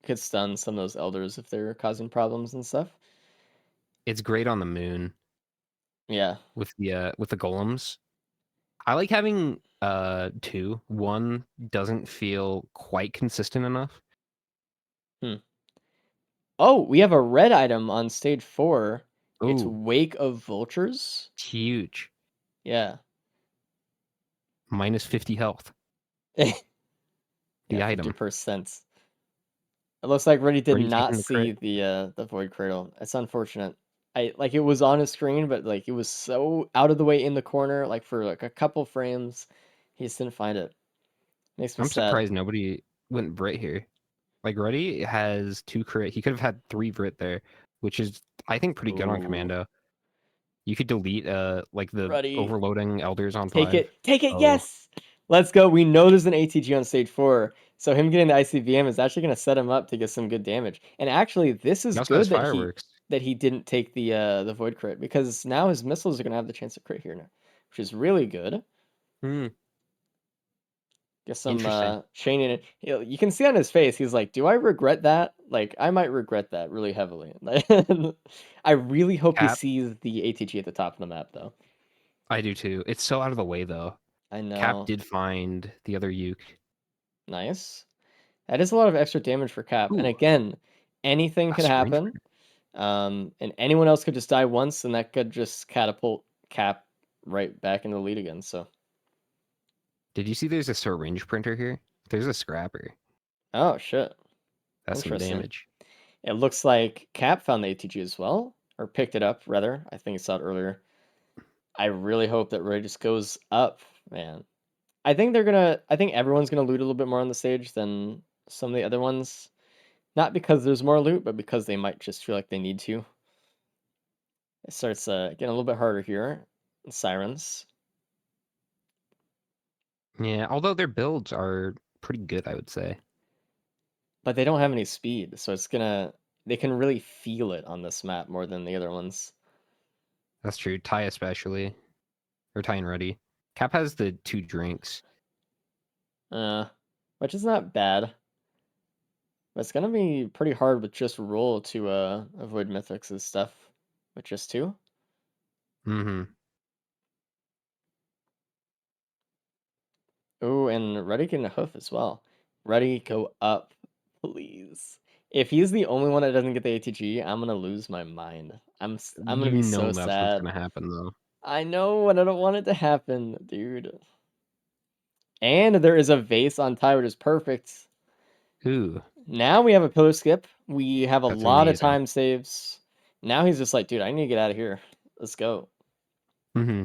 could stun some of those elders if they're causing problems and stuff. It's great on the moon Yeah. with the golems. I like having 2. One doesn't feel quite consistent enough. Oh, we have a red item on stage 4. It's Ooh, Wake of Vultures. it's huge. Yeah. Minus 50 health. Yeah, The item. 50%. It looks like Reddy did Ruddy not taking the see crit. the Void Cradle. It's unfortunate. I like it was on his screen, but like it was so out of the way in the corner, like for like a couple frames, he just didn't find it. Makes me I'm sad. surprised nobody went Brit here. Like Ruddy has 2 crit. He could have had 3 Brit there, which is I think pretty good on Ooh, Commando. You could delete like the Ruddy. overloading elders on Take 5. it. Take it. Oh, Yes. Let's go. We know there's an ATG on stage 4. So him getting the ICVM is actually going to set him up to get some good damage. And actually, this he is also has good that he fireworks. didn't take the void crit, because now his missiles are going to have the chance to crit here now, which is really good. Hmm. Get some Interesting. chaining it. You can see on his face, he's like, "Do I regret that? Like, I might regret that really heavily." I really hope he Cap, sees the ATG at the top of the map, though. I do too. It's so out of the way though. I Cap know. did find the other Uke. Nice. That is a lot of extra damage for Cap. And Ooh, again, anything a could syringe. happen. And anyone else could just die once, and that could just catapult Cap right back in the lead again. So, Did you see there's a syringe printer here? There's a scrapper. oh shit, That's some interesting. damage. It looks like Cap found the ATG as well, or picked it up rather. I think he saw it earlier. I really hope that Ray just goes up, man. I think everyone's gonna loot a little bit more on the stage than some of the other ones. Not because there's more loot, but because they might just feel like they need to. It starts getting a little bit harder here. Sirens. Yeah, although their builds are pretty good, I would say. But they don't have any speed, so they can really feel it on this map more than the other ones. That's true. Ty especially. Or Ty and Ready. Cap has the 2 drinks. Which is not bad. But it's gonna be pretty hard with just roll to avoid mythics and stuff. With just 2. Mm-hmm. Ooh, and Ready getting a hoof as well. Ready, go up, please. If he's the only one that doesn't get the ATG, I'm gonna lose my mind. I'm gonna You be know so that's what's sad. gonna happen though. I know, and I don't want it to happen, dude. And there is a vase on Ty, which is perfect. Ooh, Now we have a pillar skip. We have a that's lot of amazing. time saves. Now he's just like, dude, I need to get out of here. Let's go. Mm-hmm.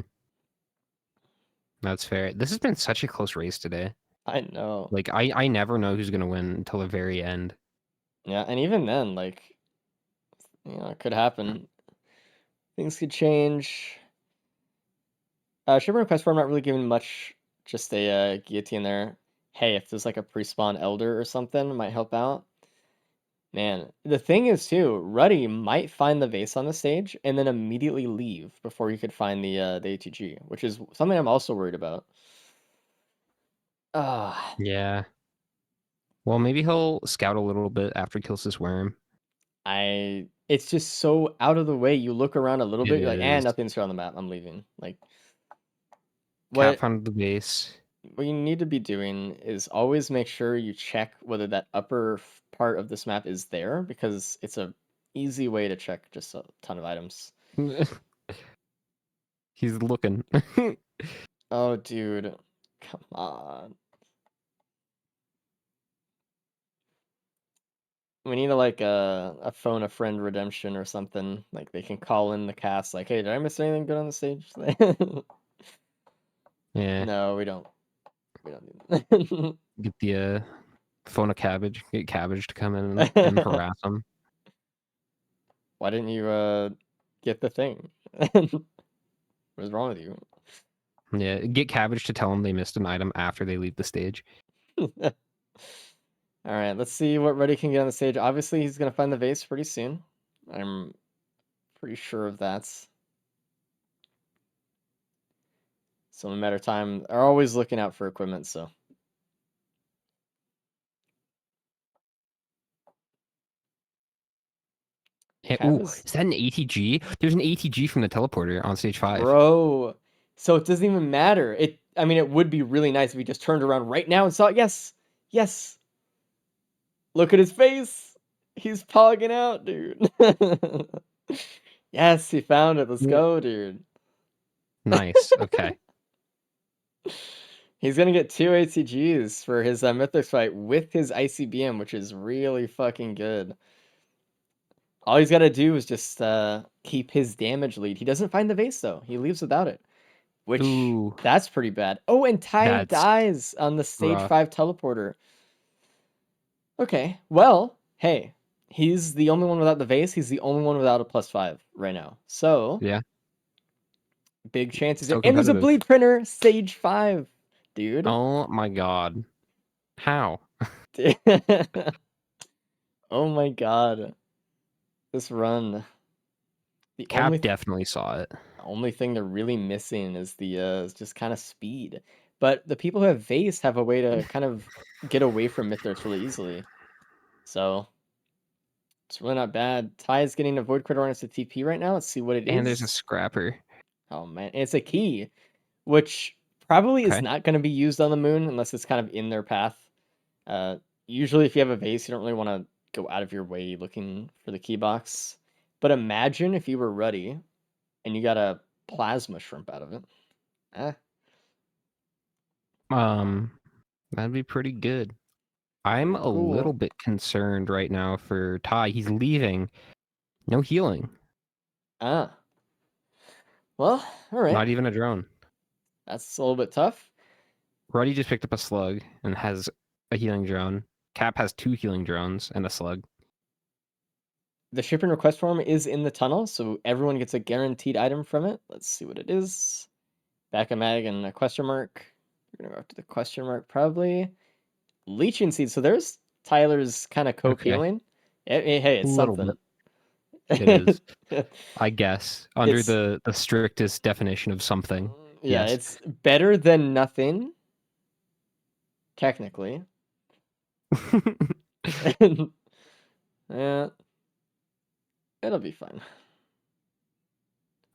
That's fair. This has been such a close race today. I know. Like I never know who's gonna win until the very end. Yeah, and even then, like, it could happen. Things could change. Shipment request form not really giving much, just a guillotine there. Hey, if there's like a pre-spawn elder or something, might help out. Man, the thing is too, Ruddy might find the vase on the stage and then immediately leave before he could find the ATG, which is something I'm also worried about. Ah, Yeah. Well, maybe he'll scout a little bit after he kills this worm. it's just so out of the way. You look around a little It bit, you're like, is. nothing's here on the map. I'm leaving. Like, Cat what found the base. what you need to be doing is always make sure you check whether that upper part of this map is there, because it's a easy way to check just a ton of items. He's looking. Oh, dude, come on. We need like a phone a friend redemption or something. Like they can call in the cast, like, hey, did I miss anything good on the stage? Yeah. No, we don't. We don't do Get the phone a cabbage. Get cabbage to come in and that. harass him. Why didn't you get the thing? What's wrong with you? Yeah. Get cabbage to tell him they missed an item after they leave the stage. All right, let's see what Reddy can get on the stage. Obviously, he's gonna find the vase pretty soon. I'm pretty sure of that. So no matter of time, they're always looking out for equipment. So Hey, Cav ooh, is, is that an ATG? There's an ATG from the teleporter on stage 5. bro. So it doesn't even matter. I mean, it would be really nice if he just turned around right now and saw it. Yes, yes. Look at his face. He's pogging out, dude. Yes, he found it. Let's go, dude. Nice. Okay. He's gonna get 2 ATGs for his Mythics fight with his ICBM, which is really fucking good. All he's gotta do is just keep his damage lead. He doesn't find the vase though. He leaves without it, which Ooh, that's pretty bad. Oh, and Ty that's dies on the stage rough. 5 teleporter. Okay, well, hey, he's the only one without the vase. He's the only one without a +5 right now. So Yeah. big chances. So And there's a competitive. bleed printer, stage 5, dude. Oh my god. How? Oh my god. This run. The Cap definitely saw it. only thing they're really missing is the is just kind of speed. But the people who have Vase have a way to kind of get away from Mythos really easily. So it's really not bad. Ty is getting a Void Critter on his TP right now. Let's see what it And there's a is. scrapper. Oh man, and it's a key, which probably is Okay. not going to be used on the moon unless it's kind of in their path. Usually, if you have a vase, you don't really want to go out of your way looking for the key box. But imagine if you were Ruddy and you got a plasma shrimp out of it. Eh, That'd be pretty good. I'm pretty a little cool. bit concerned right now for Ty. He's leaving. No healing. Ah, well, all right. Not even a drone. That's a little bit tough. Ruddy just picked up a slug and has a healing drone. Cap has 2 healing drones and a slug. The shipping request form is in the tunnel, so everyone gets a guaranteed item from it. Let's see what it is. Back a mag and a question mark. We're gonna go after the question mark probably. Leeching seed. So there's Tyler's kind of cope Okay. healing. Hey, A it's little bit. something. It is. I guess. Under It's the strictest definition of something. yeah, Yes. it's better than nothing. Technically. Yeah, it'll be fun.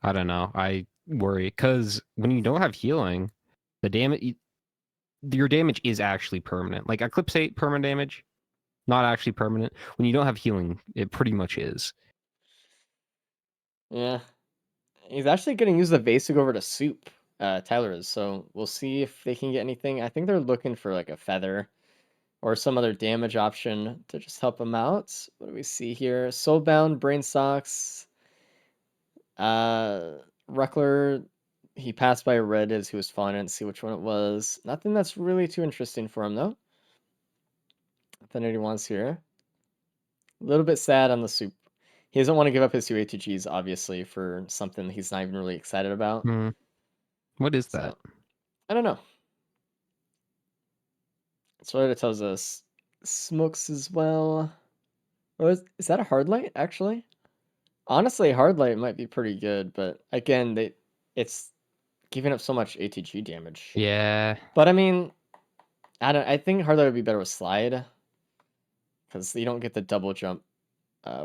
I don't know. I worry because when you don't have healing, the damage, your damage is actually permanent. Like Eclipse 8 permanent damage, not actually permanent. When you don't have healing, it pretty much is. Yeah. He's actually going to use the vase to go over to soup. Tyler is. So we'll see if they can get anything. I think they're looking for like a feather or some other damage option to just help him out. What do we see here? Soulbound, Brain Socks. Ruckler, he passed by red as he was falling. I didn't see which one it was. Nothing that's really too interesting for him though. Nothing he wants here. A little bit sad on the soup. He doesn't want to give up his 2 ATGs, obviously, for something he's not even really excited about. What is that? So, I don't know. That's what it tells us. Smokes as well. Or is that a hard light, actually? Honestly, hard light might be pretty good, but again, it's giving up so much ATG damage. Yeah. But I mean, I think hard light would be better with slide, because you don't get the double jump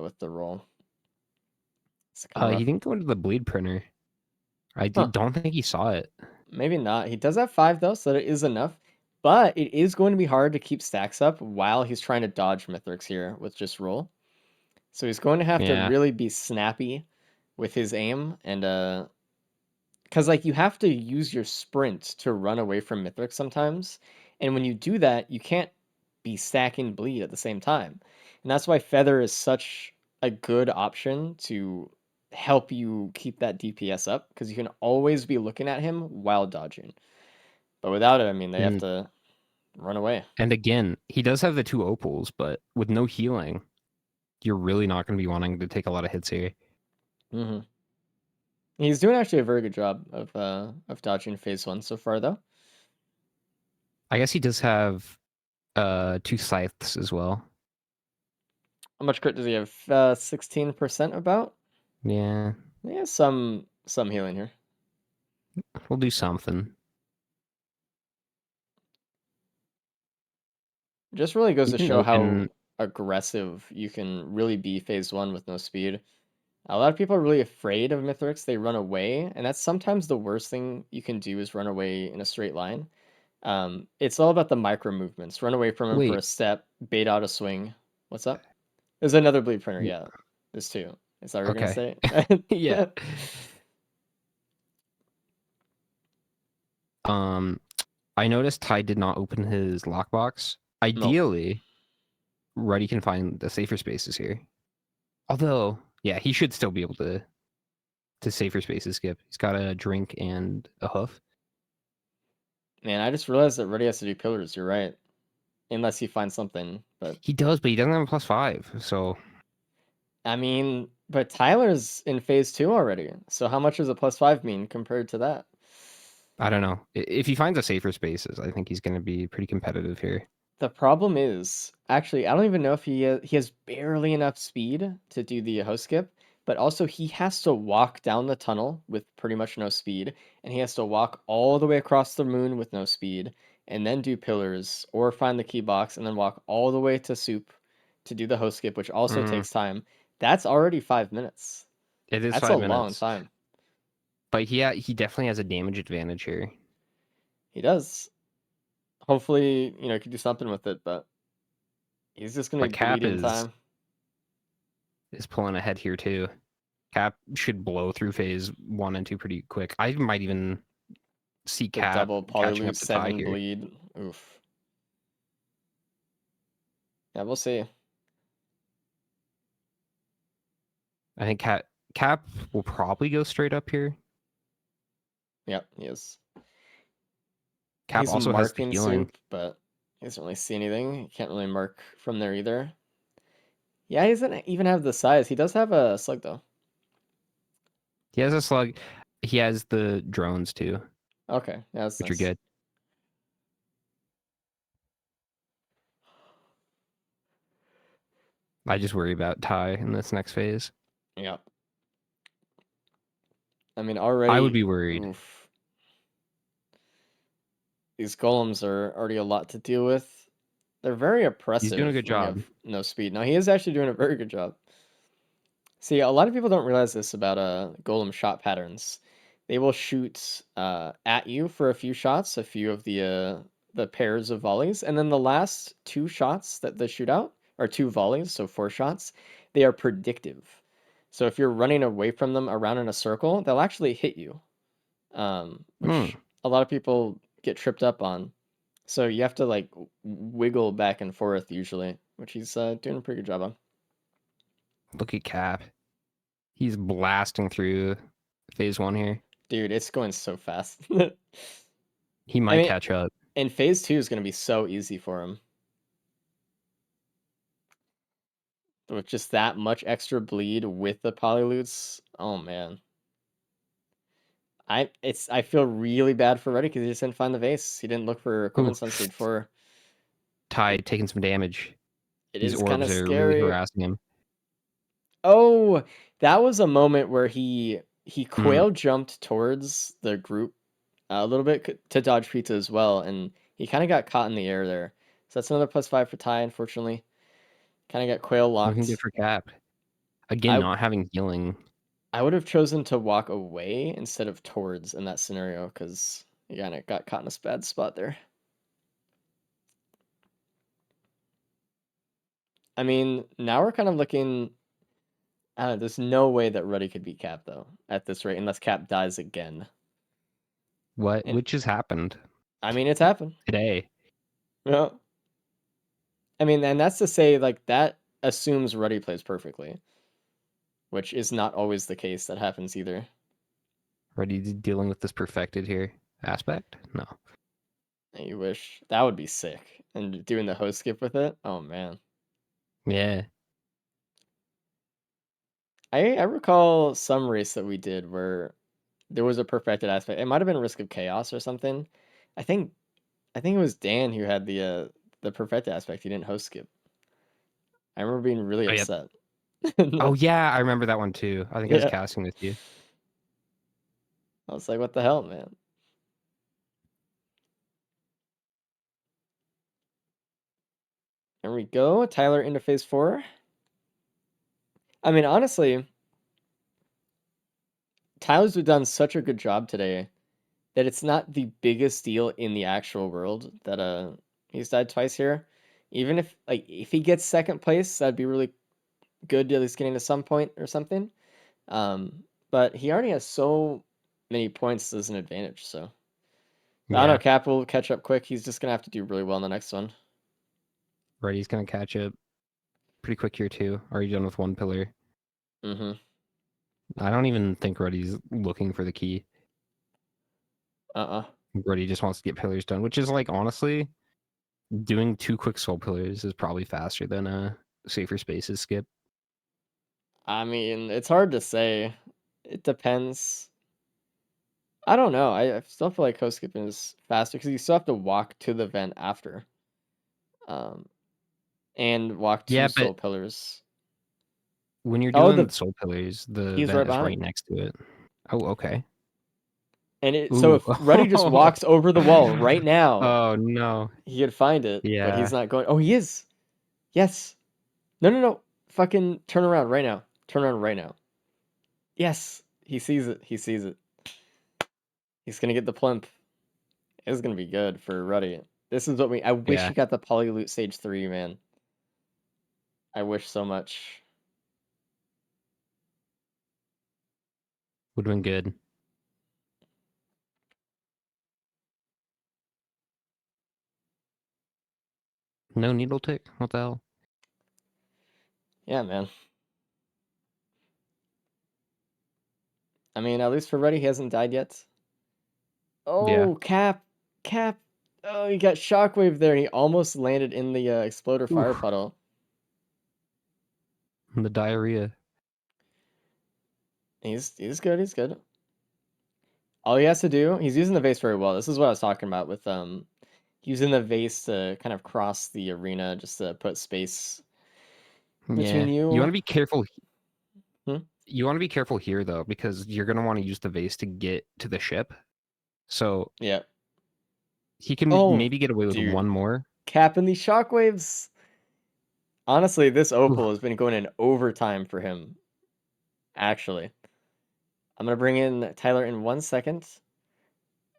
with the roll. It's kind of He rough. didn't go into the bleed printer. I Huh. don't think he saw it. Maybe not. He does have 5 though, so that is enough. But it is going to be hard to keep stacks up while he's trying to dodge Mithrix here with just roll. So he's going to have to Yeah. really be snappy with his aim, and because like you have to use your sprint to run away from Mithrix sometimes, and when you do that, you can't be stacking bleed at the same time, and that's why Feather is such a good option to help you keep that DPS up, because you can always be looking at him while dodging. But without it, I mean, they have to run away. And again, he does have the 2 opals, but with no healing, you're really not going to be wanting to take a lot of hits here. Mm-hmm. He's doing actually a very good job of dodging phase 1 so far, though. I guess he does have 2 scythes as well. How much crit does he have? 16% about? Yeah. Yeah, some healing here. We'll do something. Just really goes You to can show how open aggressive you can really be phase 1 with no speed. A lot of people are really afraid of Mithrix. They run away, and that's sometimes the worst thing you can do is run away in a straight line. It's all about the micro movements. Run away from him for a Wait. step, bait out a swing. What's up? There's another bleed printer, w- yeah. There's 2. Is that what you're gonna Okay. say? Yeah. I noticed Ty did not open his lockbox. No. Ideally, Ruddy can find the safer spaces here. Although, yeah, he should still be able to safer spaces skip. He's got a drink and a hoof. Man, I just realized that Ruddy has to do pillars. You're right. Unless he finds something, but He does, but he doesn't have a +5. So I mean, but Tyler's in phase 2 already. So how much does a +5 mean compared to that? I don't know. If he finds a safer spaces, I think he's going to be pretty competitive here. The problem is, actually, I don't even know if he has barely enough speed to do the host skip, but also he has to walk down the tunnel with pretty much no speed, and he has to walk all the way across the moon with no speed, and then do pillars, or find the key box, and then walk all the way to soup to do the host skip, which also takes time. That's already 5 minutes. It is That's 5 a long minutes. time. But he definitely has a damage advantage here. He does. Hopefully, he can do something with it, but he's just gonna But be Cap bleeding time. is pulling ahead here too. Cap should blow through phase 1 and 2 pretty quick. I might even see The Cap double probably catching up lose to Ty 7 here. bleed. Oof. Yeah, we'll see. I think Cap will probably go straight up here. Yep, he is. Cap He's also has the marking healing. soup, but he doesn't really see anything. He can't really mark from there either. Yeah, he doesn't even have the size. He does have a slug though. He has a slug. He has the drones too, Okay, yeah, that's which nice. are good. I just worry about Ty in this next phase. Yep. I mean, already. I would be worried. Oof. These golems are already a lot to deal with. They're very oppressive He's doing a good when you job. have no speed. No, he is actually doing a very good job. See, a lot of people don't realize this about golem shot patterns. They will shoot at you for a few shots, a few of the pairs of volleys, and then the last 2 shots that they shoot out are 2 volleys, so 4 shots. They are predictive. So if you're running away from them around in a circle, they'll actually hit you, which a lot of people get tripped up on. So you have to like wiggle back and forth usually, which he's doing a pretty good job on. Look at Cap. He's blasting through phase 1 here. Dude, it's going so fast. He might catch up. And phase 2 is going to be so easy for him. with just that much extra bleed with the polylutes. Oh man. I feel really bad for Reddy because he just didn't find the vase. He didn't look for Ooh, equipment on stage 4. Ty taking some damage. It These is kind of orbs are really scary. harassing him. Oh, that was a moment where he Mm. quail jumped towards the group a little bit to dodge pizza as well, and he kind of got caught in the air there. So that's another +5 for Ty, unfortunately. Kind of got quail Looking good locked. for Cap. Again, I not having healing. I would have chosen to walk away instead of towards in that scenario because he kind of got caught in a bad spot there. I mean, now we're kind of looking. I don't know, there's no way that Ruddy could beat Cap though at this rate unless Cap dies again. What? And, Which has happened I mean, it's happened. today. Yeah. I mean, and that's to say, like, that assumes Ruddy plays perfectly, which is not always the case. That happens either. Ready dealing with this perfected here aspect? No. You wish that would be sick. And doing the host skip with it. Oh man. Yeah. I recall some race that we did where there was a perfected aspect. It might have been Risk of Chaos or something. I think it was Dan who had the perfected aspect. He didn't host skip. I remember being really Oh, yeah. upset. Oh yeah, I remember that one too. I think I was Yeah. casting with you. I was like, what the hell, man? There we go. Tyler into phase 4. I mean, honestly, Tyler's done such a good job today that it's not the biggest deal in the actual world that he's died twice here. Even if he gets second place, that'd be really good to at least getting to some point or something. But he already has so many points as an advantage, so I don't know, Cap will catch up quick. He's just gonna have to do really well in the next one. Ready's gonna catch up pretty quick here too. Already done with one pillar. Mm-hmm. I don't even think Ready's looking for the key. Uh-uh. Ready just wants to get pillars done, which is like honestly, doing 2 quick soul pillars is probably faster than a safer spaces skip. I mean, it's hard to say. It depends. I don't know. I still feel like coast skipping is faster because you still have to walk to the vent after. And walk 2 Yeah, soul but pillars. when you're Oh, doing soul pillars, the he's right vent is right behind. next to it. Oh, okay. And so Ooh. if Ruddy just walks over the wall right now, Oh no. he could find it. But he's Yeah. not going. Oh, he is. Yes. No. Fucking turn around right now. Turn around right now. Yes. He sees it. He sees it. He's gonna get the plimp. It's gonna be good for Ruddy. This is what I wish Yeah. he got the Polyloot stage 3, man. I wish so much. Would have been good. No needle tick? What the hell? Yeah, man. I mean, at least for Ruddy, he hasn't died yet. Oh, Cap. Oh, he got Shockwave there, and he almost landed in the Exploder Fire Oof. Puddle. The diarrhea. He's good. He's good. All he has to do, he's using the vase very well. This is what I was talking about with using the vase to kind of cross the arena just to put space between You want you. to be careful. Hmm? You want to be careful here though, because you're gonna want to use the vase to get to the ship. So Yeah. he can Oh, maybe get away with dude. one more. Capping these shockwaves. Honestly, this opal Oof. has been going in overtime for him. Actually. I'm gonna bring in Tyler in 1 second.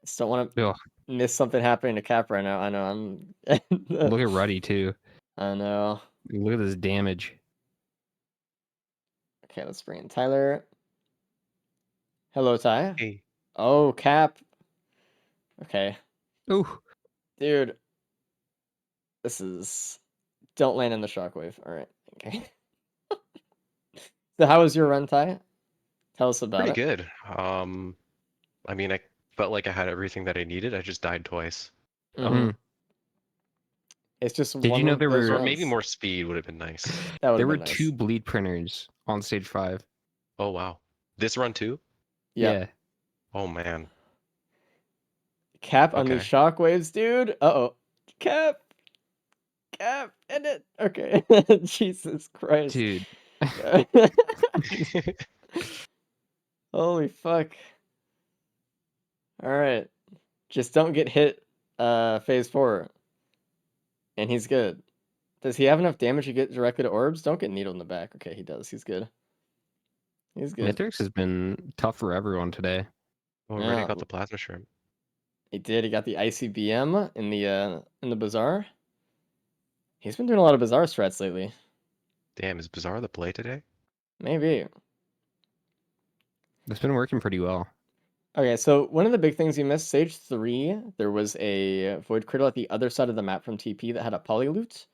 Just don't want to Ugh. miss something happening to Cap right now. I know I'm Look at Ruddy too. I know. Look at this damage. Okay, let's bring in Tyler. Hello, Ty. Hey, Oh, Cap. Okay. Ooh. Dude. This is... Don't land in the shockwave. Alright. Okay. So how was your run, Ty? Tell us about pretty it. good. I mean, I felt like I had everything that I needed. I just died twice. Mm-hmm. It's just Did one you know of there those were- Or maybe runs. more speed would have been nice. That would There have were been nice. 2 bleed printers on stage 5. Oh wow. This run too? Yeah. Yeah. Oh man. Cap on these Okay. shockwaves, dude. Uh-oh. Cap. Cap. End it. Okay. Jesus Christ. Dude. Holy fuck. All right. Just don't get hit phase 4. And he's good. Does he have enough damage to get directly to orbs? Don't get needled in the back. Okay, he does. He's good. He's good. Mithrix has been tough for everyone today. Oh, Yeah. already got the plasma shrimp. He did. He got the ICBM in the bazaar. He's been doing a lot of bazaar strats lately. Damn, is Bazaar the play today? Maybe. It's been working pretty well. Okay, so one of the big things you missed, Stage 3, there was a Void Cradle at the other side of the map from TP that had a Polyloot.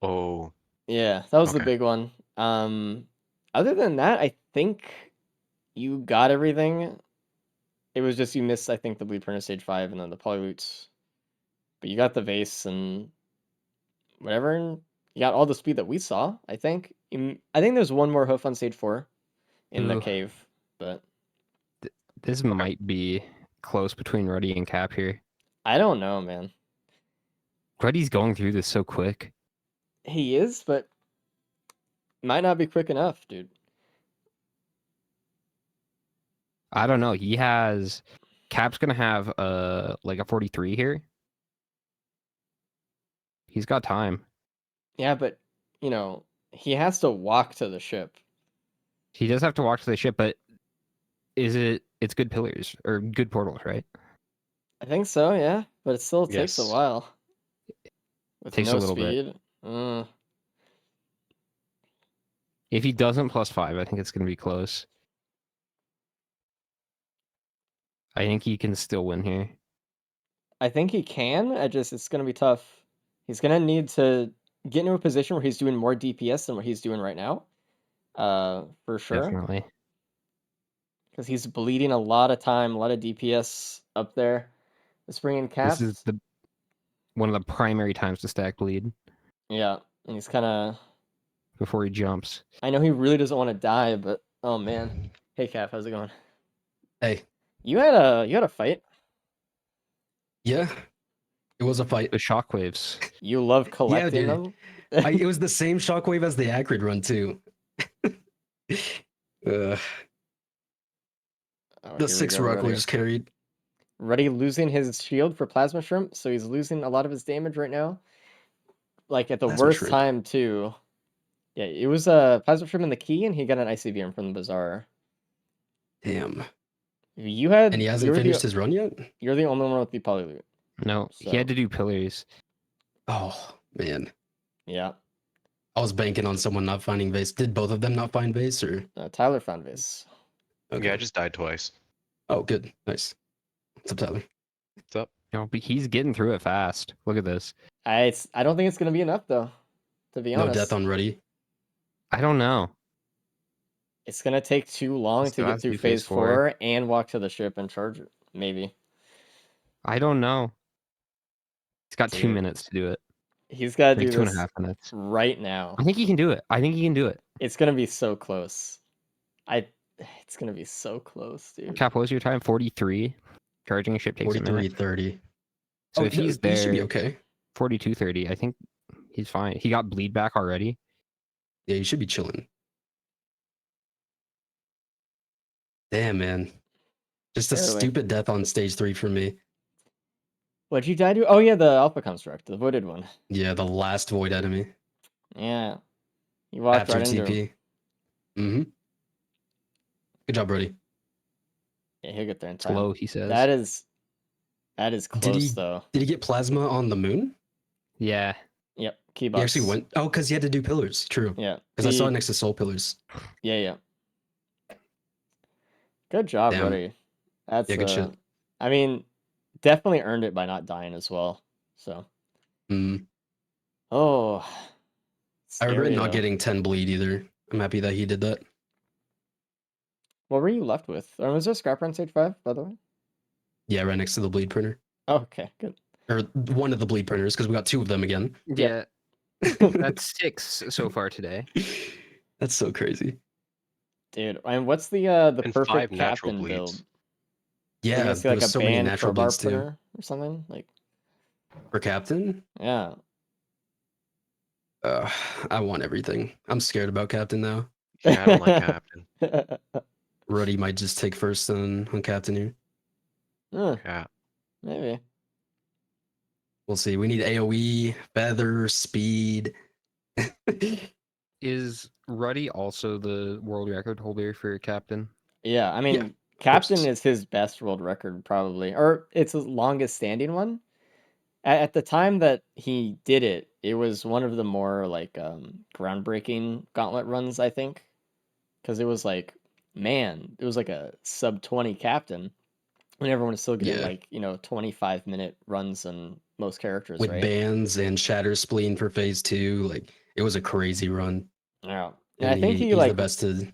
Oh, Yeah, that was the Okay. big one. Other than that, I think you got everything. It was just you missed, I think, the Bleed Printer Stage 5 and then the Polyloots. But you got the Vase and whatever, and you got all the speed that we saw, I think. I think there's one more hoof on Stage 4 in the Ooh. cave, but This might be close between Ruddy and Cap here. I don't know, man. Ruddy's going through this so quick. He is, but might not be quick enough, dude. I don't know. He has Cap's gonna have like a 43 here. He's got time. Yeah, but, you know, he has to walk to the ship. He does have to walk to the ship, but it's good pillars or good portals, right? I think so, yeah, but it still takes a Yes. while. With Takes no a little bit. speed. Mm, If he doesn't +5, I think it's gonna be close. I think he can still win here. I think he can. It's gonna be tough. He's gonna need to get into a position where he's doing more DPS than what he's doing right now. For sure. Definitely. Because he's bleeding a lot of time, a lot of DPS up there. Let's bring in Cap. This is one of the primary times to stack bleed Yeah, and he's kind of. before he jumps. I know he really doesn't want to die, but oh man. Hey Cap, how's it going? Hey, You had a fight. yeah, it was a fight. The shockwaves. You love collecting dude. them. It was the same shockwave as the Acrid run too. Oh, The here we 6 go, rock Ruddy. waves carried. Ruddy losing his shield for Plasma Shrimp, so he's losing a lot of his damage right now. Like at the Plasma worst Shrimp. time too. Yeah, it was a Plasma Shrimp in the key, and he got an ICBM from the Bazaar. Damn. You had, And he hasn't finished his run yet? You're the only one with the Polyloot. No, he had to do pillars. Oh, man. Yeah, I was banking on someone not finding base. Did both of them not find base or? Tyler found this. Okay. Yeah, I just died twice. Oh, good. Nice. What's up, Tyler? What's up? But he's getting through it fast. Look at this. I don't think it's gonna be enough though. To be No honest, death on Ruddy. I don't know. it's gonna take too long Still to has get to through do phase phase 4 4. and walk to the ship and charge it. Maybe I don't know. He's got 2 Dude. minutes to do it. he's gotta Like do 2.5 this minutes. right now. I think he can do it. I think he can do it. It's gonna be so close. It's gonna be so close, dude. Cap, what was your time? 43. Charging a ship takes a minute. 43:30. So if he's there, he should be okay. 42:30. I think he's fine. He got bleed back already. Yeah, you should be chilling. Damn, man. Just a Barely. stupid death on stage 3 for me. What'd you die to? Oh yeah, the Alpha Construct, the voided one. Yeah, the last void enemy Yeah, you walked after right into him. TP. Mm-hmm. Good job, Brody. Yeah, he'll get there in It's time. low, he says. That is close he- though. Did he get plasma on the moon? Yeah. Yep, key He box. actually went. Oh, because he had to do pillars. True. Yeah, Because I saw it he- next to soul pillars. Yeah. Good job, Damn. buddy. That's Yeah, good shit. I mean, definitely earned it by not dying as well. So, Mm. oh, I regret scary, not though. getting 10 bleed either. I'm happy that he did that. What were you left with? Or was there scrapper on stage 5, by the way? Yeah, right next to the bleed printer. Oh, okay, good. or one of the bleed printers because we got 2 of them again. Yeah, that's 6 so far today. That's so crazy. Dude, and what's the And perfect 5 natural captain build? bleeds. Are we Yeah, gonna see there like was a so many banned natural crowbar bleeds too. printer or something? Like, For captain, yeah. I want everything. I'm scared about captain now. Yeah, I don't like captain. Ruddy might just take first on captain here. Yeah. Maybe. We'll see. We need AoE, feather, speed. Is Ruddy also the world record holder for captain? Yeah, I mean, captain course. is his best world record probably, or it's his longest standing one. At the time that he did it, it was one of the more like groundbreaking gauntlet runs, I think, because it was like, man, it was like a sub 20 captain, and everyone is still getting Yeah. like 25-minute runs on most characters, With right? bans and shatter spleen for phase 2, like it was a crazy run. Yeah, and And I think he he's the like best to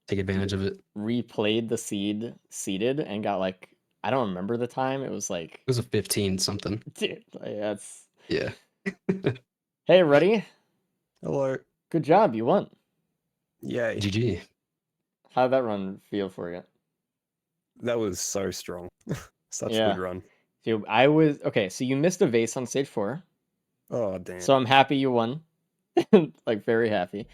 take advantage of it. replayed the seeded and got like, I don't remember the time. It was like, It was a 15 something. dude, like, that's Yeah. hey, Ruddy, Hello. good job, you won. Yay. GG. How'd that run feel for you? That was so strong. Such a Yeah. good run. Dude, I was okay. So you missed a vase on stage 4, Oh, damn. so I'm happy you won. Like very happy.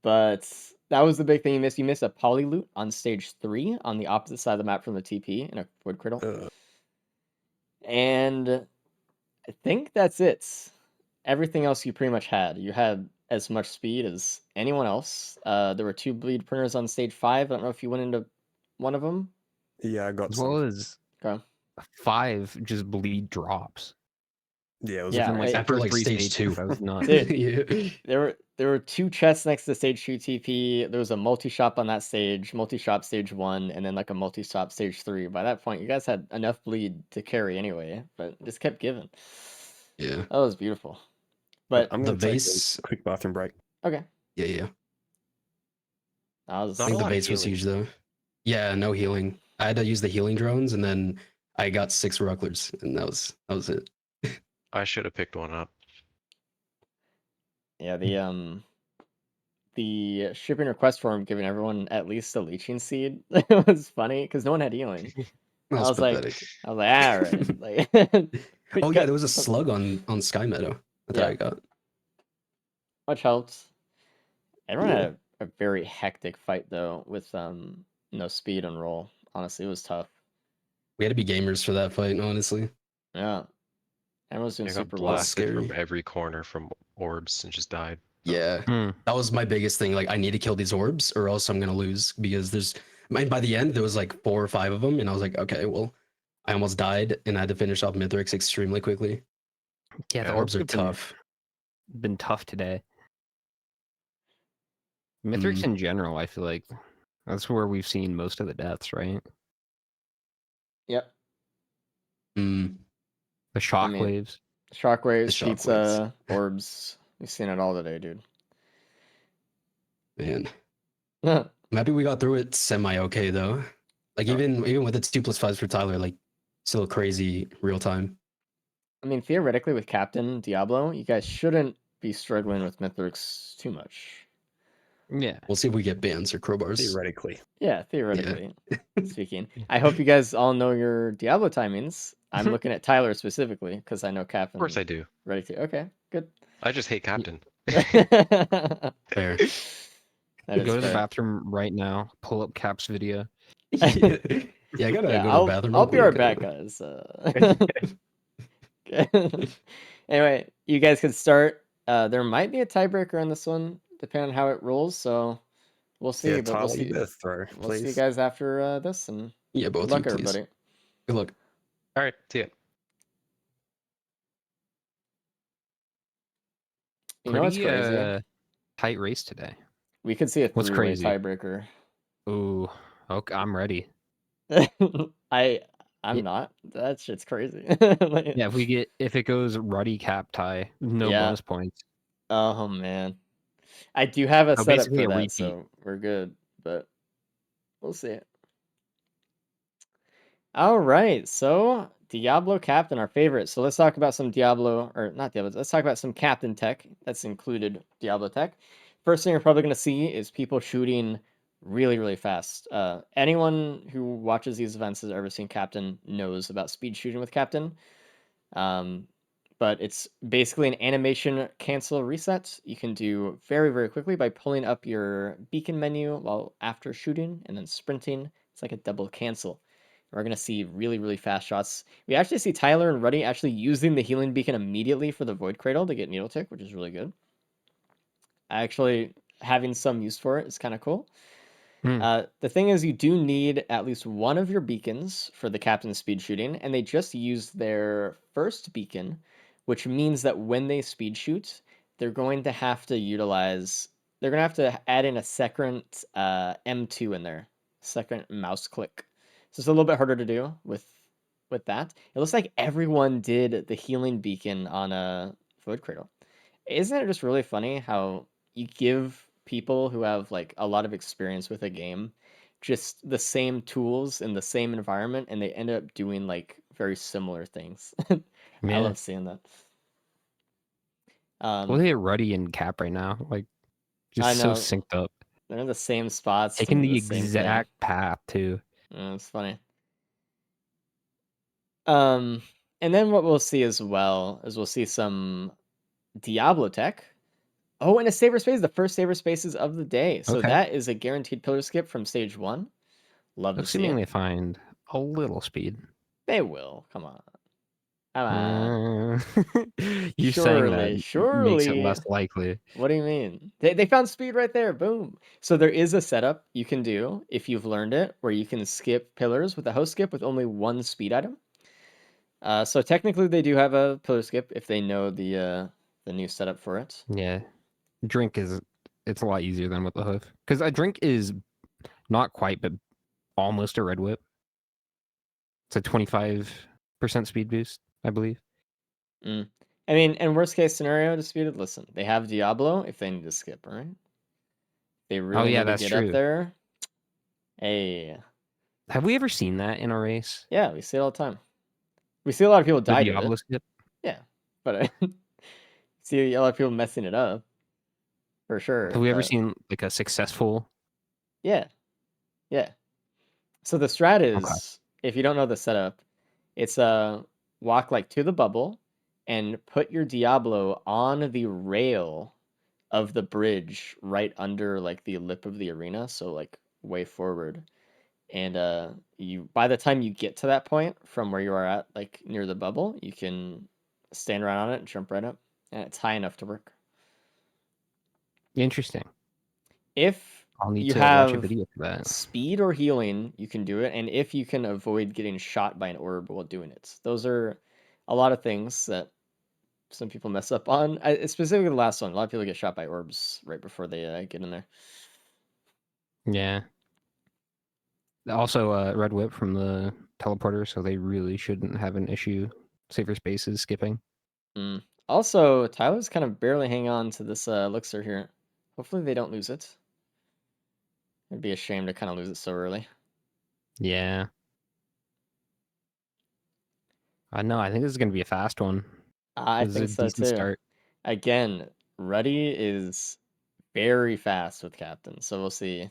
But that was the big thing you missed. You missed a poly loot on stage 3 on the opposite side of the map from the TP in a wood cradle. And I think that's it. Everything else you pretty much had. You had as much speed as anyone else. There were 2 bleed printers on stage 5. I don't know if you went into one of them. Yeah, I got As some. well as Okay. 5 just bleed drops. Yeah, it was Yeah, Within like the After first like 3 stage stages, 2. I was not. Dude, Yeah. there were 2 chests next to stage 2 TP. There was a multi-shop on that stage, multi-shop stage 1, and then like a multi-shop stage 3. By that point, you guys had enough bleed to carry anyway, but just kept giving. Yeah. That was beautiful. But I'm The going to take vase. a quick bathroom break. okay, Yeah. that was I Not think a the lot of base was healing. huge though. Yeah, no healing. I had to use the healing drones, and then I got 6 rucklers, and that was it. I should have picked one up. yeah, the shipping request form giving everyone at least a leeching seed was funny because no one had healing. That was pathetic. All right, like we Oh yeah, got there was a something. slug on Sky Meadow that Yeah. I got. Much helped. Everyone Yeah. had a very hectic fight though, with no speed and roll. Honestly, it was tough. We had to be gamers for that fight, honestly. Yeah, everyone was doing I got super well. blasted from Scary. every corner from orbs and just died. Yeah. Hmm. That was my biggest thing. Like, I need to kill these orbs or else I'm gonna lose because by the end there was like 4 or 5 of them, and I was like, okay, well, I almost died and I had to finish off Mithrix extremely quickly. Yeah, the Yeah. orbs Orbs are have tough. been tough today. Mithrix in general, I feel like that's where we've seen most of the deaths, right? Yep. Mm. The shockwaves. Shockwaves, The shockwaves. pizza, orbs. We've seen it all today, dude. Man. I I'm happy we got through it semi-okay though. Like even with its 2+5s for Tyler, like still crazy real time. mean, theoretically, with Captain Diablo, you guys shouldn't be struggling with Mithrix too much. Yeah. We'll see if we get bans or crowbars. Theoretically. Yeah, theoretically speaking. I hope you guys all know your Diablo timings. I'm looking at Tyler specifically because I know Captain. Of course I do. Ready to. Okay, good. I just hate captain. That Fair. is Go to the fair. bathroom right now. Pull up Cap's video. Yeah, I gotta Yeah, go to the I'll bathroom. be real right quick. back, guys. Anyway, you guys can start. There might be a tiebreaker on this one, depending on how it rolls. So we'll see. Yeah, But Tyler, we'll you see. better throw, We'll see you please. guys after this, and Yeah, good both of luck, you, please. everybody. Good luck. All right, see ya. You know what's Pretty crazy? tight race today. We could see a What's three-way crazy? tiebreaker. Ooh, okay, I'm ready. I'm not. That shit's crazy. Like, Yeah, if it goes Ruddy Cap tie, no Yeah. bonus points. oh man, I do have a Oh, setup basically for a that, repeat. so we're good. But we'll see. All right, so Diablo Captain, our favorite. So let's talk about some Diablo, or not Diablo, let's talk about some Captain tech that's included Diablo tech. First thing you're probably going to see is people shooting really, really fast. Anyone who watches these events has ever seen Captain knows about speed shooting with Captain. But it's basically an animation cancel reset you can do very, very quickly by pulling up your beacon menu while after shooting and then sprinting. It's like a double cancel. We're going to see really, really fast shots. We actually see Tyler and Ruddy actually using the healing beacon immediately for the Void Cradle to get Needle Tick, which is really good. Actually, having some use for it is kind of cool. The thing is, you do need at least one of your beacons for the Captain's speed shooting, and they just used their first beacon, which means that when they speed shoot, they're going to have to utilize, they're going to have to add in a second M2 in there, second mouse click. So it's a little bit harder to do with that. It looks like everyone did the healing beacon on a Void Cradle. Isn't it just really funny how you give people who have like a lot of experience with a game just the same tools in the same environment and they end up doing like very similar things. I Yeah. love seeing that. Look at Ruddy and Cap right now. Like, I just so know synced up. they're in the same spots, Taking doing the the same thing. exact path, too. It's funny. And then what we'll see as well is we'll see some Diablo tech. Oh, and a saber space, the first saber spaces of the day. So Okay. that is a guaranteed pillar skip from stage 1. Love to see Assuming it. they find a little speed. They will. Come on. Come on. You saying that makes it Surely. less likely. What do you mean? They found speed right there. Boom. So there is a setup you can do if you've learned it where you can skip pillars with a host skip with only one speed item. So technically they do have a pillar skip if they know the new setup for it. Yeah. Drink it's a lot easier than with the hoof. Because a drink is not quite, but almost a red whip. It's a 25% speed boost, I believe. I mean, in worst case scenario, disputed, listen, they have Diablo if they need to skip, all right? They really need to that's get true. up there. Hey. Have we ever seen that in a race? Yeah, we see it all the time. We see a lot of people The die to Diablo it. skip? Yeah, but I see a lot of people messing it up. For sure. Have we ever seen like a successful? Yeah. Yeah. So the strat is, if you don't know the setup, it's walk like to the bubble and put your Diablo on the rail of the bridge right under like the lip of the arena, so like way forward. And you by the time you get to that point from where you are at, like near the bubble, you can stand right on it and jump right up. And it's high enough to work. Interesting. If I'll need you to watch a have video for that. speed or healing, you can do it. And if you can avoid getting shot by an orb while doing it. Those are a lot of things that some people mess up on. Specifically the last one. A lot of people get shot by orbs right before they get in there. Yeah. Also, red whip from the teleporter, so they really shouldn't have an issue. Safer spaces skipping. Also, Tyler's kind of barely hanging on to this elixir here. Hopefully they don't lose it. It'd be a shame to kind of lose it so early. Yeah. No, I think this is going to be a fast one. I This is think a so decent too. start. Again, Ruddy is very fast with Captain, so we'll see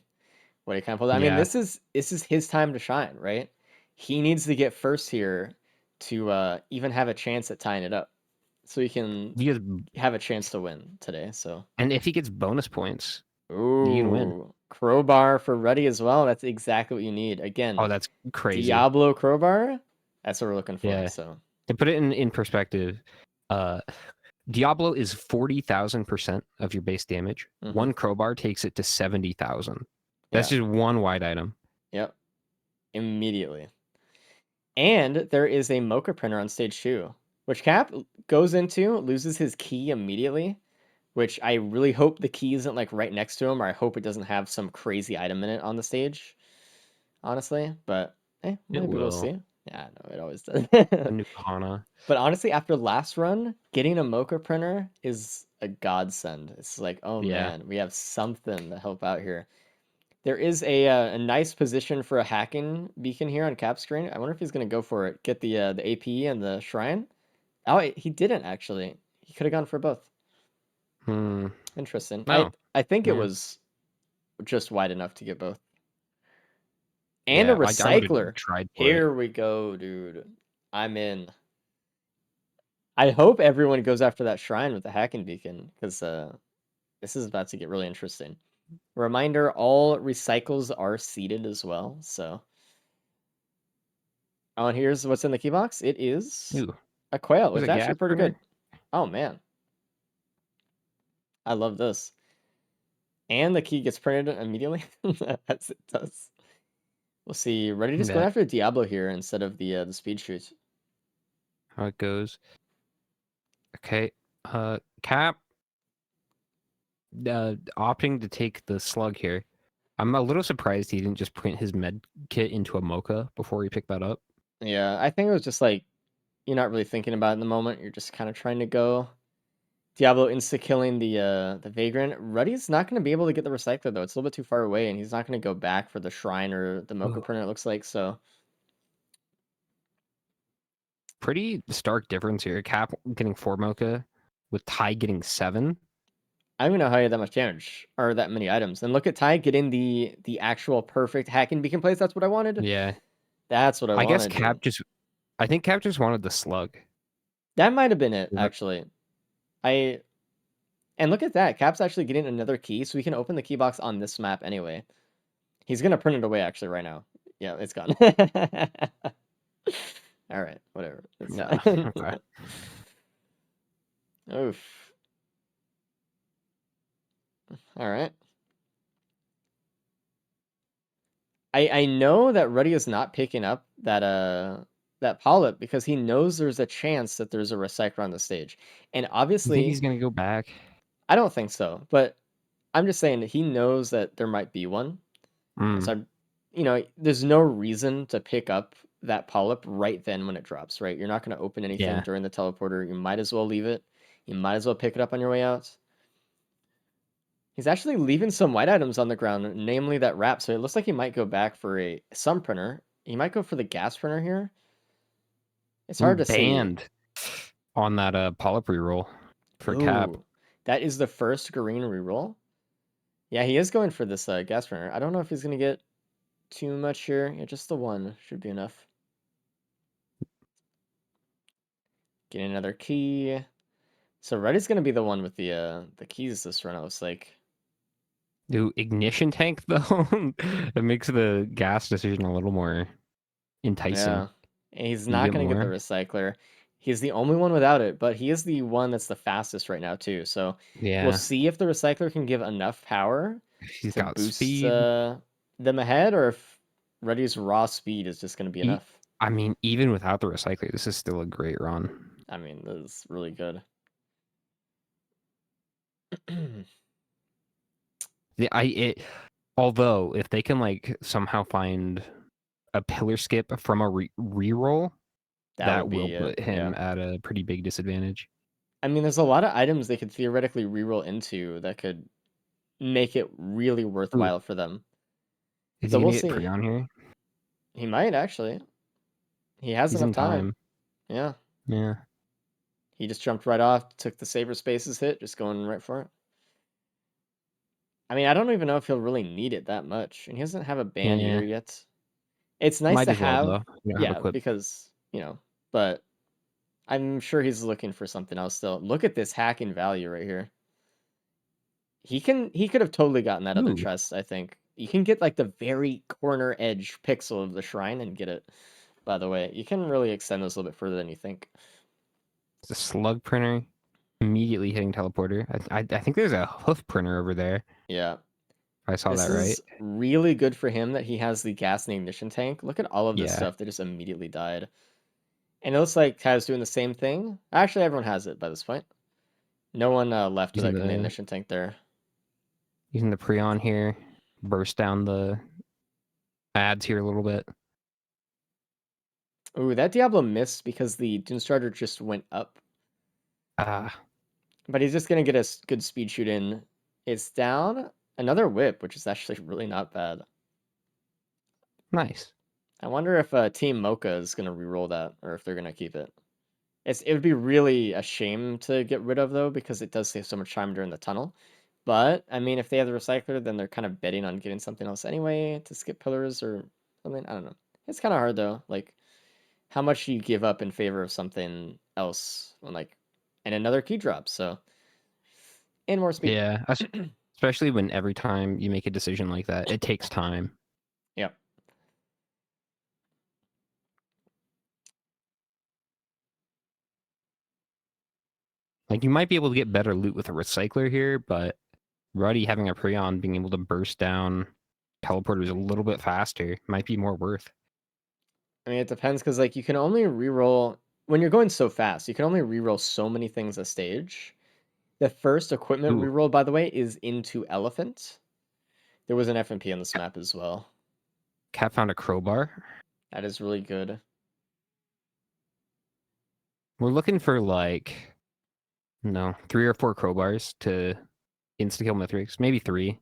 what he kind of pulls. I mean, Yeah. this is his time to shine, right? He needs to get first here to even have a chance at tying it up, so he can Because, have a chance to win today. So, and if he gets bonus points, you can win. ooh, crowbar for Ruddy as well. That's exactly what you need. Again, Oh, that's crazy. Diablo crowbar. That's what we're looking for. Yeah. So, To put it in perspective, Diablo is 40,000% of your base damage. One crowbar takes it to 70,000. That's just one white item. Yep. Immediately. And there is a Mocha printer on stage 2, which Cap goes into, loses his key immediately, which I really hope the key isn't like right next to him, or I hope it doesn't have some crazy item in it on the stage, honestly. But hey, maybe we'll see. Yeah, no, it always does. A new Kahana. But honestly, after last run, getting a Mocha printer is a godsend. It's like, oh man, we have something to help out here. There is a nice position for a hacking beacon here on cap screen. I wonder if he's gonna go for it. Get the AP and the shrine. Oh, he didn't actually. He could have gone for both. Hmm. Interesting. No. I think it Yeah. was just wide enough to get both. And a Yeah, I would have recycler. tried for it. Here we go, dude. I'm in. I hope everyone goes after that shrine with the hacking beacon, because this is about to get really interesting. Reminder, all recycles are seeded as well, so. Oh, and here's what's in the key box. It is Ooh, a quail. there's It's a actually gas pretty printer. good. Oh, man. I love this. And the key gets printed immediately, as it does. We'll see. Ready just going Yeah. after Diablo here instead of the speed shoots. How it goes. Okay. Cap. Opting to take the slug here. I'm a little surprised he didn't just print his med kit into a mocha before he picked that up. Yeah, I think it was just like you're not really thinking about it in the moment. You're just kind of trying to go. Diablo insta-killing the Vagrant. Ruddy's not going to be able to get the Recycler, though. It's a little bit too far away, and he's not going to go back for the Shrine or the Mocha Ooh. Printer, it looks like, so. Pretty stark difference here. Cap getting 4 mocha with Ty getting 7. I don't even know how he had that much damage, or that many items. And look at Ty getting the actual perfect hacking beacon place. That's what I wanted. Yeah. That's what I I guess wanted, Cap dude. just... I think Cap just wanted the slug. That might have been it, Is that- actually. And look at that. Cap's actually getting another key, so we can open the key box on this map anyway. He's going to print it away, actually, right now. Yeah, it's gone. All right, whatever. It's Yeah, fine. okay. Oof. All right. I know that Ruddy is not picking up that polyp because he knows there's a chance that there's a recycler on the stage. And You think obviously, he's gonna go back? I don't think so, but I'm just saying that he knows that there might be one. Mm, So there's no reason to pick up that polyp right then when it drops, right? You're not going to open anything yeah. during the teleporter. You might as well leave it. You might as well pick it up on your way out. He's actually leaving some white items on the ground, namely that wrap. So it looks like he might go back for some printer. He might go for the gas printer here. It's hard to see. Banned on that polyp reroll for Cap. Ooh, that is the first green reroll. Yeah, he is going for this gas printer. I don't know if he's going to get too much here. Yeah, just the one should be enough. Getting another key. So Reddy's gonna be the one with the keys this run, it looks like. Do ignition tank though? It makes the gas decision a little more enticing. Yeah. And he's You not get gonna get the more. recycler. He's the only one without it, but he is the one that's the fastest right now too. So we'll Yeah. see if the recycler can give enough power He's to got boost speed. them ahead, or if Reddy's raw speed is just gonna be enough. I mean, even without the recycler, this is still a great run. I mean, this is really good. Although if they can like somehow find a pillar skip from a reroll, that would will be put him yeah. at a pretty big disadvantage. I mean, there's a lot of items they could theoretically reroll into that could make it really worthwhile for them. Is So he we'll gonna get see. Prion here? He might actually. He has He's enough in time. Yeah. Yeah. He just jumped right off, took the Saber Spaces hit, just going right for it. I mean, I don't even know if he'll really need it that much. And he doesn't have a ban Yeah. either yet. It's nice Might to as well have. though. You don't have Yeah, a clip. because, but I'm sure he's looking for something else still. Look at this hacking value right here. He could have totally gotten that other Ooh. chest, I think. You can get like the very corner edge pixel of the shrine and get it, by the way. You can really extend those a little bit further than you think. It's a slug printer immediately hitting teleporter. I think there's a hoof printer over there. Yeah. If I saw This that right. is really good for him that he has the gas and ignition tank. Look at all of this Yeah. stuff that just immediately died. And it looks like Kai's doing the same thing. Actually, everyone has it by this point. No one left Using without getting the the ignition tank there. using the Prion here, burst down the ads here a little bit. Ooh, that Diablo missed because the Dune Starter just went up. Ah, But he's just going to get a good speed shoot in. It's down. another whip, which is actually really not bad. Nice. I wonder if Team Mocha is gonna reroll that, or if they're gonna keep it. It would be really a shame to get rid of though, because it does save so much time during the tunnel. But I mean, if they have the recycler, then they're kind of betting on getting something else anyway to skip pillars or something. I don't know. It's kind of hard though. Like, how much do you give up in favor of something else when and another key drop? So, and more speed. Yeah, especially when every time you make a decision like that, it takes time. Yep. Like you might be able to get better loot with a recycler here, but Ruddy having a Prion being able to burst down teleporters a little bit faster might be more worth. I mean, it depends because you can only reroll when you're going so fast. You can only reroll so many things a stage. The first equipment Ooh. reroll, by the way, is into Elephant. There was an FMP on this map as well. Cat found a crowbar. That is really good. We're looking for like, no, 3 or 4 crowbars to insta-kill Mithrix. Maybe 3.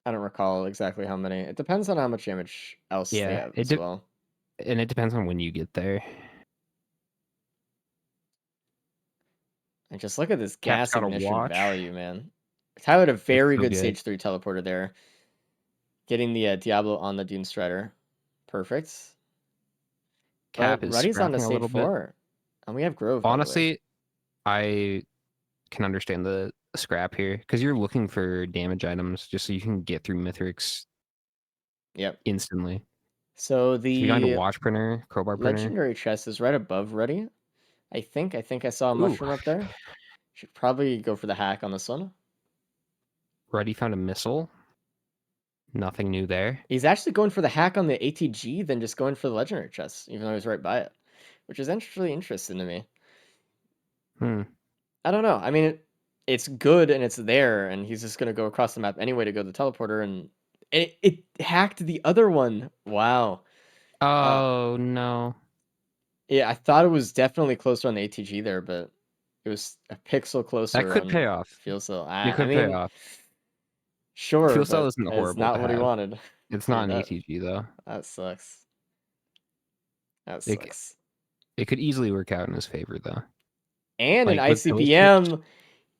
I don't recall exactly how many. It depends on how much damage else they Yeah, have as well. and it depends on when you get there. And just look at this Cat's gas got a ignition watch. value, man. Tyler had a very so good good. stage 3 teleporter there. Getting the Diablo on the Dune Strider. Perfect. Cap But is Ruddy's on to scrapping a stage little bit. 4. And we have Grove, by the way. Honestly, I can understand the scrap here because you're looking for damage items just so you can get through Mithrix Yep. instantly. So So you find a the watch printer, crowbar printer. legendary chest is right above Ruddy. I think I saw a mushroom up there. Should probably go for the hack on this one. Ruddy found a missile. Nothing new there. He's actually going for the hack on the ATG than just going for the legendary chest, even though he's right by it, which is really interesting to me. I don't know. I mean, it's good and it's there, and he's just gonna go across the map anyway to go to the teleporter, and it hacked the other one. Wow. Oh no. Yeah, I thought it was definitely closer on the ATG there, but it was a pixel closer That could on pay off. Fuel Cell. It I could pay mean, off. sure, Fuel cell but isn't it's horrible to not what he have. wanted. It's Yeah, not an ATG though. that sucks. That It, sucks. it could easily work out in his favor though. And an Like with those ICBM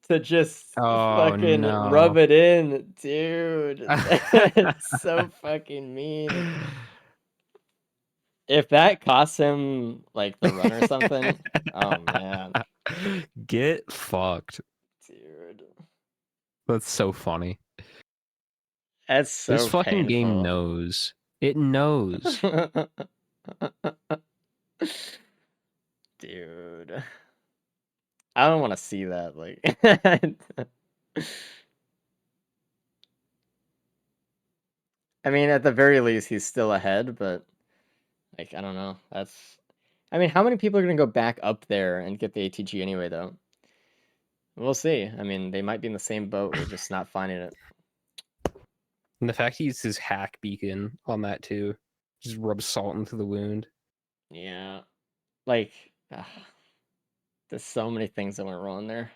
to just Oh fucking no. rub it in, dude. It's so fucking mean. If that costs him the run or something, oh man, Get fucked. dude, That's so funny. that's so This fucking game painful. knows. It knows. Dude, I don't want to see that. I mean, at the very least, he's still ahead, but I don't know. I mean, how many people are gonna go back up there and get the ATG anyway, though? We'll see. I mean, they might be in the same boat. We're just not finding it. And the fact he used his hack beacon on that too. Just rubs salt into the wound. Yeah. There's so many things that went wrong there.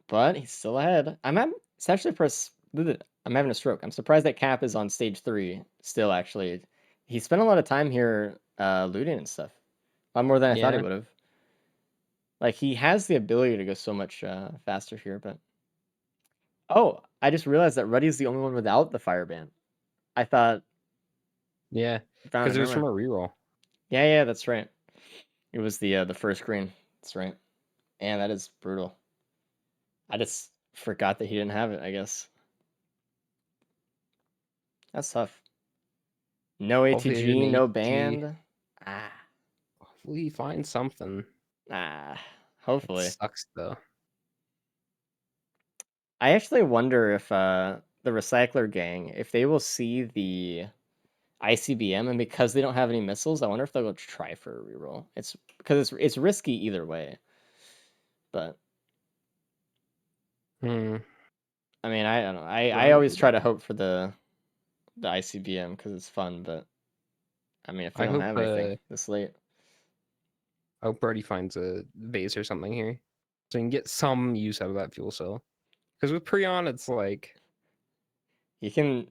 But he's still ahead. It's actually I'm having a stroke. I'm surprised that Cap is on stage 3 still, actually. He spent a lot of time here looting and stuff. A lot more than I thought he Yeah. would have. He has the ability to go so much faster here, but... Oh, I just realized that Ruddy's the only one without the fire ban. I thought... Yeah. Found Because it, it was never from mind. a reroll. Yeah, that's right. It was the first green. That's right. And that is brutal. I just forgot that he didn't have it, I guess. That's tough. No Hopefully ATG, an no ATG. band. Hopefully he finds something. Hopefully. It sucks though. I actually wonder if the Recycler gang, if they will see the ICBM, and because they don't have any missiles, I wonder if they'll go try for a reroll. It's because it's risky either way. But I mean, I don't know. I always try to hope for the ICBM because it's fun, but I mean, if they I don't hope have anything this late. I hope Brody finds a vase or something here. So you can get some use out of that fuel cell. Because with Prion, it's like, You can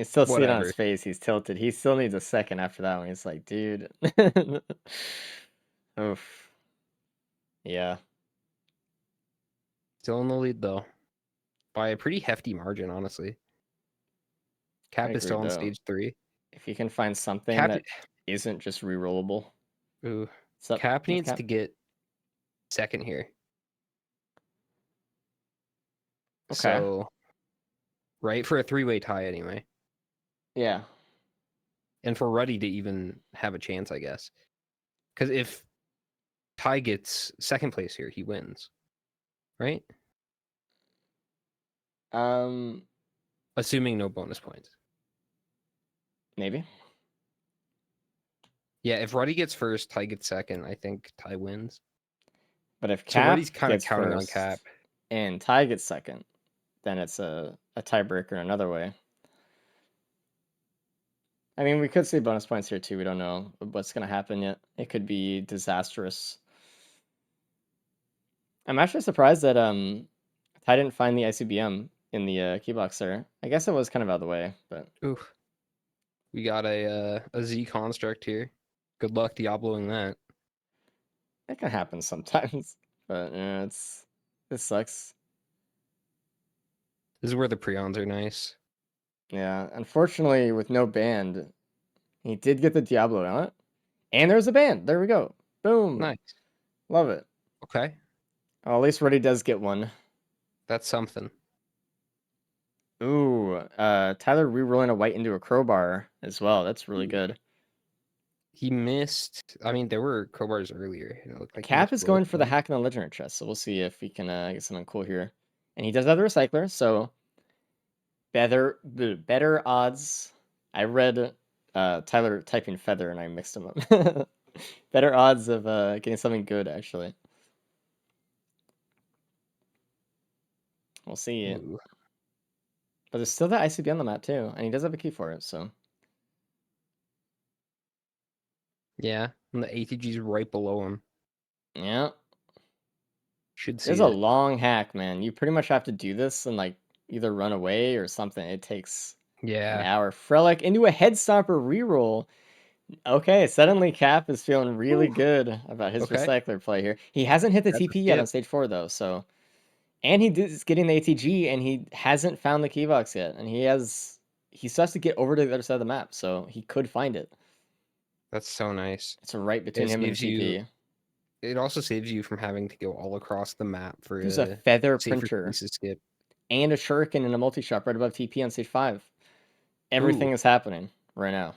still see it on his whatever. face. He's tilted. He still needs a second after that one. He's like, dude. Oof. Yeah. Still in the lead, though. By a pretty hefty margin, honestly. I Cap is agree, still on though. stage 3. If you can find something Cap, that isn't just rerollable. ooh, What's up Cap with needs Cap? to get second here. Okay. So, right, for a 3-way tie anyway. Yeah. And for Ruddy to even have a chance, I guess. Because if Ty gets second place here, he wins. Right? Assuming no bonus points. Maybe. Yeah, if Ruddy gets first, Ty gets second, I think Ty wins. But if So Cap Ruddy's kind of gets counting on first Cap. and Ty gets second, then it's a tiebreaker another way. I mean, we could see bonus points here too. We don't know what's going to happen yet. It could be disastrous. I'm actually surprised that Ty didn't find the ICBM in the keybox there. I guess it was kind of out of the way, but Oof. We got a Z construct here. Good luck Diabloing that. it can happen sometimes. But yeah, this sucks. This is where the Prions are nice. Yeah, unfortunately, with no band, he did get the Diablo on it, and there's a band. There we go. Boom. Nice. Love it. Okay. Oh, at least Ruddy does get one. That's something. Ooh, Tyler rerolling a white into a crowbar as well. That's really good. He missed. I mean, there were crowbars earlier. It looked like he Cap missed is both going of for the them. hack and the legendary chest, so we'll see if he can get something cool here. And he does have the recycler, so better odds. I read Tyler typing feather and I mixed them up. Better odds of getting something good, actually. We'll see. Ooh. But there's still that ICB on the map too, and he does have a key for it, so. Yeah, and the ATG's right below him. Yeah. Should see There's a it. long hack, man. You pretty much have to do this and like either run away or something. It takes an Yeah. hour. Frelick into a head stopper reroll. Okay, suddenly Cap is feeling really Ooh. good about his Okay. recycler play here. He hasn't hit the That's a TP yet on skip. stage 4 though, so and is getting the ATG and he hasn't found the keybox yet. And he still has to get over to the other side of the map, so he could find it. That's so nice. It's right between him and the TP. It also saves you from having to go all across the map for There's a a feather safer printer spaces skip. and a shuriken and a multi-shot right above TP on stage 5. Everything Ooh. is happening right now.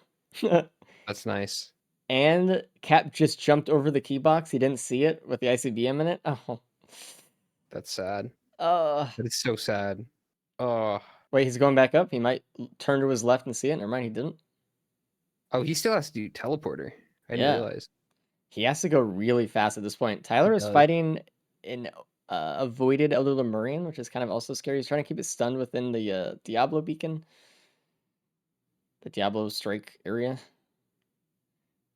That's nice. And Cap just jumped over the key box. He didn't see it with the ICBM in it. Oh. That's sad. Uh, That is so sad. Oh. wait, he's going back up. He might turn to his left and see it. Never mind, he didn't. Oh, he still has to do teleporter. I didn't Yeah. realize. He has to go really fast at this point. Tyler He is does. fighting an avoided Elder Lemurian, which is kind of also scary. He's trying to keep it stunned within the Diablo beacon. The Diablo strike area.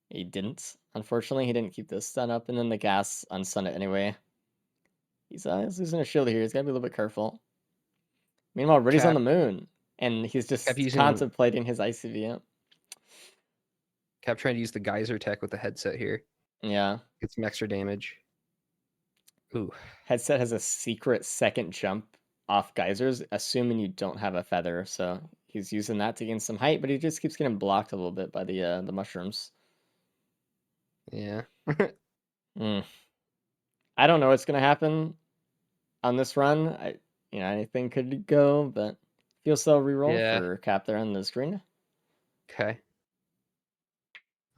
He didn't. Unfortunately, he didn't keep this stun up, and then the gas unstun it anyway. He's losing a shield here. He's got to be a little bit careful. Meanwhile, Riddy's on the moon, and he's just contemplating his ICVM. Cap trying to use the geyser tech with the headset here. Yeah. Get some extra damage. Ooh. Headset has a secret second jump off geysers, assuming you don't have a feather. So he's using that to gain some height, but he just keeps getting blocked a little bit by the mushrooms. Yeah. I don't know what's gonna happen on this run. Anything could go, but fuel cell reroll for Cap there on the screen. Okay.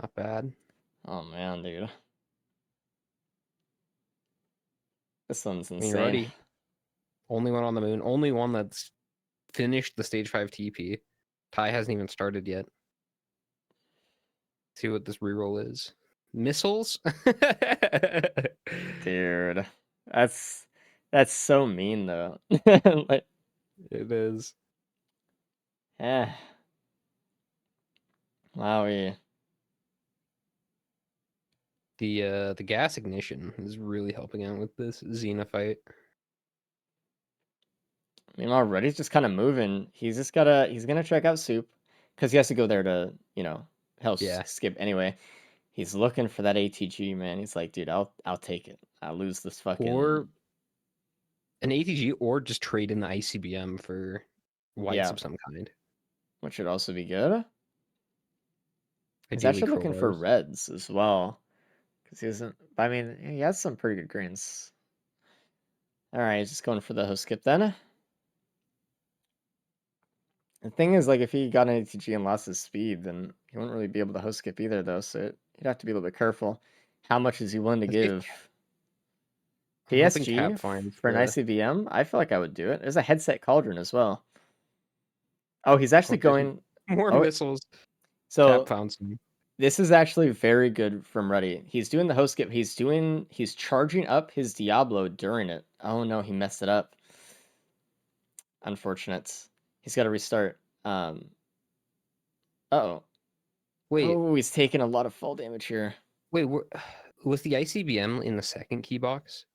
Not bad. Oh man, dude. This one's insane. I mean, Ruddy, only one on the moon, only one that's finished the stage 5 TP. Ty hasn't even started yet. See what this reroll is. Missiles? Dude. That's so mean though. Like, it is. Wowie. The gas ignition is really helping out with this Xena fight. Meanwhile, Reddy's just kind of moving. He's gonna check out Soup because he has to go there to, Yeah. skip anyway. He's looking for that ATG, man. He's like, dude, I'll take it. I'll lose this fucking. Or an ATG, or just trade in the ICBM for whites Yeah. of some kind. Which should also be good. He's Ideally, actually looking for crowbars. reds as well. Because he isn't. I mean, he has some pretty good greens. Alright, he's just going for the host skip then. The thing is, like, if he got an ATG and lost his speed, then he wouldn't really be able to host skip either, though. So he'd have to be a little bit careful. How much is he willing to Let's get give? I'm hoping PSG Cap finds for an the ICBM? I feel like I would do it. There's a headset cauldron as well. Oh, he's actually going. more Oh, missiles. so Cap found some. this is actually very good from Ruddy. He's doing the host skip. He's charging up his Diablo during it. Oh no, he messed it up. Unfortunate. He's got to restart. Uh-oh. Wait, Oh, he's taking a lot of fall damage here. wait, was the ICBM in the second key box?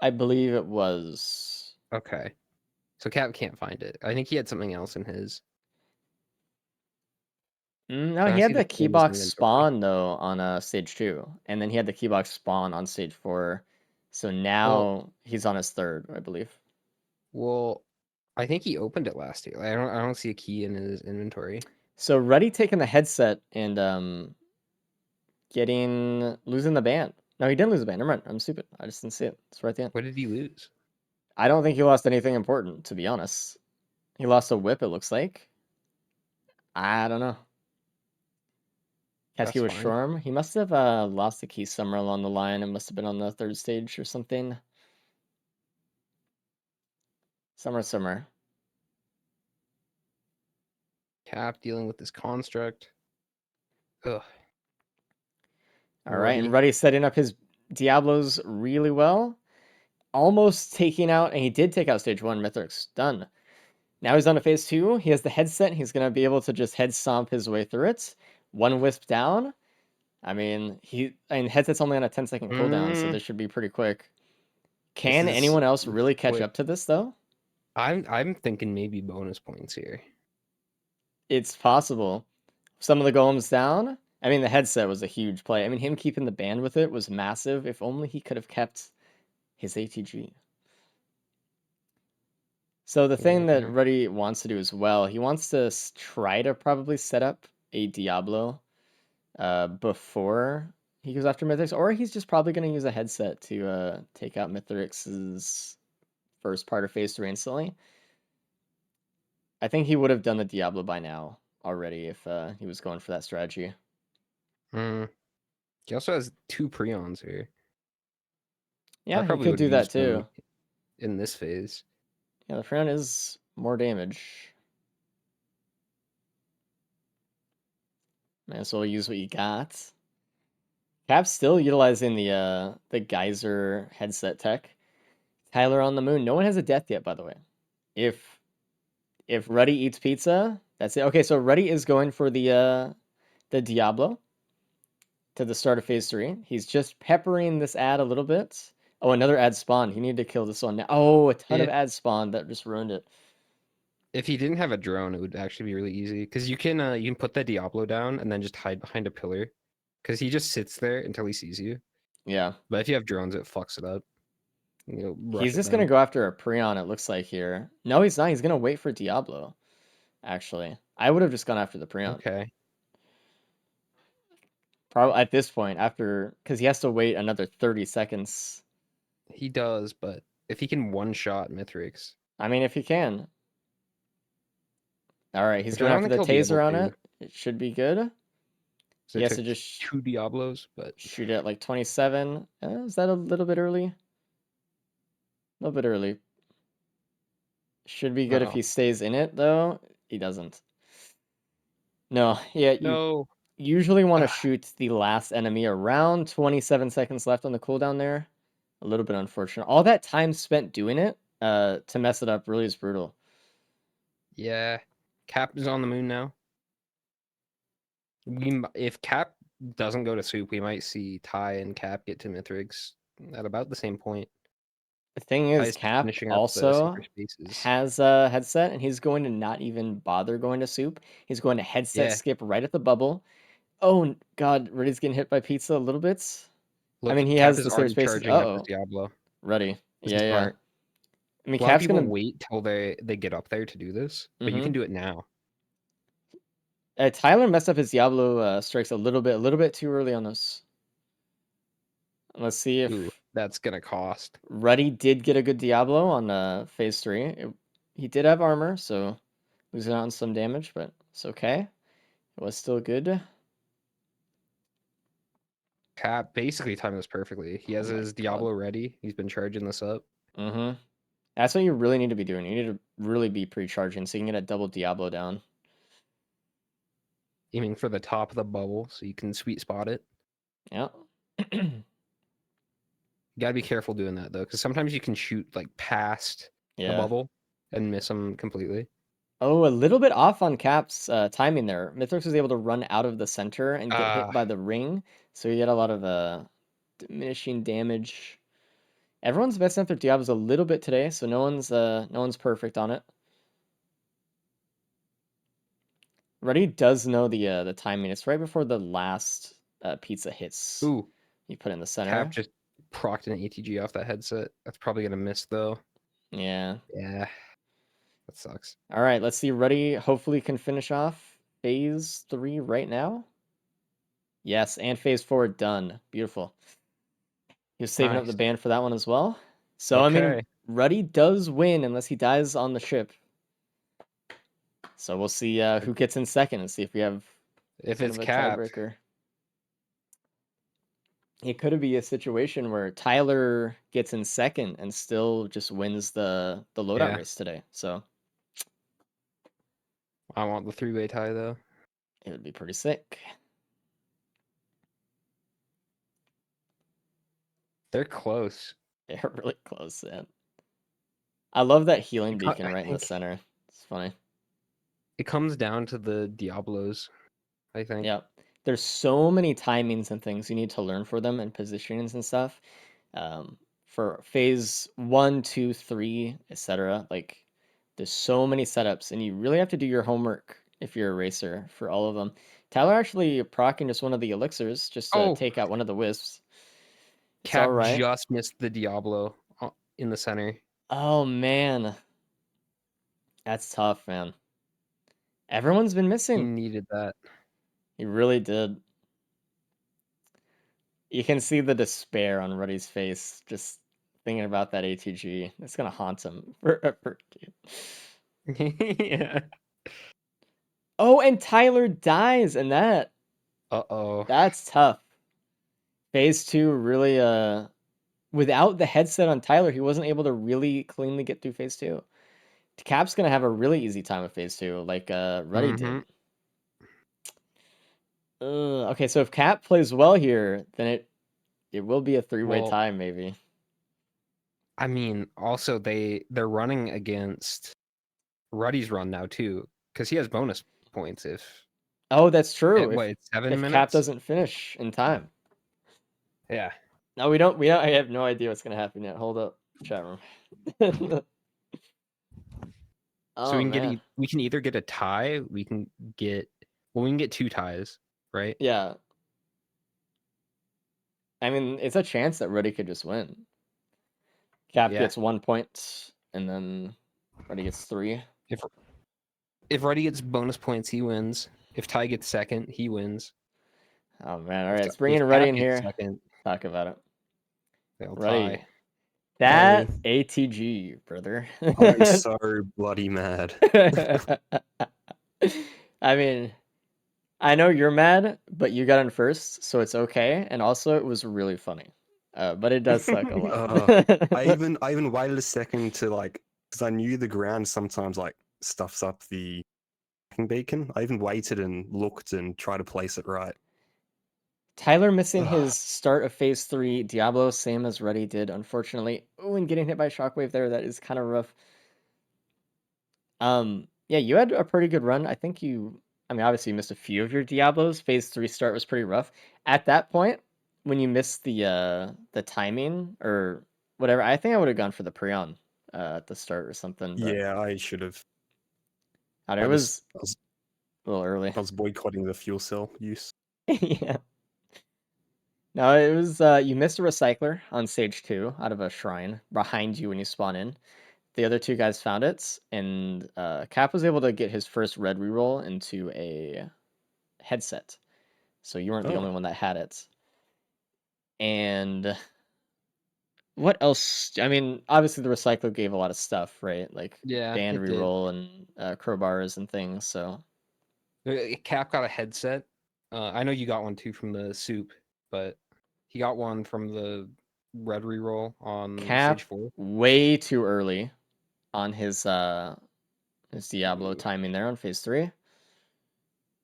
I believe it was. Okay. So Cap can't find it. I think he had something else in his. No, I he had see the the full keybox inventory. spawn though on stage 2, and then he had the keybox spawn on stage 4. So now he's on his third, I believe. Well, I think he opened it last year. I don't see a key in his inventory. So Ruddy taking the headset and losing the band. No, he didn't lose the band. Never mind. I'm stupid. I just didn't see it. It's right at the end. What did he lose? I don't think he lost anything important, to be honest. He lost a whip, it looks like. I don't know. That's Kasky was fine. Shorm. He must have lost a key somewhere along the line. It must have been on the third stage or something. Somewhere. Cap dealing with this construct. Ugh. All right, and Ruddy. Ruddy setting up his Diablos really well. Almost taking out, and he did take out stage 1. Mithrix. Done. Now he's on to phase 2. He has the headset. He's going to be able to just head stomp his way through it. One wisp down. I mean, headset's only on a 10-second cooldown, so this should be pretty quick. Can is anyone else really catch quick. up to this, though? I'm thinking maybe bonus points here. It's possible. Some of the golems down. I mean, the headset was a huge play. I mean, him keeping the band with it was massive. If only he could have kept his ATG. So the thing that Ruddy wants to do as well, he wants to try to probably set up a Diablo before he goes after Mithrix, or he's just probably going to use a headset to take out Mithrix's first part of phase 3 instantly. I think he would have done the Diablo by now already if he was going for that strategy. He also has 2 Prions here. Yeah, he could do that too. In this phase. Yeah, the Freon is more damage. Might as well use what you got. Cap's still utilizing the Geyser headset tech. Tyler on the moon. No one has a death yet, by the way. If Ruddy eats pizza, that's it. Okay, so Ruddy is going for the Diablo to the start of phase 3. He's just peppering this ad a little bit. Oh, another ad spawn. He needed to kill this one now. Oh, a ton of ads spawned. That just ruined it. If he didn't have a drone, it would actually be really easy. Because you can put the Diablo down and then just hide behind a pillar. Because he just sits there until he sees you. Yeah. But if you have drones, it fucks it up. He's just going to go after a Prion, it looks like here. No, he's not. He's going to wait for Diablo, actually. I would have just gone after the Prion. Okay. Probably at this point, because he has to wait another 30 seconds. He does, but if he can one-shot Mithrix. I mean, if he can. All right, he's going after the taser on it. It should be good. So he has to just 2 Diablos, but shoot it at like 27. Is that a little bit early? A little bit early. Should be good if he stays in it, though. He doesn't. No, yeah, you usually want to shoot the last enemy around 27 seconds left on the cooldown there. A little bit unfortunate. All that time spent doing it to mess it up really is brutal. Yeah. Cap is on the moon now. If Cap doesn't go to soup, we might see Ty and Cap get to Mithrix at about the same point. The thing is, Ty's Cap finishing up the also secret spaces. has a headset, and he's going to not even bother going to soup. He's going to headset Yeah. skip right at the bubble. Oh God, Reddy's getting hit by pizza a little bit. Look, mean, he Cap has is the already secret spaces. charging up his Uh-oh. Diablo. Ready. This Yeah, is yeah. smart. I mean, A lot of Cap's people gonna. wait till they get up there to do this, but you Mhm. can do it now. Tyler messed up his Diablo strikes a little bit too early on this. Let's see if Ooh, that's gonna cost. Ruddy did get a good Diablo on phase 3. He did have armor, so losing out on some damage, but it's okay. It was still good. Cap basically timed this perfectly. He has Oh my his God. Diablo ready. He's been charging this up. Mm-hmm. That's what you really need to be doing. You need to really be pre-charging so you can get a double Diablo down. Aiming for the top of the bubble so you can sweet spot it. Yeah. You gotta be careful doing that though, because sometimes you can shoot like past the Yeah. bubble and miss them completely. Oh, a little bit off on Cap's timing there. Mithrix was able to run out of the center and get hit Ah. by the ring, so you get a lot of diminishing damage. Everyone's messing up their Diablos a little bit today, so no one's perfect on it. Ruddy does know the timing. It's right before the last pizza hits. Ooh, You put it in the center. Cap just procced an ATG off that headset. That's probably gonna miss though. Yeah. Yeah, that sucks. All right, let's see. Ruddy hopefully can finish off phase 3 right now. Yes, and phase 4 done. Beautiful. He was saving up the Nice. band for that one as well. So, I mean, Okay. Ruddy does win unless he dies on the ship. So we'll see who gets in second and see if we have If kind it's of a Cap, tiebreaker. It could be a situation where Tyler gets in second and still just wins the loadout Yeah. race today. So I want the three-way tie though. it would be pretty sick. They're close. They're really close, man. I love that healing I beacon right in the think- center. It's funny. It comes down to the Diablos, I think. Yeah. There's so many timings and things you need to learn for them and positionings and stuff. For phase 1, 2, 3, etc. Like, there's so many setups, and you really have to do your homework if you're a racer for all of them. Tyler actually procking just one of the elixirs just to Oh. take out one of the wisps. It's Cap all right. just missed the Diablo in the center. Oh man, that's tough, man. Everyone's been He missing. needed that. He really did. You can see the despair on Ruddy's face just thinking about that ATG. It's gonna haunt him forever, dude. Yeah. Oh, and Tyler dies, and Uh-oh. that's tough. Phase 2 really without the headset on Tyler, he wasn't able to really cleanly get through phase 2. Cap's gonna have a really easy time with phase 2, like Ruddy did. Okay, so if Cap plays well here, then it will be a 3-way Well, tie, maybe. I mean, also they're running against Ruddy's run now too, because he has bonus points if Oh, that's true. what, it's 7 if minutes? Cap doesn't finish in time. Yeah. No, we don't. I have no idea what's gonna happen yet. Hold up, chat room. So Oh we can man. we can either get a tie, we can get two ties, right? Yeah. I mean, it's a chance that Ruddy could just win. Cap Yeah. gets 1 point, and then Ruddy gets 3. If Ruddy gets bonus points, he wins. If Ty gets second, he wins. Oh man! All If right, let's bring if in Ruddy Cap in gets here. second, Talk about it. they'll Ruddy. tie. That ATG, brother. I'm so bloody mad. I mean, I know you're mad, but you got in first, so it's okay. And also, it was really funny. But it does suck a lot. I even waited a second to because I knew the ground sometimes stuffs up the beacon. I even waited and looked and tried to place it right. Tyler missing his start of phase 3. Diablo, same as Ruddy did, unfortunately. Oh, and getting hit by Shockwave there, that is kind of rough. Yeah, you had a pretty good run. I I mean, obviously you missed a few of your Diablos. Phase 3 start was pretty rough. At that point, when you missed the timing or whatever, I think I would have gone for the Prion at the start or something. But Yeah, I should have. I don't know, I it just was a little early. I was boycotting the fuel cell use. Yeah. No, it was you missed a recycler on stage 2 out of a shrine behind you when you spawn in. The other two guys found it, and Cap was able to get his first red reroll into a headset. So you weren't the only Oh, one that had it. And what else? I mean, obviously the recycler gave a lot of stuff, right? Like Yeah, band it did. reroll and crowbars and things. So Cap got a headset. I know you got one too from the soup, but he got one from the red reroll on Cap stage 4. way too early on his Diablo timing there on phase 3.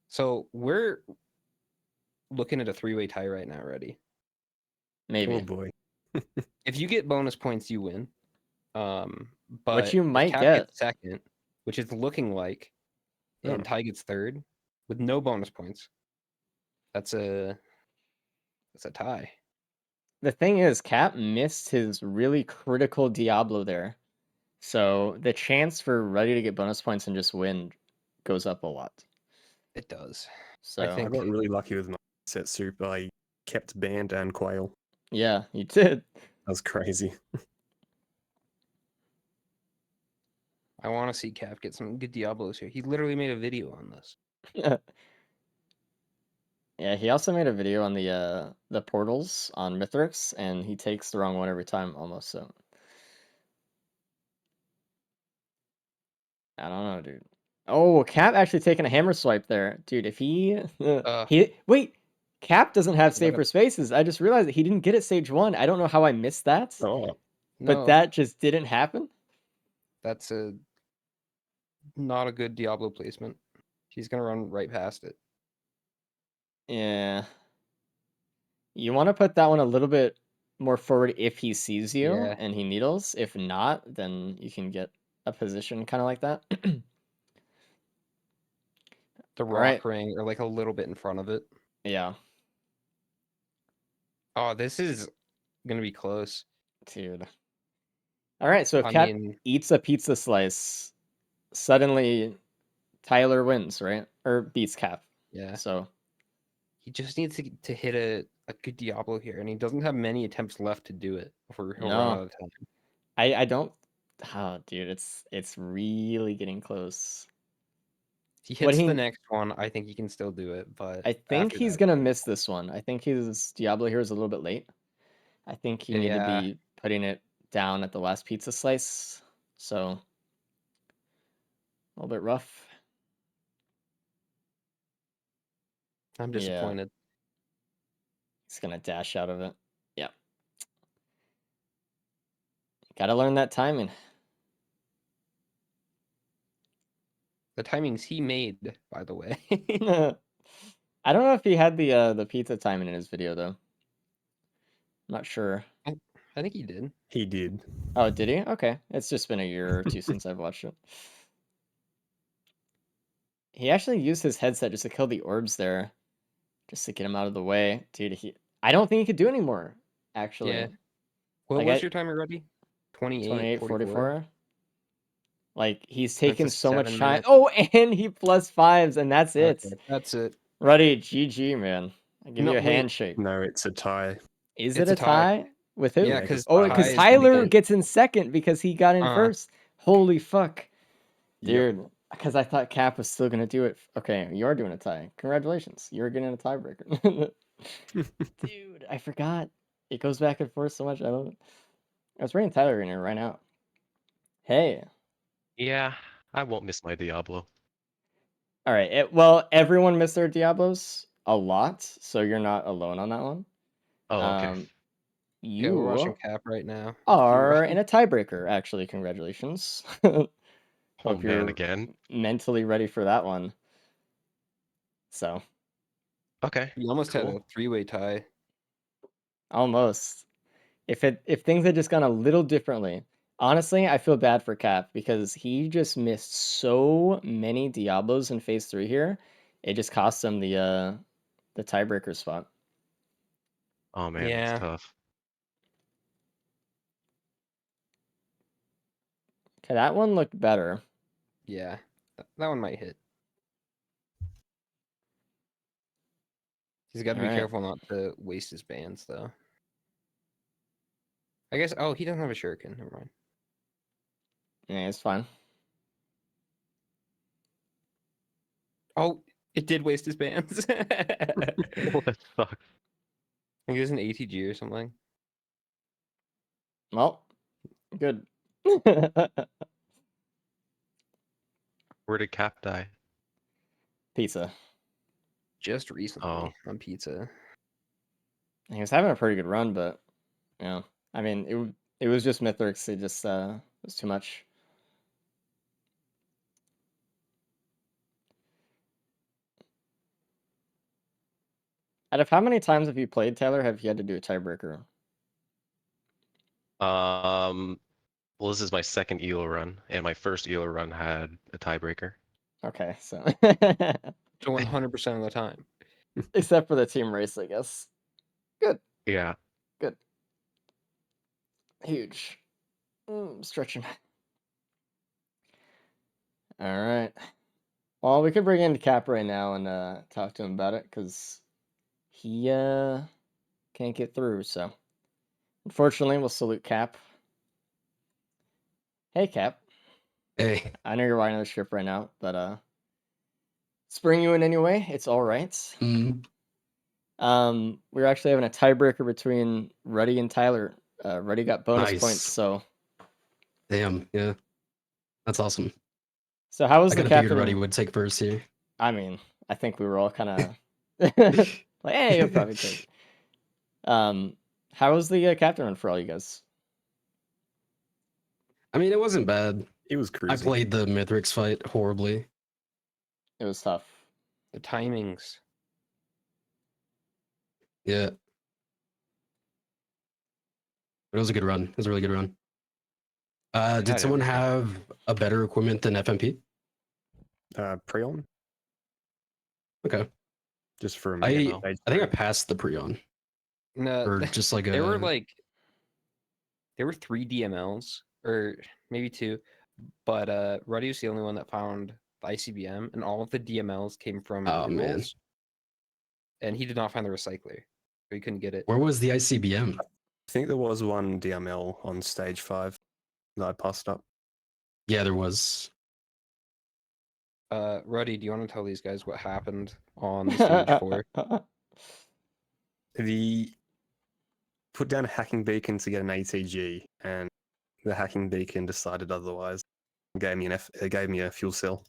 So we're looking at a 3-way tie right now, ready? Maybe. oh boy. If you get bonus points, you win. Which But you if might Cap get. gets second, which is looking like, and Oh. Ty gets third with no bonus points, that's a tie. The thing is, Cap missed his really critical Diablo there. So the chance for Ruddy to get bonus points and just win goes up a lot. It does. So I I think got really lucky with my set soup. I kept band and quail. yeah, you did. That was crazy. I want to see Cap get some good Diablos here. He literally made a video on this. Yeah, he also made a video on the portals on Mithrix, and he takes the wrong one every time almost. So I don't know, dude. Oh, Cap actually taking a hammer swipe there, dude. If he he wait, Cap doesn't have Is that a- safer spaces. I just realized that he didn't get it stage 1. I don't know how I missed that, Oh, but No, that just didn't happen. that's not a good Diablo placement. He's gonna run right past it. Yeah. You want to put that one a little bit more forward if he sees you Yeah. and he needles. If not, then you can get a position kind of like that. The All right. rock ring or like a little bit in front of it. Yeah, Oh, this is gonna be close. dude. All right, so if I Cap mean, eats a pizza slice, suddenly Tyler wins, right? Or beats Cap. yeah. So He just needs to hit a good Diablo here, and he doesn't have many attempts left to do it before he'll run no, out of time. I don't. Oh, dude, it's really getting close. If he What hits the he next one, I think he can still do it. But I think after he's that, gonna miss this one. I think his Diablo here is a little bit late. I think he need to yeah, be putting it down at the last pizza slice. So a little bit rough. I'm Yeah, disappointed. he's gonna dash out of it. Yeah. Gotta learn that timing. The timings he made, by the way. I don't know if he had the pizza timing in his video though. I'm not sure. I think he did. he did. Oh, did he? Okay. It's just been a year or two since I've watched it. He actually used his headset just to kill the orbs there. Just to get him out of the way. Dude, I don't think he could do anymore, actually. Yeah. What Like was your timer ready? 28, 28, 44. 44. Like, he's So it's a taken so much 7 time. minute. Oh, and he plus 5s, and that's it. Okay, that's it. Ruddy, GG, man. I give No, you a wait. handshake. No, it's a tie. Is It's it a a tie. tie? With who? Yeah, Yeah, because Oh, tie because is gonna Tyler get. gets in second because he got in first. Holy fuck. Yep. Dude, because I thought Cap was still going to do it. Okay, you're doing a tie. Congratulations. You're getting a tiebreaker. Dude, I forgot. It goes back and forth so much. I was bringing Tyler in here right now. Hey. Yeah, I won't miss my Diablo. All right. Well, everyone missed their Diablos a lot, so you're not alone on that one. Oh, okay. Yeah, we're watching You Cap right now. are in a tiebreaker, actually. Congratulations. Oh Hope man, you're again. mentally ready for that one. So, Okay. You almost had cool. a 3-way tie. almost. If things had just gone a little differently. Honestly, I feel bad for Cap because he just missed so many Diablos in phase 3 here. it just cost him the tiebreaker spot. Oh man, Yeah. it's tough. Okay, that one looked better. Yeah, that one might hit. He's got to be Alright. careful not to waste his bands, though. I guess. Oh, he doesn't have a shuriken. Never mind. Yeah, it's fine. Oh, it did waste his bands. What the fuck? I think it was an ATG or something. Well, good. Where did Cap die? Pizza. Just recently Oh. on pizza. He was having a pretty good run, but yeah, I mean it was just Mithrix. It just was too much. Out of how many times have you played, Taylor? Have you had to do a tiebreaker? Well, this is my second ELO run, and my first ELO run had a tiebreaker. Okay, so So 100% of the time. except for the team race, I guess. Good, Yeah. good, huge. Stretching. All right. Well, we could bring in Cap right now and talk to him about it because he can't get through. So, unfortunately, we'll salute Cap. Hey, Cap. Hey, I know you're riding the ship right now, but let's bring you in anyway. It's all right. mm, We're actually having a tiebreaker between Ruddy and Tyler. Ruddy got bonus Nice. points, so damn, yeah, that's awesome. how was I the kind of figured captain? Ruddy would take first here. I mean, I think we were all kind of like, hey, you'll probably take. How was the captain run for all you guys? I mean, it wasn't bad. It was I cruising. played the Mithrix fight horribly. It was tough. The timings. Yeah. It was a good run. It was a really good run. Did had someone everything. have a better equipment than FMP? Preon, Okay. just from I stage think I three. passed the Preon. No, Or just like there were a there were 3 DMLs or maybe 2, but Ruddy was the only one that found the ICBM, and all of the DMLs came from Oh, man. renewals. And he did not find the recycler, so he couldn't get it. Where was the ICBM? I think there was one DML on stage 5 that I passed up. Yeah, there was. Ruddy, do you want to tell these guys what happened on stage 4? The put down a hacking beacon to get an ATG, and the hacking beacon decided otherwise. It gave me a fuel cell.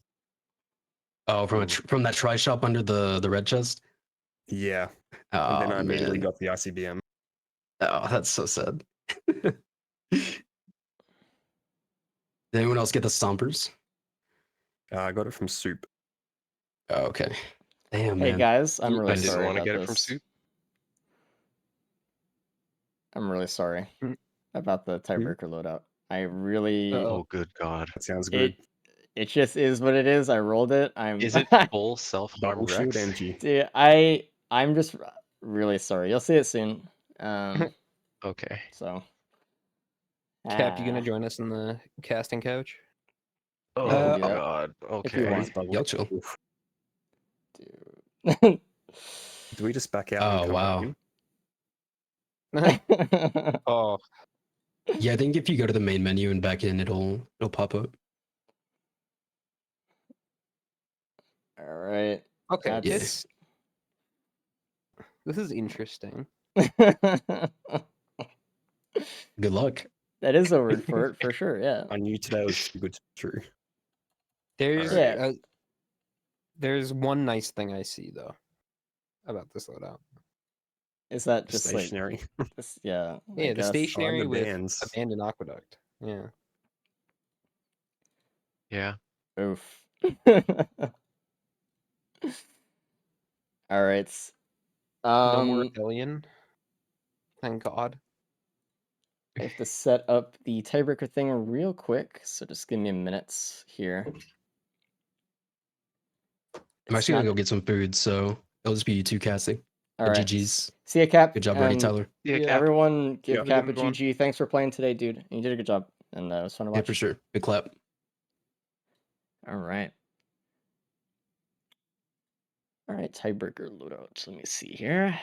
Oh, from that try shop under the red chest. Yeah, and Oh then I immediately man. got the ICBM. Oh, that's so sad. Did anyone else get the stompers? I got it from Soup. Oh, okay. Damn, Hey man. guys, I'm really I didn't sorry want to about get it this. from Soup. I'm really sorry about the tiebreaker loadout. I really. Uh-oh. Oh, good God. That sounds good. It just is what it is. I rolled it. Is it full self-harm Double shield Rex? NG. Dude, I'm just really sorry. You'll see it soon. Okay. So. Cap, you gonna join us in the casting couch? can Oh, do that God. if you Okay. want. Y'all chill. Oof. Dude. Do we just back out and Oh come wow. back in? Oh, Yeah, I think if you go to the main menu and back in, it'll pop up. All right. okay. That's- This is interesting. that Good luck. is a word for it, for sure. Yeah. I knew today was too good to be true. There's Alright. there's one nice thing I see though about this loadout. Is that The just stationary. like this? Yeah. I Yeah, the guess. stationary with bands. abandoned aqueduct. Yeah. Yeah. Oof. All right. No more rebellion. Thank God. I have to set up the tiebreaker thing real quick, so just give me a minute here. I'm actually gonna go get some food, so it'll just be you two casting. All But right. GG's. See ya, Cap. Good job, Ready, And Tyler. Yeah, Cap. everyone give Yeah. Cap a Have a good one. GG. Thanks for playing today, dude. You did a good job. And it was fun to Yeah, watch. for sure. Big clap. All right. All right, tiebreaker loadouts. Let me see here.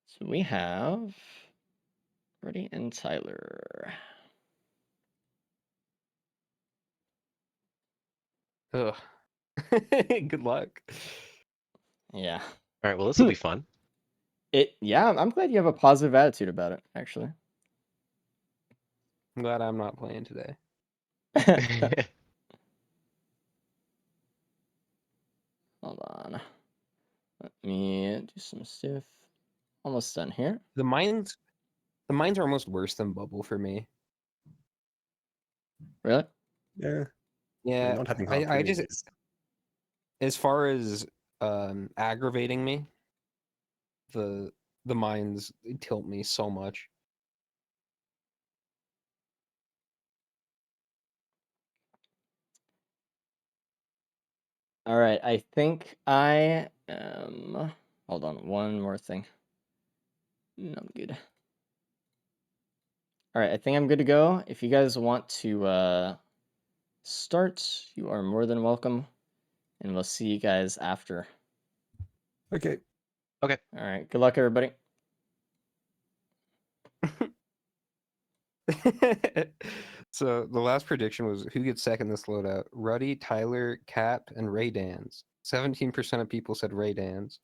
So we have Freddie and Tyler. Ugh. Good luck. Yeah. All right, well, this will be fun. Yeah, I'm glad you have a positive attitude about it, actually. I'm glad I'm not playing today. Hold on. Let me do some stuff. Almost done here. The mines are almost worse than bubble for me. Really? Yeah. Yeah, Not having I just harpoons. as far as aggravating me, the mines tilt me so much. All right, I think I am. Hold on, one more thing. No, I'm good. All right, I think I'm good to go. If you guys want to start, you are more than welcome, and we'll see you guys after. Okay. All right, good luck, everybody. So the last prediction was who gets second this loadout? Ruddy, Tyler, Cap, and Ray Dans. 17% of people said Ray Dans.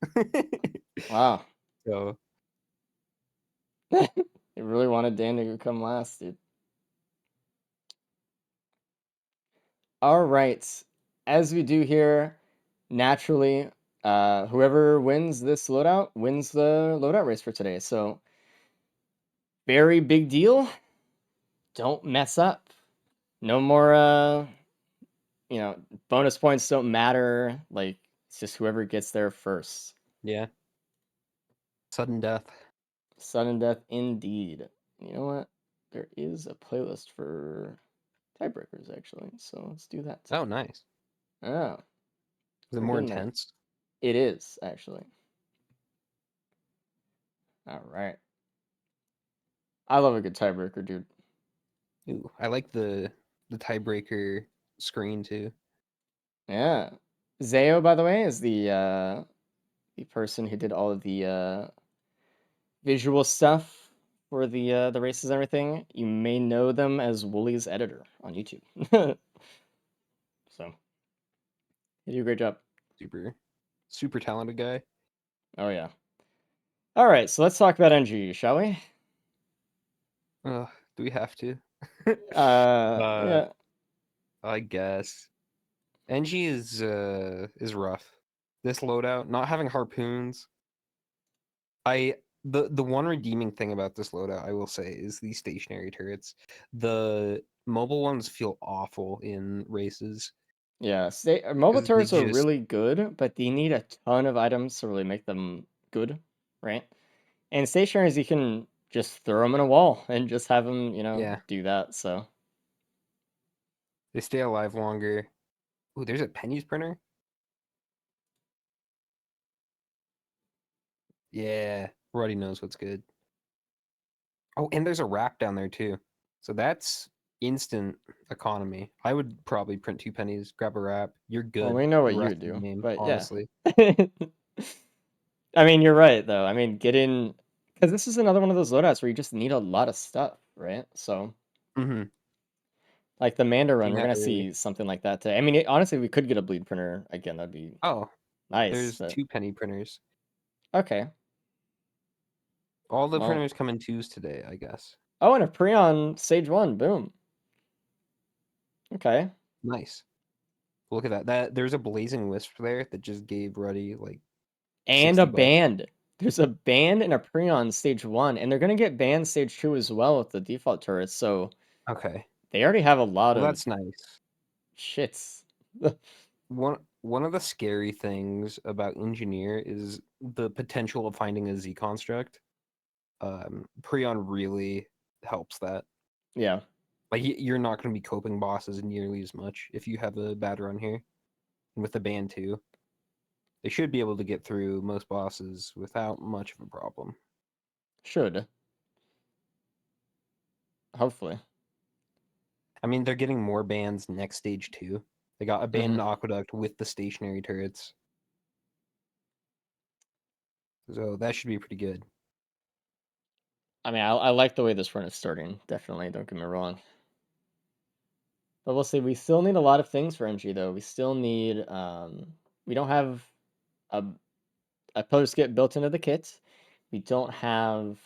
Wow, So you really wanted Dan to come last, dude. All right, as we do here, naturally, whoever wins this loadout wins the loadout race for today. So, very big deal. Don't mess up. No more, bonus points don't matter. Like, it's just whoever gets there first. yeah. Sudden death. Sudden death indeed. You know what? There is a playlist for tiebreakers, actually. So let's do that. Oh, nice. Oh, Is it we're more getting there. intense? It is, actually. All right. I love a good tiebreaker, dude. Ooh, I like the tiebreaker screen too. Yeah. Zayo, by the way, is the person who did all of the visual stuff for the races and everything. You may know them as Wooly's editor on YouTube. So, you do a great job. Super talented guy. Oh yeah. All right, so let's talk about NG, shall we? Do we have to? Yeah. I guess. NG is rough. This loadout, not having harpoons. The one redeeming thing about this loadout, I will say, is the stationary turrets. The mobile ones feel awful in races. Yeah, mobile 'Cause they turrets are just really good, but you need a ton of items to really make them good, right? And stationaries, you can just throw them in a wall and just have them, Yeah. do that. So, they stay alive longer. Ooh, there's a pennies printer. Yeah, Ruddy knows what's good. Oh, and there's a wrap down there too. So that's instant economy. I would probably print 2 pennies, grab a wrap. You're good. well, we know what the you rest would of the do, game, but yeah. honestly. I mean, you're right, though. I mean, because this is another one of those loadouts where you just need a lot of stuff, right? So, Mm-hmm. like the Manda run, Getting we're that gonna early. see something like that today. I mean, honestly, we could get a bleed printer again. That'd be Oh, nice. there's But 2 penny printers. okay. All the Well, printers come in 2s today, I guess. oh, and a Preon stage 1. Boom. Okay. Nice. Look at that. There's a blazing wisp there that just gave Ruddy like And a $60. band. There's a band and a Preon stage 1, and they're gonna get band stage 2 as well with the default turrets. So Okay. they already have a lot Well, of that's nice. shits. One of the scary things about engineer is the potential of finding a Z construct. Prion really helps that. Yeah. Like you're not going to be coping bosses nearly as much if you have a bad run here. And with the band too, they should be able to get through most bosses without much of a problem. Should. Hopefully. I mean, they're getting more bands next stage too. They got Abandoned Mhm. Aqueduct with the stationary turrets. So that should be pretty good. I mean, I like the way this run is starting. Definitely, don't get me wrong. But we'll see. We still need a lot of things for NG though. We still need we don't have a post kit built into the kit. We don't have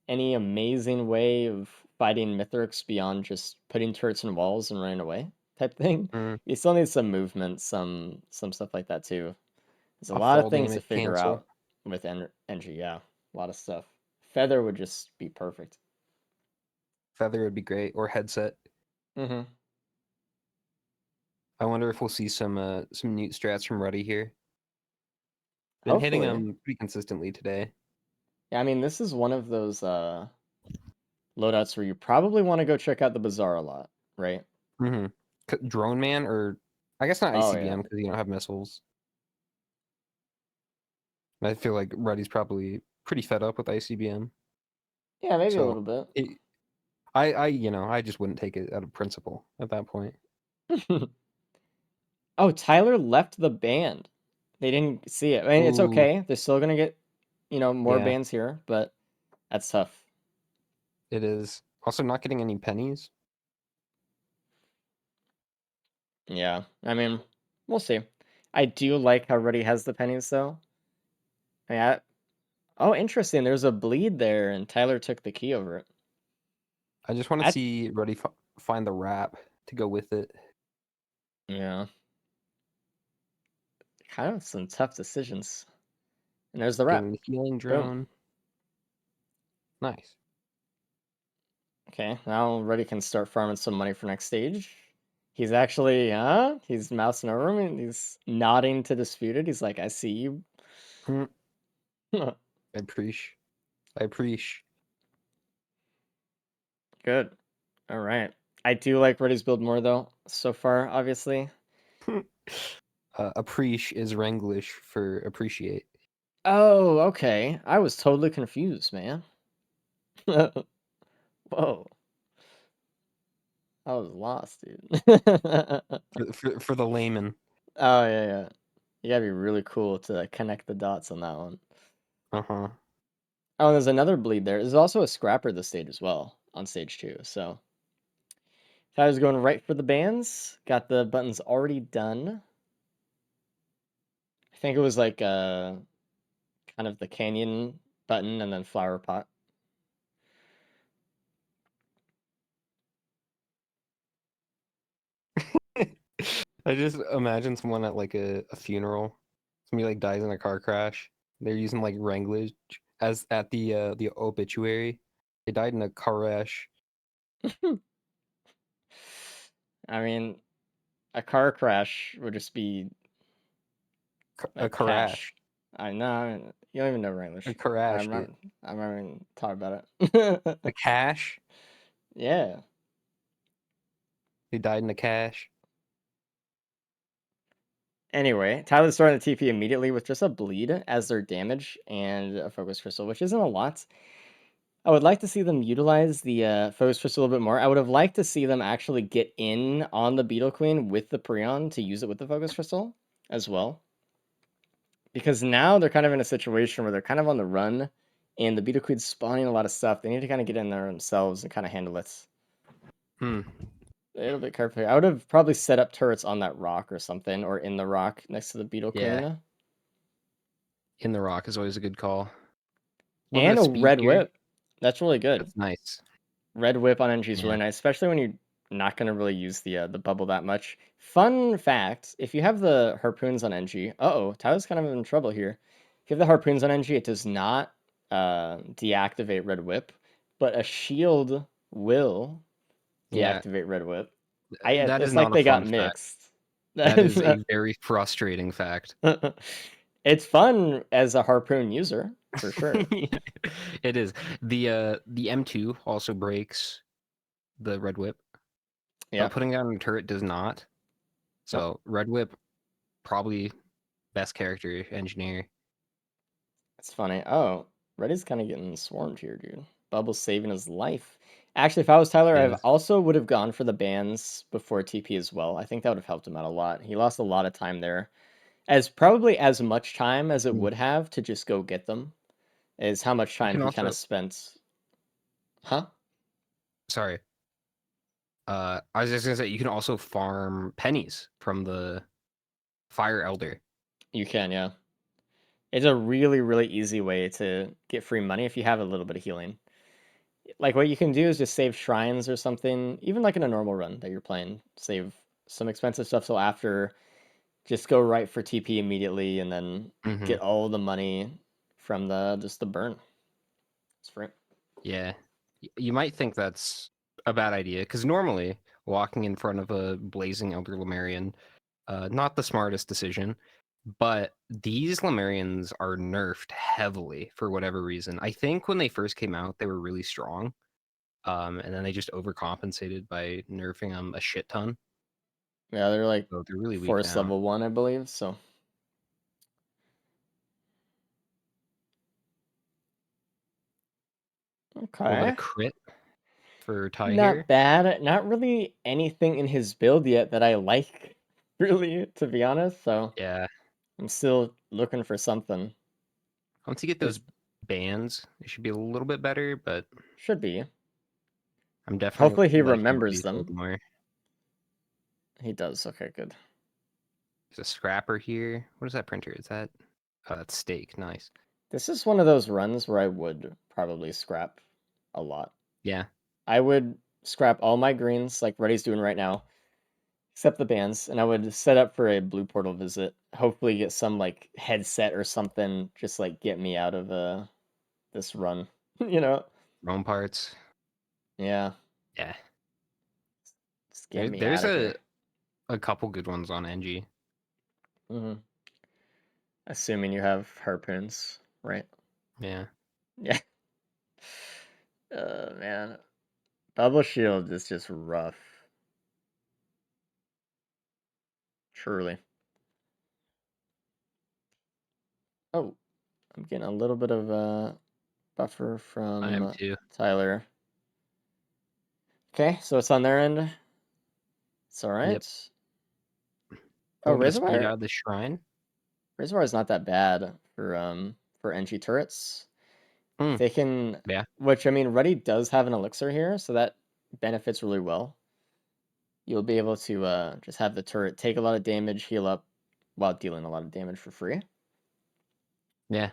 any amazing way of fighting Mithrix beyond just putting turrets in walls and running away type thing. Mm. We still need some movement, some stuff like that too. There's a A lot of fall things to damage figure cancel. out with NG. Yeah, a lot of stuff. Feather would just be perfect. Feather would be great, or headset. Mm-hmm. I wonder if we'll see some newt strats from Ruddy here. Been hitting Hopefully. them pretty consistently today. Yeah, I mean, this is one of those loadouts where you probably want to go check out the bazaar a lot, right? Mm-hmm. Drone Man, or I guess not Oh ICBM yeah. because you don't have missiles. I feel like Ruddy's probably pretty fed up with ICBM. Yeah, maybe a So little bit. I just wouldn't take it out of principle at that point. Oh, Tyler left the band. They didn't see it. I mean, it's Ooh, okay. They're still gonna get, more yeah, bands here, but that's tough. it is. Also, not getting any pennies. Yeah, I mean, we'll see. I do like how Ruddy has the pennies though. Yeah. Oh, interesting. There's a bleed there, and Tyler took the key over it. I just want to That see Ruddy find the wrap to go with it. Yeah. Kind of some tough decisions. And there's the wrap. Getting the healing Boom. drone. Nice. Okay, now Ruddy can start farming some money for next stage. He's actually, he's mousing over him and he's nodding to Disputed. He's like, I see you. Hmm, I appreciate. I appreciate. Good. All right. I do like Ruddy's build more though, so far, obviously. Appreciate is Wranglish for appreciate. Oh, okay. I was totally confused, man. Whoa. I was lost, dude. For the layman. Oh, yeah, yeah. You gotta be really cool to connect the dots on that one. Uh-huh. Oh, and there's another bleed there. There's also a scrapper this stage as well on stage 2. So Tyler's going right for the bands. Got the buttons already done. I think it was like kind of the canyon button and then flower pot. I just imagine someone at like a funeral. Somebody like dies in a car crash. They're using like Wranglish as at the obituary. They died in a car crash. I mean, a car crash would just be A like cash. crash. I know. You don't even know A English. crash, dude. I'm not even talking about it. A cash. Yeah. They died in a cash. Anyway, Tyler's starting the TP immediately with just a bleed as their damage and a focus crystal, which isn't a lot. I would like to see them utilize the focus crystal a little bit more. I would have liked to see them actually get in on the Beetle Queen with the Prion to use it with the focus crystal as well. Because now they're kind of in a situation where they're kind of on the run and the Beetle Queen's spawning a lot of stuff. They need to kind of get in there themselves and kind of handle it. Hmm. A little bit carefully. I would have probably set up turrets on that rock or something, or in the rock next to the Beetle Yeah. Queen. In the rock is always a good call. And a speed red here. whip. That's really good. That's nice. Red whip on NG is Yeah. really nice, especially when you're not going to really use the bubble that much. Fun fact, if you have the harpoons on NG, Tyler's kind of in trouble here. If you have the harpoons on NG, it does not deactivate red whip, but a shield will Yeah. deactivate red whip. That is It's like not a they got fun fact. mixed. That is a very frustrating fact. It's fun as a harpoon user, for sure. Yeah, it is. The M2 also breaks the red whip. Yeah. But putting down a turret does not. So red whip, probably best character engineer. It's funny. Oh, Reddy's kind of getting swarmed here, dude. Bubble's saving his life. Actually, if I was Tyler, I Is also would have gone for the bans before TP as well. I think that would have helped him out a lot. He lost a lot of time there. As probably as much time as it Mm. would have to just go get them is how much You time can he kind of also spent. Huh? sorry. I was just gonna say you can also farm pennies from the Fire Elder. You can, yeah. It's a really, really easy way to get free money if you have a little bit of healing. Like what you can do is just save shrines or something, even like in a normal run that you're playing, save some expensive stuff so after just go right for TP immediately and then Mhm. get all the money from the just the burn. It's free. Yeah. You might think that's a bad idea because normally walking in front of a blazing Elder Lemurian, not the smartest decision. But these Lemurians are nerfed heavily for whatever reason. I think when they first came out, they were really strong. And then they just overcompensated by nerfing them a shit ton. Yeah, they're like So they're really weak force now. level 1, I believe, so A little bit okay. of crit for Ty here. Not bad. Not really anything in his build yet that I like, really, to be honest. So Yeah. I'm still looking for something. Once you get His those bans, it should be a little bit better, but should be. I'm definitely Hopefully he liking remembers Reddy's build them. more. He does. Okay, good. There's a scrapper here. What is that printer? Is that oh, that's steak. Nice. This is one of those runs where I would probably scrap a lot. Yeah. I would scrap all my greens like Reddy's doing right now, except the bans, and I would set up for a blue portal visit. Hopefully get some like headset or something, just like get me out of this run. You know? Roam parts. Yeah. Yeah. Just get me There's out of here. a couple good ones on NG. Hmm. Assuming you have harpoons, right? Yeah. Yeah. Man. Bubble shield is just rough. Truly. Oh, I'm getting a little bit of a buffer I am from too. Tyler. Okay, so it's on their end. It's all right. Yep. Oh, A little bit of speed Razorwire. out of the shrine. Razorwire is not that bad for NG turrets. Hmm. They can, Yeah. which I mean, Ruddy does have an elixir here, so that benefits really well. You'll be able to just have the turret take a lot of damage, heal up, while dealing a lot of damage for free. Yeah.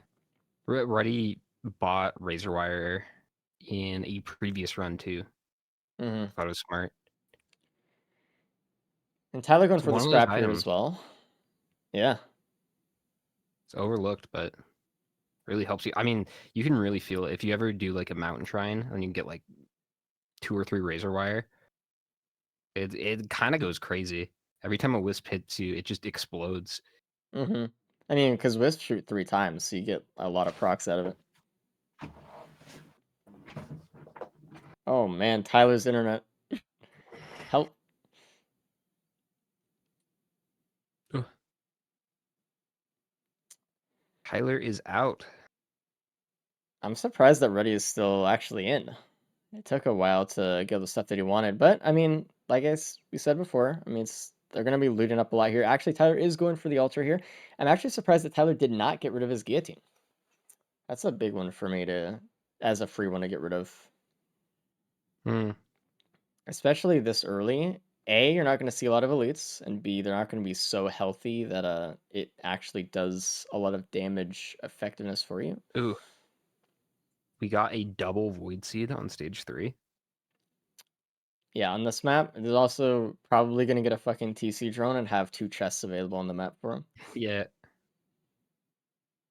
Ruddy bought Razorwire in a previous run too. Mm-hmm. Thought it was smart. And Tyler going It's for the one of those scrap here items. as well. Yeah. It's overlooked, but really helps you. I mean, you can really feel it if you ever do like a mountain shrine and you can get like 2 or 3 Razorwire. It kind of goes crazy. Every time a wisp hits you, it just explodes. Mm-hmm. I mean, because Wisp shoot 3 times, so you get a lot of procs out of it. Oh man, Tyler's internet. Help. Tyler is out. I'm surprised that Ruddy is still actually in. It took a while to get the stuff that he wanted, but I mean, like we said before, I mean, they're going to be looting up a lot here. Actually, Tyler is going for the altar here. I'm actually surprised that Tyler did not get rid of his guillotine. That's a big one for me as a free one to get rid of. Hmm. Especially this early. A, you're not going to see a lot of elites, and B, they're not going to be so healthy that it actually does a lot of damage effectiveness for you. Ooh. We got a double Void Seed on stage 3. Yeah, on this map, there's also probably going to get a fucking TC drone and have 2 chests available on the map for him. Yeah.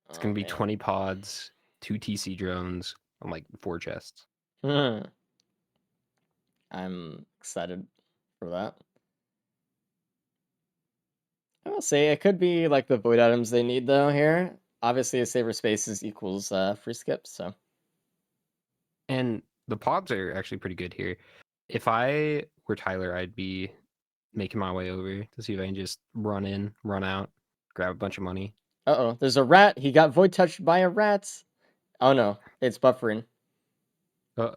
It's Oh, gonna be man. 20 pods, 2 TC drones, and like 4 chests. I'm excited for that. I will say it could be like the void items they need though here. Obviously, a saver spaces equals free skip, so And the pods are actually pretty good here. If I were Tyler, I'd be making my way over to see if I can just run in, run out, grab a bunch of money. Uh-oh, there's a rat. He got void touched by a rat. Oh no, it's buffering. Uh,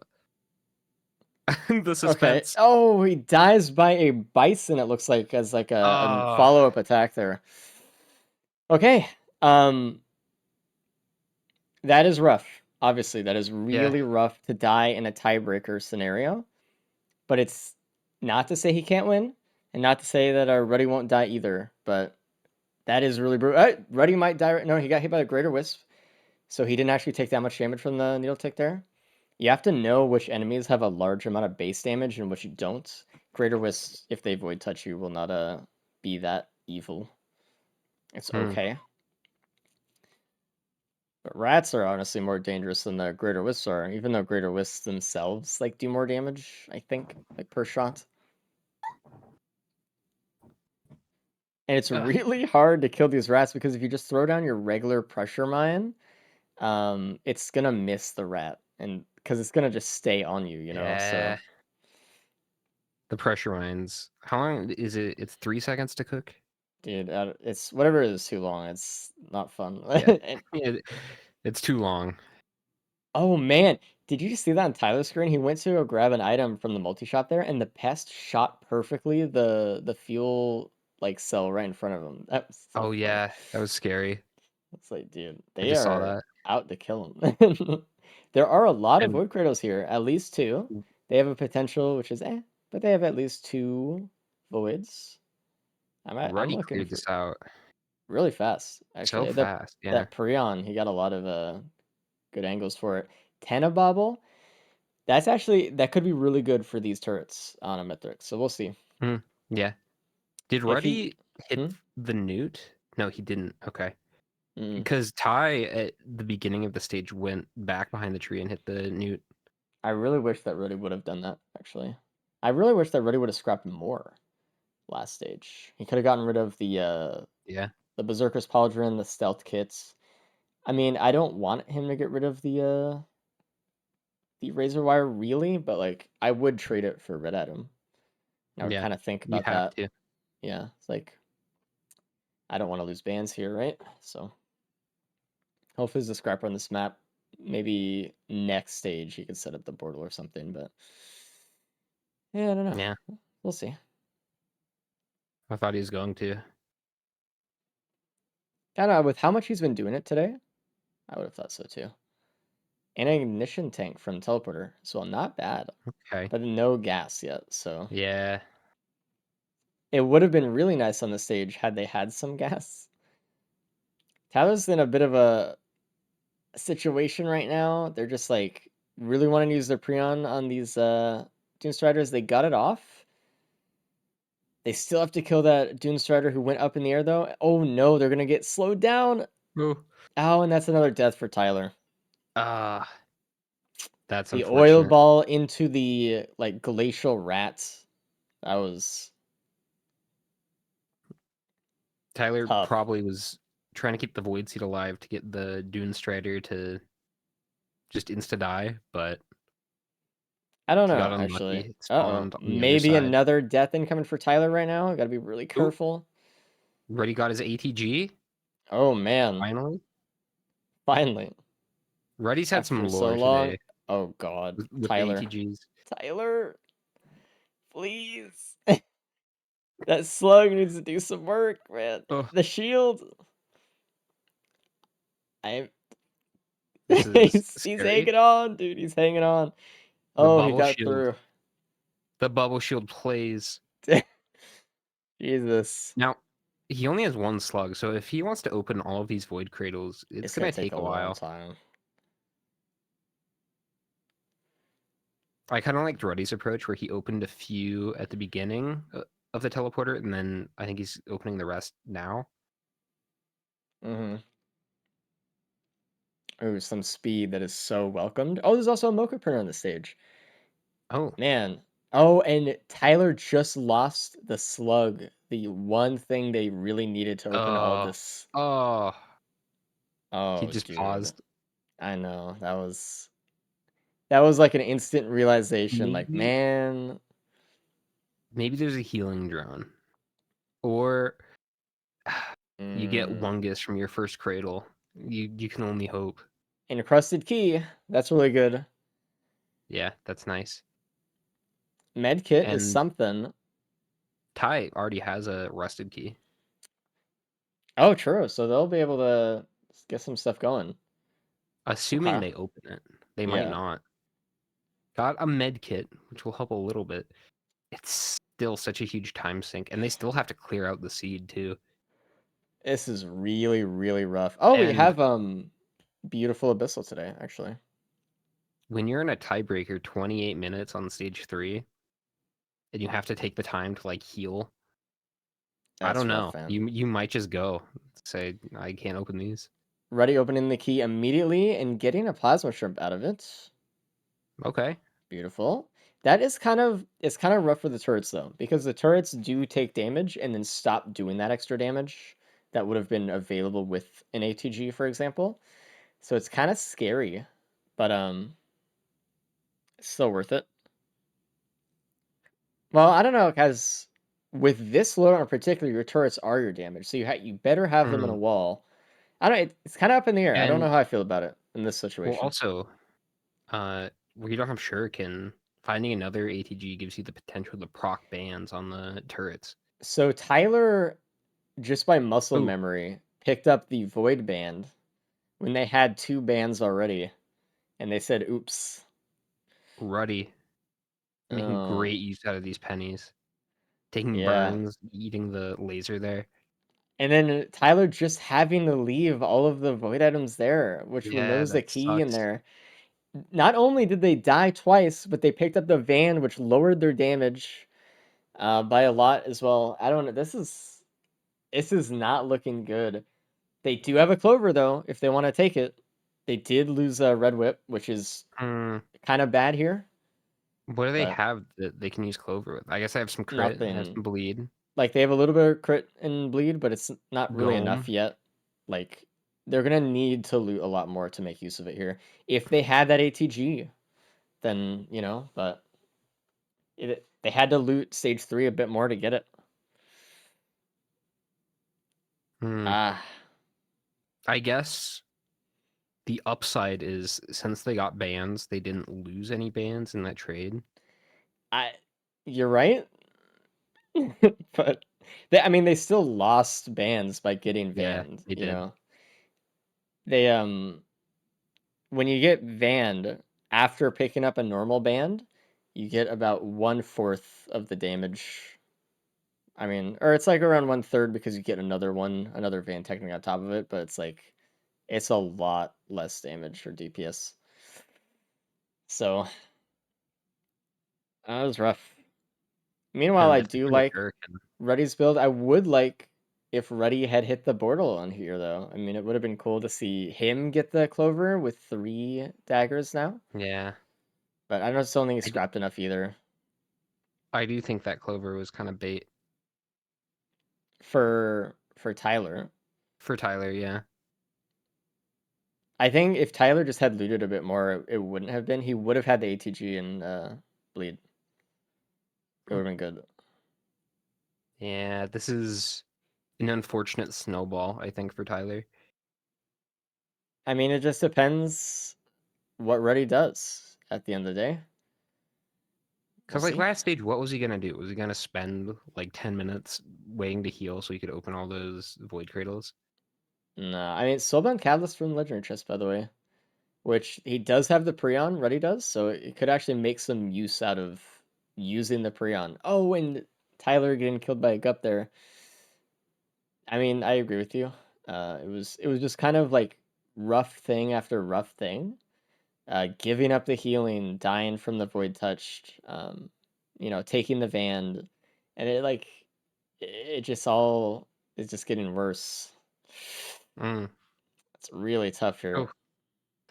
the Okay. suspense. Oh, he dies by a bison, it looks like, as like a Oh. follow-up attack there. Okay. That is rough. Obviously, that is really rough to die in a tiebreaker scenario. But it's not to say he can't win, and not to say that Ruddy won't die either. But that is really brutal. Ruddy might die. No, he got hit by the Greater Wisp, so he didn't actually take that much damage from the Needle Tick there. You have to know which enemies have a large amount of base damage and which you don't. Greater Wisps, if they void touch you, will not be that evil. It's okay. But rats are honestly more dangerous than the Greater Wisps are, even though Greater Wisps themselves like do more damage, I think, like per shot. And it's really hard to kill these rats because if you just throw down your regular pressure mine, it's gonna miss the rat, and because it's gonna just stay on you, you know. Yeah. So The pressure mines. How long is it? It's 3 seconds to cook. dude, it's whatever is too long. It's not fun. Yeah. And- It's too long. oh man, did you just see that on Tyler's screen? He went to go grab an item from the multi shop there, and the pest shot perfectly the fuel like cell right in front of him. That was so funny. Yeah, that was scary. It's like, dude, I they just saw are that. out to kill him. There are a lot of And- Void Kratos here, at least 2. They have a potential, which is but they have at least 2 Voids. I'm Ruddy looking cleared for this out really fast, so actually. fast. Yeah. That Prion, he got a lot of good angles for it. Tenabobble, that could be really good for these turrets on a Mythic, so we'll see. Yeah. Did If he- Ruddy hit the newt? No, he didn't. Okay. Mm. Because Ty at the beginning of the stage went back behind the tree and hit the newt. I really wish that Ruddy would have done that, actually. I really wish that Ruddy would have scrapped more last stage. He could have gotten rid of the Berserker's Pauldron, the stealth kits. I mean, I don't want him to get rid of the Razor Wire really, but like I would trade it for Red Atom. I would kind of think You about have that. to. Yeah, it's like I don't want to lose bans here, right? So hopefully there's a scrapper on this map. Maybe next stage he could set up the portal or something, but yeah, I don't know. Yeah. We'll see. I thought he was going to. I don't know, with how much he's been doing it today, I would have thought so too. And an ignition tank from teleporter, so not bad. Okay. But no gas yet, so Yeah. it would have been really nice on the stage had they had some gas. Tyler's in a bit of a situation right now. They're just like really wanting to use their Prion on these Dune Striders. They got it off. They still have to kill that Dune Strider who went up in the air though. Oh no, they're gonna get slowed down. Oh, and that's another death for Tyler. that's The unfortunate. oil ball into the like glacial rats. That was Tyler tough. probably was trying to keep the Void Seed alive to get the Dune Strider to just insta die, but I don't he know, got unlucky. actually. It spawned on the other Maybe side. another death incoming for Tyler right now. Gotta be really careful. Ruddy got his ATG. Oh man. Finally. Ruddy's had After some so lore long. today Oh god. with Tyler. the ATGs. Tyler. Please. That slug needs to do some work, man. Oh. The shield. This is he's scary. hanging on, dude. He's hanging on. Oh, he got through. The bubble shield plays. Jesus. Now, he only has 1 slug, so if he wants to open all of these void cradles, it's gonna take a while. long time. I kind of liked Ruddy's approach where he opened a few at the beginning of the teleporter, and then I think he's opening the rest now. Mm-hmm. Oh, some speed that is so welcomed. Oh, there's also a Mocha printer on the stage. Oh. Man. Oh, and Tyler just lost the slug. The one thing they really needed to open all this. Oh, he just dude. paused. I know. That was like an instant realization, like, Maybe- man, Maybe there's a healing drone, or you get mm, Wungus from your first cradle. You can only hope. encrusted key. That's really good. Yeah, that's nice. Medkit is And something. Ty already has a rusted key. Oh, true. So they'll be able to get some stuff going. Assuming Okay. they open it. They might Yeah. not. Got a med kit, which will help a little bit. It's still such a huge time sink, and they still have to clear out the seed too. This is really, really rough. Oh, we And have beautiful abyssal today, actually. when you're in a tiebreaker 28 minutes on stage 3, and you have to take the time to like heal, I That's don't rough, know. man. You might just go say I can't open these. Ready opening the key immediately and getting a plasma shrimp out of it. Okay. Beautiful. That is it's kind of rough for the turrets though, because the turrets do take damage and then stop doing that extra damage that would have been available with an ATG, for example. So it's kind of scary, but it's still worth it. Well, I don't know, because with this loadout in particular, your turrets are your damage, so you better have them in a wall. I don't. It's kind of up in the air. I don't know And how I feel about it in this well, situation. also, where you don't have shuriken, finding another ATG gives you the potential to proc bans on the turrets. So Tyler, just by muscle Ooh. memory, picked up the void band when they had 2 bands already, and they said, "Oops." Ruddy making Oh, great use out of these pennies. Taking yeah. burns, eating the laser there. And then Tyler just having to leave all of the void items there, which Yeah, removes the that key in sucks. there. Not only did they die twice, but they picked up the van, which lowered their damage by a lot as well. I don't know. This is not looking good. They do have a clover though, if they want to take it. They did lose a red whip, which is Hmm. kind of bad here, What do they but have that they can use clover with? I guess I have some crit, I have nothing. some bleed. Like they have a little bit of crit and bleed, but it's not really enough Gome. yet. Like they're gonna need to loot a lot more to make use of it here. If they had that ATG, then but they had to loot stage 3 a bit more to get it. Hmm. Ah, I guess the upside is since they got bans, they didn't lose any bans in that trade. you're right. But I mean they still lost bans by getting Yeah, banned, they did. They when you get banned after picking up a normal band, you get about 1/4 of the damage. I mean, or it's like around 1/3 because you get another van technically on top of it, but it's a lot less damage for DPS. So that was rough. Meanwhile, And I if they do bring a like shuriken, Ruddy's build. I would like if Ruddy had hit the portal on here, though. I mean, it would have been cool to see him get the clover with 3 daggers now. yeah, But I don't think he's I do, scrapped enough either I do think that clover was kind of bait for Tyler. for Tyler. Yeah, I think if Tyler just had looted a bit more, it wouldn't have been. He would have had the ATG and bleed. It would have been good. yeah. This is an unfortunate snowball, I think, for Tyler. I mean, it just depends what Ruddy does at the end of the day. We'll Because like see. last stage, what was he gonna do? Was he gonna spend like 10 minutes waiting to heal so he could open all those void cradles? No, I mean, Soulbound Catalyst from Legendary Chest, by the way, which he does have the Prion, Ruddy does, so it could actually make some use out of using the Prion. Oh, and Tyler getting killed by a Gup there. I mean, I agree with you. It was just kind of like rough thing after rough thing. Giving up the healing, dying from the void touched, taking the van, and it just all is just getting worse. Mm. It's really tough here. Oh,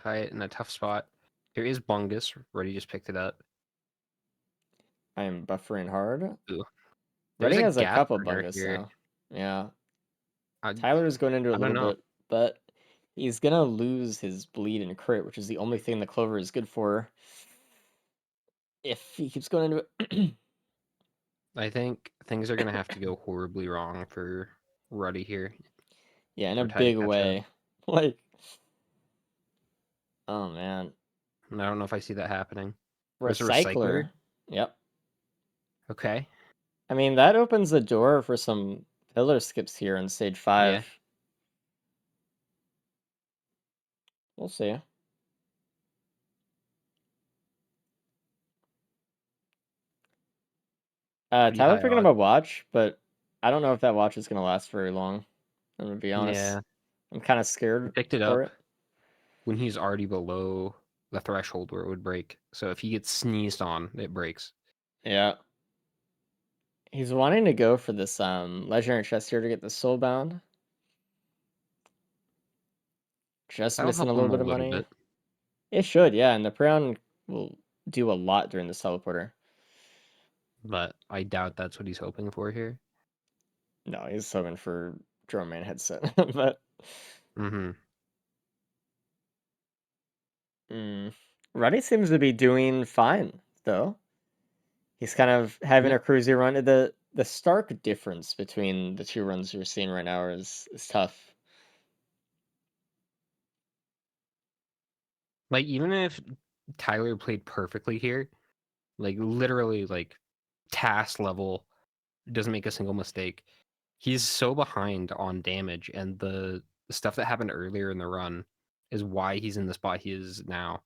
tie it in a tough spot. There is Bungus. Reddy just picked it up. I am buffering hard. Ooh. There's Reddy a has a gas couple burner bungus here. now. Yeah. I, Tyler is going into a I don't little know. bit, but he's gonna lose his bleed and crit, which is the only thing the clover is good for. if he keeps going into it. I think things are gonna have to go horribly wrong for Ruddy here Yeah, in a for Ty to big catch up. way. Like, oh man. And I don't know if I see that happening. There's a Recycler. recycler. Yep. Okay. I mean, that opens the door for some pillar skips here in stage 5. Yeah. We'll see. Pretty Tyler high picking up odds. a watch, but I don't know if that watch is going to last very long. I'm going to be honest. Yeah. I'm kind of He scared picked it for up it. when he's already below the threshold where it would break. So if he gets sneezed on, it breaks. Yeah. He's wanting to go for this legendary chest here to get the soulbound. Just That'll missing a help him little a bit of little money. bit. It should, yeah, and the Prion will do a lot during this teleporter. But I doubt that's what he's hoping for here. No, he's hoping for Drone Man headset, but Mm-hmm. Ruddy seems to be doing fine, though. He's kind of having Yeah. a cruisy run. The stark difference between the two runs you're seeing right now is tough. Like, even if Tyler played perfectly here, like literally like task level, doesn't make a single mistake, he's so behind on damage, and the stuff that happened earlier in the run is why he's in the spot he is now.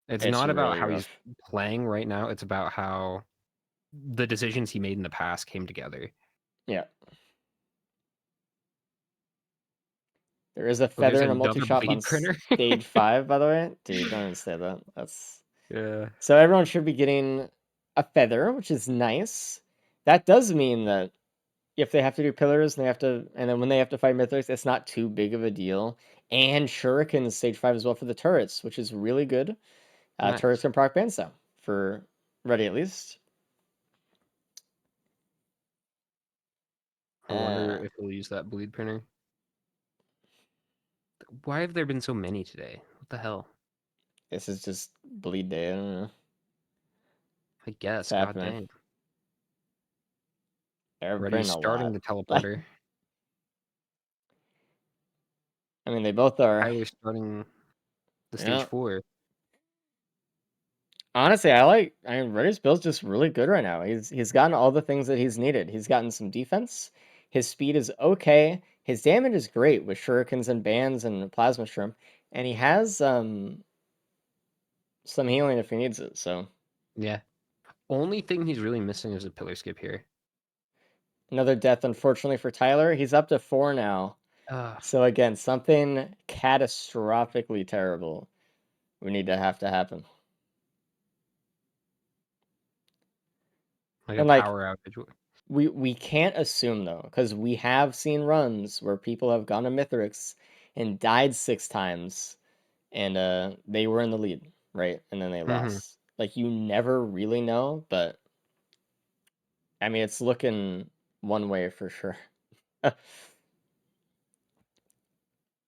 It's It's not about really how he's rough. playing right now, it's about how the decisions he made in the past came together. Yeah. There is a Oh, there's feather and a another multi-shop on blade printer. stage 5, by the way. Dude, don't even say that. That's Yeah. so everyone should be getting a feather, which is nice. That does mean that if they have to do pillars and then when they have to fight mythics, it's not too big of a deal. And shurikens stage 5 as well for the turrets, which is really good. Turrets Nice. can proc bandsaw for Ready at least. I wonder if he'll use that bleed printer. Why have there been so many today? What the hell? This is just bleed day. I don't know. I It's guess. God happening. dang. They're Ready's bringing a starting lot. the teleporter. I mean, they both are. Tyler's starting the stage Yeah. 4. Honestly, I mean, Reddy's build's just really good right now. He's gotten all the things that he's needed. He's gotten some defense. His speed is okay. His damage is great with shurikens and bands and plasma shrimp, and he has some healing if he needs it. So Yeah. Only thing he's really missing is a pillar skip here. another death, unfortunately for Tyler. He's up to 4 now. So again, something catastrophically terrible we need to have to happen. Like And a like power outage. we can't assume though, because we have seen runs where people have gone to Mithrix and died 6 times, and they were in the lead, right? And then they lost. Like you never really know, but I mean it's looking one way for sure.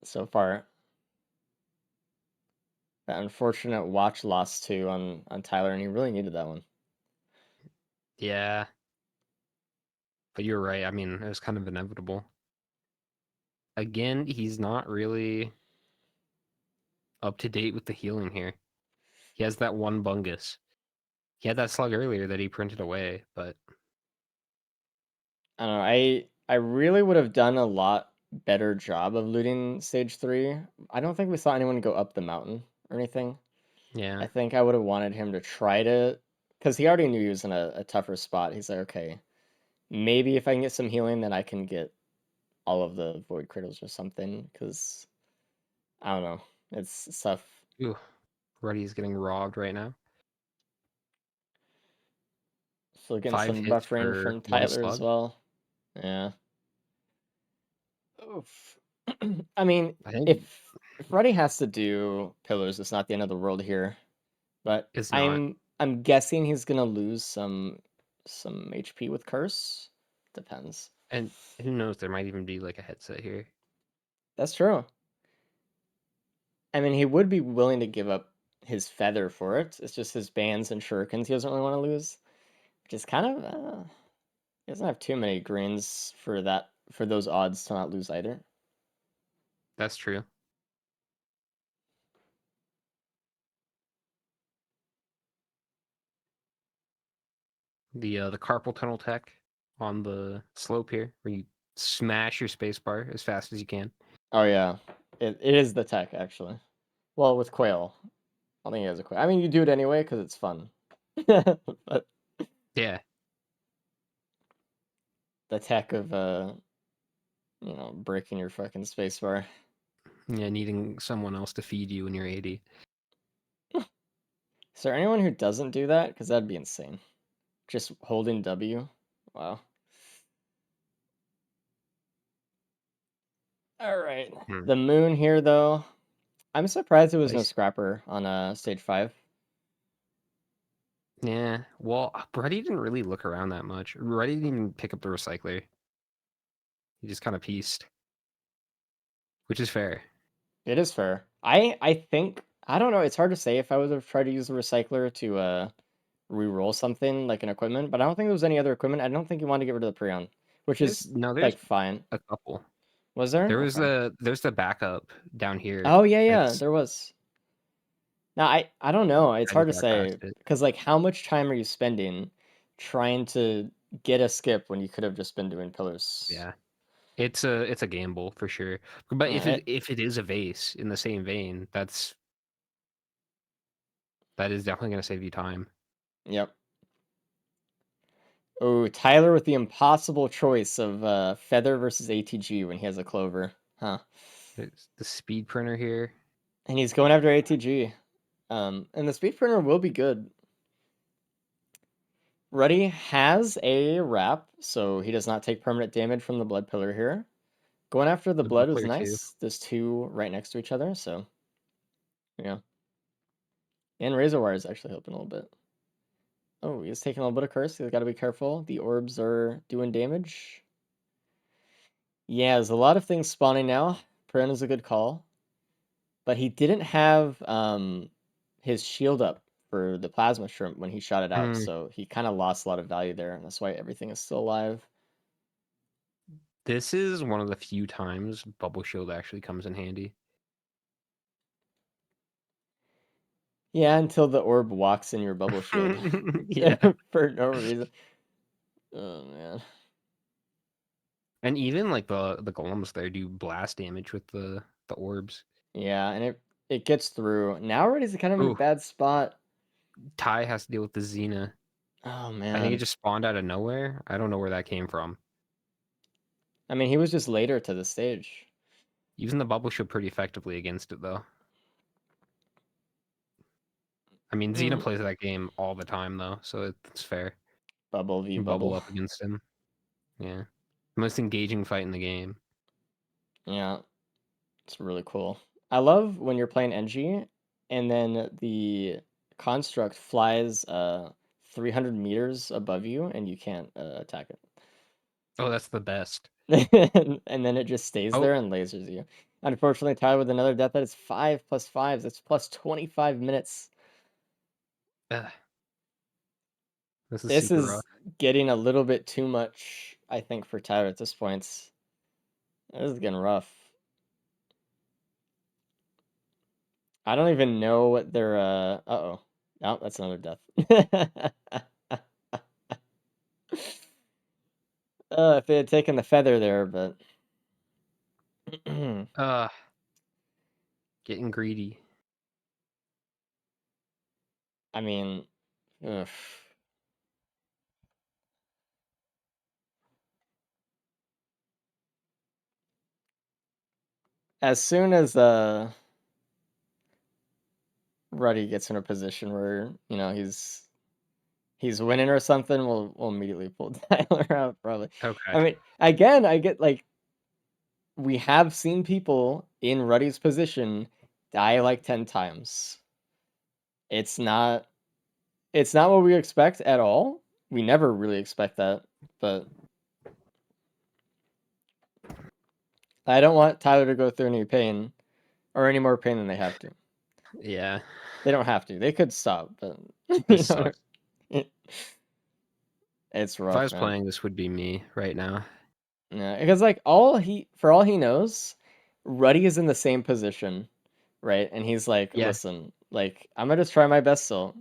So far. That unfortunate watch loss too on Tyler, and he really needed that one. Yeah. But you're right. I mean, it was kind of inevitable. Again, he's not really up to date with the healing here. He has that one bungus. He had that slug earlier that he printed away, but I don't know. I really would have done a lot better job of looting stage 3. I don't think we saw anyone go up the mountain or anything. yeah. I think I would have wanted him to try to, because he already knew he was in a tougher spot. He's like, okay, maybe if I can get some healing, then I can get all of the void crittals or something. Because I don't know, it's tough. Ooh, Ruddy's getting robbed right now. Still getting 5 some hits buffering for from 1 Tyler as slug. well. Yeah. Oof. I mean, I think if Ruddy has to do pillars, it's not the end of the world here. But it's not. I'm guessing he's gonna lose some HP with curse. Depends. And who knows, there might even be like a headset here. That's true. I mean, he would be willing to give up his feather for it. It's just his bands and shurikens he doesn't really want to lose, which is kind of he doesn't have too many greens for those odds to not lose either. That's true. The carpal tunnel tech on the slope here, where you smash your spacebar as fast as you can. Oh yeah, it is the tech actually. Well, with Quail, I think he has a Quail. I mean, you do it anyway because it's fun. But Yeah. the tech of breaking your fucking spacebar. Yeah, needing someone else to feed you when you're 80. Is there anyone who doesn't do that? Because that'd be insane. Just holding W. Wow. All right. Hmm. The moon here, though. I'm surprised there was no Nice. scrapper on stage 5. Yeah. Well, Brady didn't really look around that much. Brady didn't even pick up the recycler. He just kind of pieced, which is fair. It is fair. I think I don't know. It's hard to say if I would have tried to use the recycler to re-roll something like an equipment, but I don't think there was any other equipment. I don't think you wanted to get rid of the Prion, which is There's like fine. a couple. Was there? There was Okay. there's the backup down here. Oh yeah, It's there was. Now I don't know. It's I just hard to got past say it. because like how much time are you spending trying to get a skip when you could have just been doing pillars? Yeah. It's a gamble for sure. But if It, if it is a vase in the same vein, that is definitely gonna save you time. yep. Oh, Tyler with the impossible choice of Feather versus ATG when he has a Clover. Huh. There's the speed printer here. And he's going after ATG. And the speed printer will be good. Ruddy has a wrap, so he does not take permanent damage from the blood pillar here. Going after the The blood was buckler too. nice. There's two right next to each other, so yeah. And Razor Wire is actually helping a little bit. Oh, he's taking a little bit of curse. He's got to be careful. The orbs are doing damage. Yeah, there's a lot of things spawning now. Pran is a good call. But he didn't have his shield up for the plasma shrimp when he shot it out, Hmm. so he kind of lost a lot of value there, and that's why everything is still alive. This is one of the few times bubble shield actually comes in handy. Yeah, until the orb walks in your bubble shield Yeah. for no reason. Oh man. And even like the golems there do blast damage with the orbs. Yeah, and it gets through. Now Reddy's kind of in a Ooh, bad spot. Ty has to deal with the Xena. Oh I think it man. just spawned out of nowhere. I don't know where that came from. I mean, he was just later to the stage. Using the bubble shield pretty effectively against it though. I mean, Xena plays that game all the time though, so it's fair. Bubble v You bubble bubble. up against him. Yeah. Most engaging fight in the game. Yeah, it's really cool. I love when you're playing NG and then the construct flies 300 meters above you and you can't attack Oh, that's the best. it. And then it just stays Oh, there and lasers you. Unfortunately, tied with another death that is 5 plus 5. That's plus 25 minutes. ugh. This is This super rough. is getting a little bit too much, I think, for Tyler at this point. This is getting rough. I don't even know what their uh-oh. Oh, that's another death. If they had taken the feather there, but Getting greedy. I mean, ugh. As soon as Ruddy gets in a position where, he's winning or something, we'll immediately pull Tyler out probably. Okay. I mean, again, I get like we have seen people in Ruddy's position die like 10 times. It's not what we expect at all. We never really expect that, but I don't want Tyler to go through any pain or any more pain than they have to. Yeah. They don't have to. They could stop, but This you know, sucks. it's If I rough, was man. playing, this would be me right now. Yeah, because like for all he knows, Ruddy is in the same position, right? And he's like, Yeah. listen, like I'm gonna just try my best still.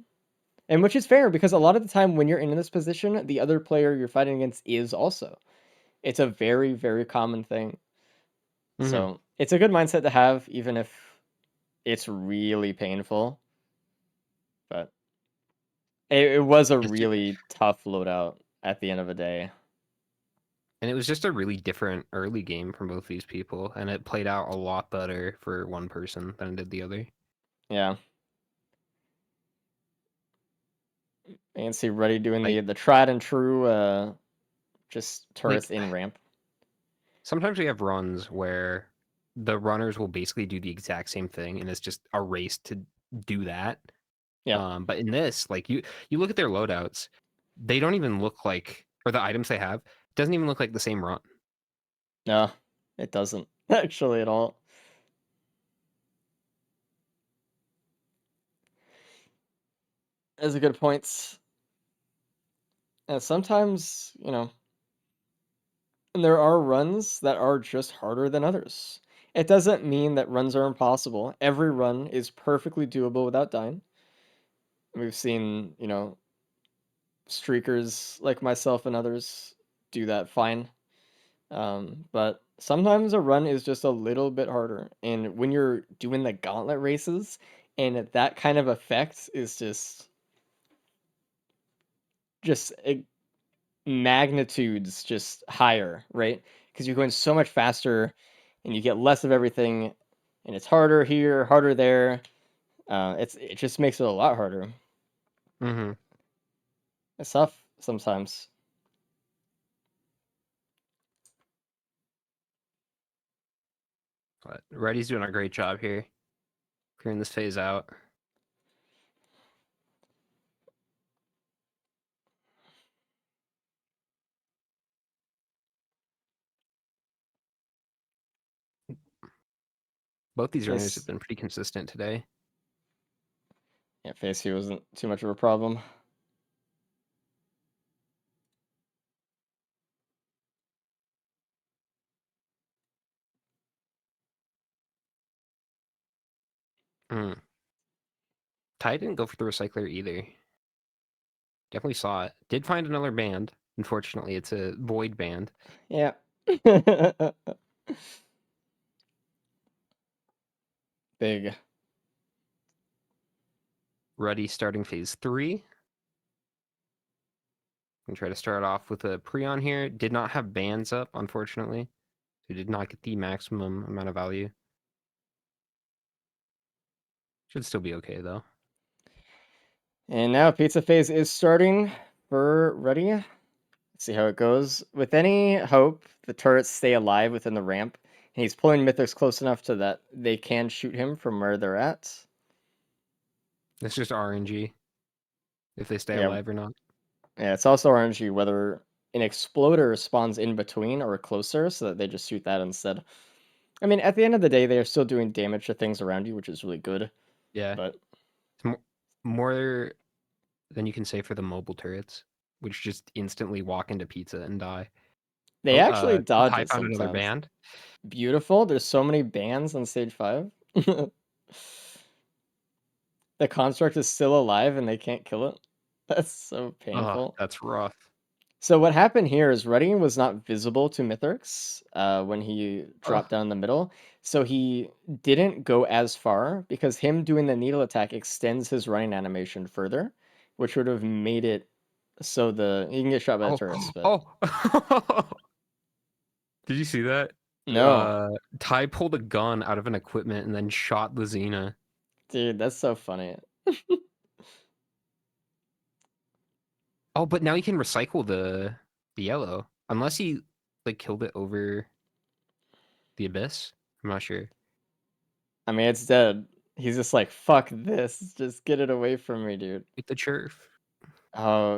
And which is fair because a lot of the time when you're in this position, the other player you're fighting against is also. It's a very, very common thing. Mhm. So it's a good mindset to have, even if it's really painful. But it was a It's ju- really tough loadout at the end of the day. And it was just a really different early game from both these people, and it played out a lot better for one person than it did the other. Yeah. You can see Ruddy doing Like the tried and true just turrets like in ramp. sometimes we have runs where the runners will basically do the exact same thing, and it's just a race to do that. Yeah. But in this, like you look at their loadouts, they don't even look like, or the items they have doesn't even look like the same run. No, it doesn't actually at all. That's a good point. And sometimes, and there are runs that are just harder than others. It doesn't mean that runs are impossible. Every run is perfectly doable without dying. We've seen, streakers like myself and others do that fine. But sometimes a run is just a little bit harder. And when you're doing the gauntlet races, and that kind of effect is just magnitudes just higher, right? Because you're going so much faster and you get less of everything, and it's harder here, harder there. It just makes it a lot harder. Mm-hmm. It's tough sometimes. But Reddy's doing a great job here, clearing this phase out. Both these runners have Face, been pretty consistent today. yeah, face here wasn't too much of a problem. Mm. Ty didn't go for the recycler either. Definitely saw it. Did find another band. Unfortunately, it's a void band. Yeah. Big. Ruddy starting phase 3. I'm try to start off with a Prion here. Did not have bands up, unfortunately. So did not get the maximum amount of value. Should still be okay, though. And now pizza phase is starting for Ruddy. Let's see how it goes. With any hope, the turrets stay alive within the ramp. And he's pulling mythics close enough to that they can shoot him from where they're at. It's just RNG. If they stay Yeah, alive or not. yeah, it's also RNG whether an exploder spawns in between or closer so that they just shoot that instead. I mean, at the end of the day, they are still doing damage to things around you, which is really good. Yeah. But It's more than you can say for the mobile turrets, which just instantly walk into pizza and die. they Oh, actually dodge Ty it found another sometimes. band. Beautiful. There's so many bans on stage 5. The construct is still alive and they can't kill it. That's so Oh, painful. that's rough. So what happened here is Ruddy was not visible to Mithrix when he dropped Oh, down the middle. So he didn't go as far because him doing the needle attack extends his running animation further, which would have made it so you can get shot by the oh, turrets, but oh. Did you see that? no. Ty pulled a gun out of an equipment and then shot the Xena. Dude, that's so funny. Oh, but now he can recycle the yellow. Unless he like killed it over the abyss. I'm not sure. I mean, it's dead. He's just like, fuck this. Just get it away from me, dude. Get the churf.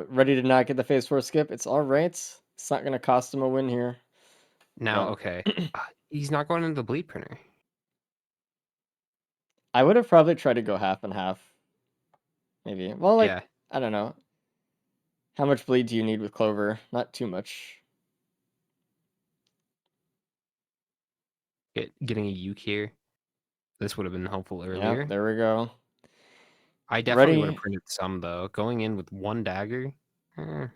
Ready to not get the phase 4 skip. It's all right. It's not going to cost him a win here. Now, But okay. He's not going into the bleed printer. I would have probably tried to go half and half. maybe. Well, like, Yeah. I don't know. How much bleed do you need with Clover? Not too much. Getting a Uke here. This would have been helpful Yeah, earlier. there we go. I definitely would have Ready? printed some though. Going in with 1 dagger, a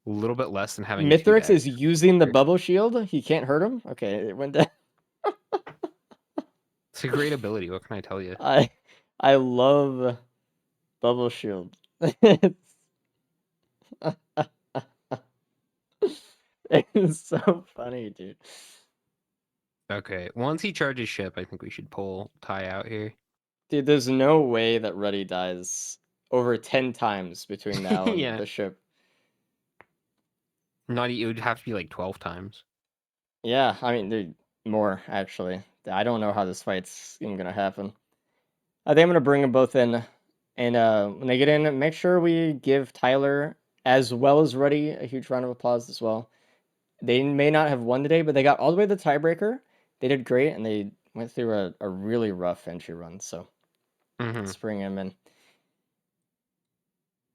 little bit less than having 2 Mithrix daggers. is using the bubble shield. He can't hurt him. Okay, it went down. It's a great ability. What can I tell you? I love bubble shield. It's it's so funny, dude. Okay, once he charges ship, I think we should pull Ty out here. Dude, there's no way that Ruddy dies over 10 times between now and Yeah. the ship. It would have to be like 12 times. Yeah, I mean, dude, more actually. I don't know how this fight's even gonna happen. I think I'm gonna bring them both in, and when they get in, make sure we give Tyler as well as Ruddy a huge round of applause as well. They may not have won today, but they got all the way to the tiebreaker. They did great, and they went through a really rough entry run. So let's bring him in.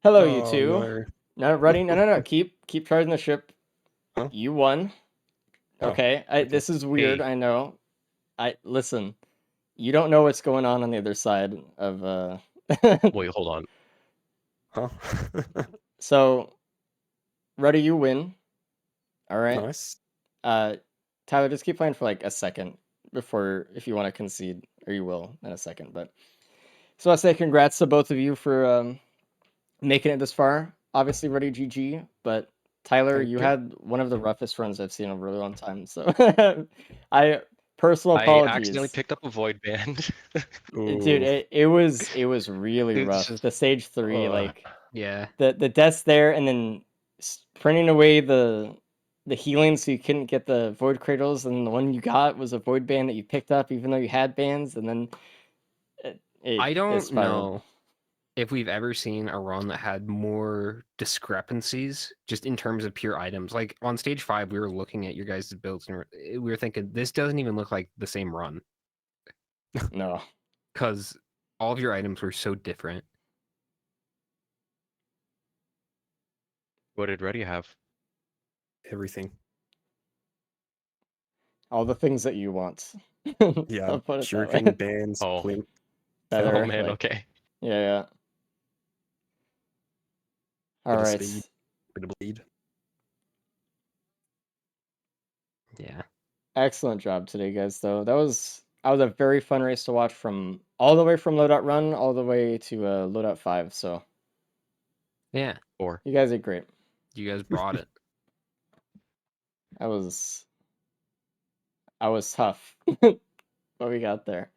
Hello, you Oh, two. no. No, Ruddy, no. Keep charging the ship. Huh? You won. Oh, Okay, okay. this is weird. Hey. I know. Listen. You don't know what's going on the other side of Wait, hold on. Huh? So, Ruddy, you win. All right. Nice. Tyler, just keep playing for like a second before, if you want to concede, or you will in a second. But so I say congrats to both of you for making it this far. Obviously, Ruddy GG, but Tyler, Thank you you. had one of the roughest runs I've seen in a really long time. So, personal I accidentally apologies. picked up a void band. Dude, Ooh. it was really It's rough. just- The stage 3, Ugh. like Yeah. the deaths there, and then printing away the healing so you couldn't get the void cradles, and the one you got was a void band that you picked up even though you had bands, and then I it don't spiraled. know if we've ever seen a run that had more discrepancies just in terms of pure items. Like on stage 5, we were looking at your guys' builds and we were thinking, this doesn't even look like the same run No. because all of your items were so different. What did Reddy have? Everything. All the things that you want. Yeah. I'll put it that way. Shuriken, bands, Oh. plimp. Better, Oh man, like, okay. yeah. All Bit of right. speed, bit of bleed. Yeah. Excellent job today, guys, though. That was a very fun race to watch from all the way from Loadout Run all the way to Loadout 5. So Yeah. Or you guys did great. You guys brought it. I was tough. What we got there.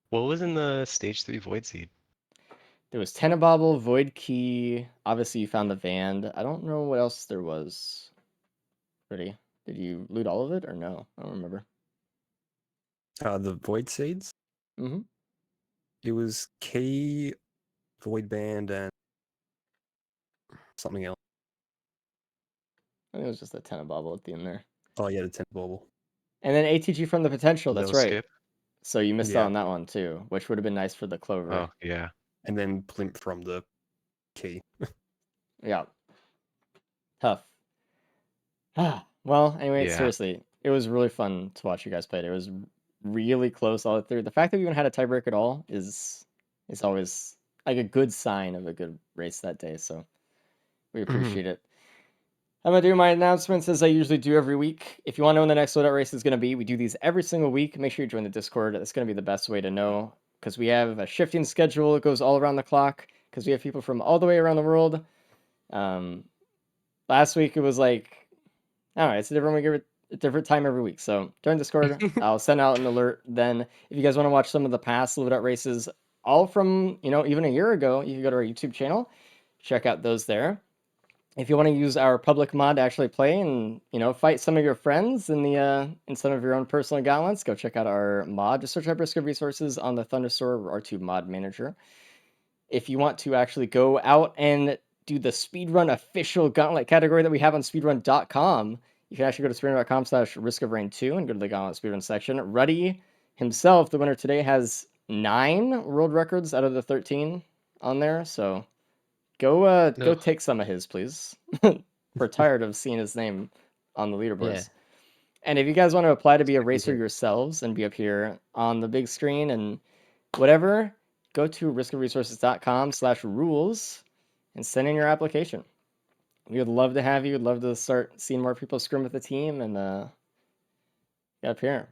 what was in the stage 3 void seed? There was Tenabobble, Void Key. Obviously, you found the Vand. I don't know what else there was. Pretty. Did you loot all of it or no? I don't remember. The void seeds. Mm-hmm. It was key, void band, and something else. I think it was just a Tenabobble at the end there. Oh yeah, the tent bauble. And then ATG from the Potential. No That's right. skip? So you missed Yeah. out on that one too, which would have been nice for the Clover. Oh yeah. And then plimp from the key. Yeah. Tough. Well, anyway, Yeah. seriously, it was really fun to watch you guys play. It was really close all the way through. The fact that we even had a tiebreak at all is always like a good sign of a good race that day. So we appreciate it. I'm gonna do my announcements as I usually do every week. If you want to know when the next loadout race is gonna be, we do these every single week. Make sure you join the Discord. That's gonna be the best way to know because we have a shifting schedule. It goes all around the clock because we have people from all the way around the world. Last week it was like, all right, it's a different week, a different time every week. So join Discord. I'll send out an alert. Then if you guys want to watch some of the past loadout races, all from even a year ago, you can go to our YouTube channel, check out those there. If you want to use our public mod to actually play and fight some of your friends in the in some of your own personal gauntlets, go check out our mod. Just search up Risk of Resources on the Thunderstore R2 mod manager. If you want to actually go out and do the speedrun official gauntlet category that we have on speedrun.com, you can actually go to speedrun.com/riskofrain2 and go to the gauntlet speedrun section. Ruddy himself, the winner today, has 9 world records out of the 13 on there. So go No. take some of his, please. We're tired of seeing his name on the leaderboards. And if you guys want to apply to be a racer yourselves and be up here on the big screen and whatever, go to riskofresources.com/rules and send in your application. We would love to have you. We'd love to start seeing more people scrim with the team and get up here.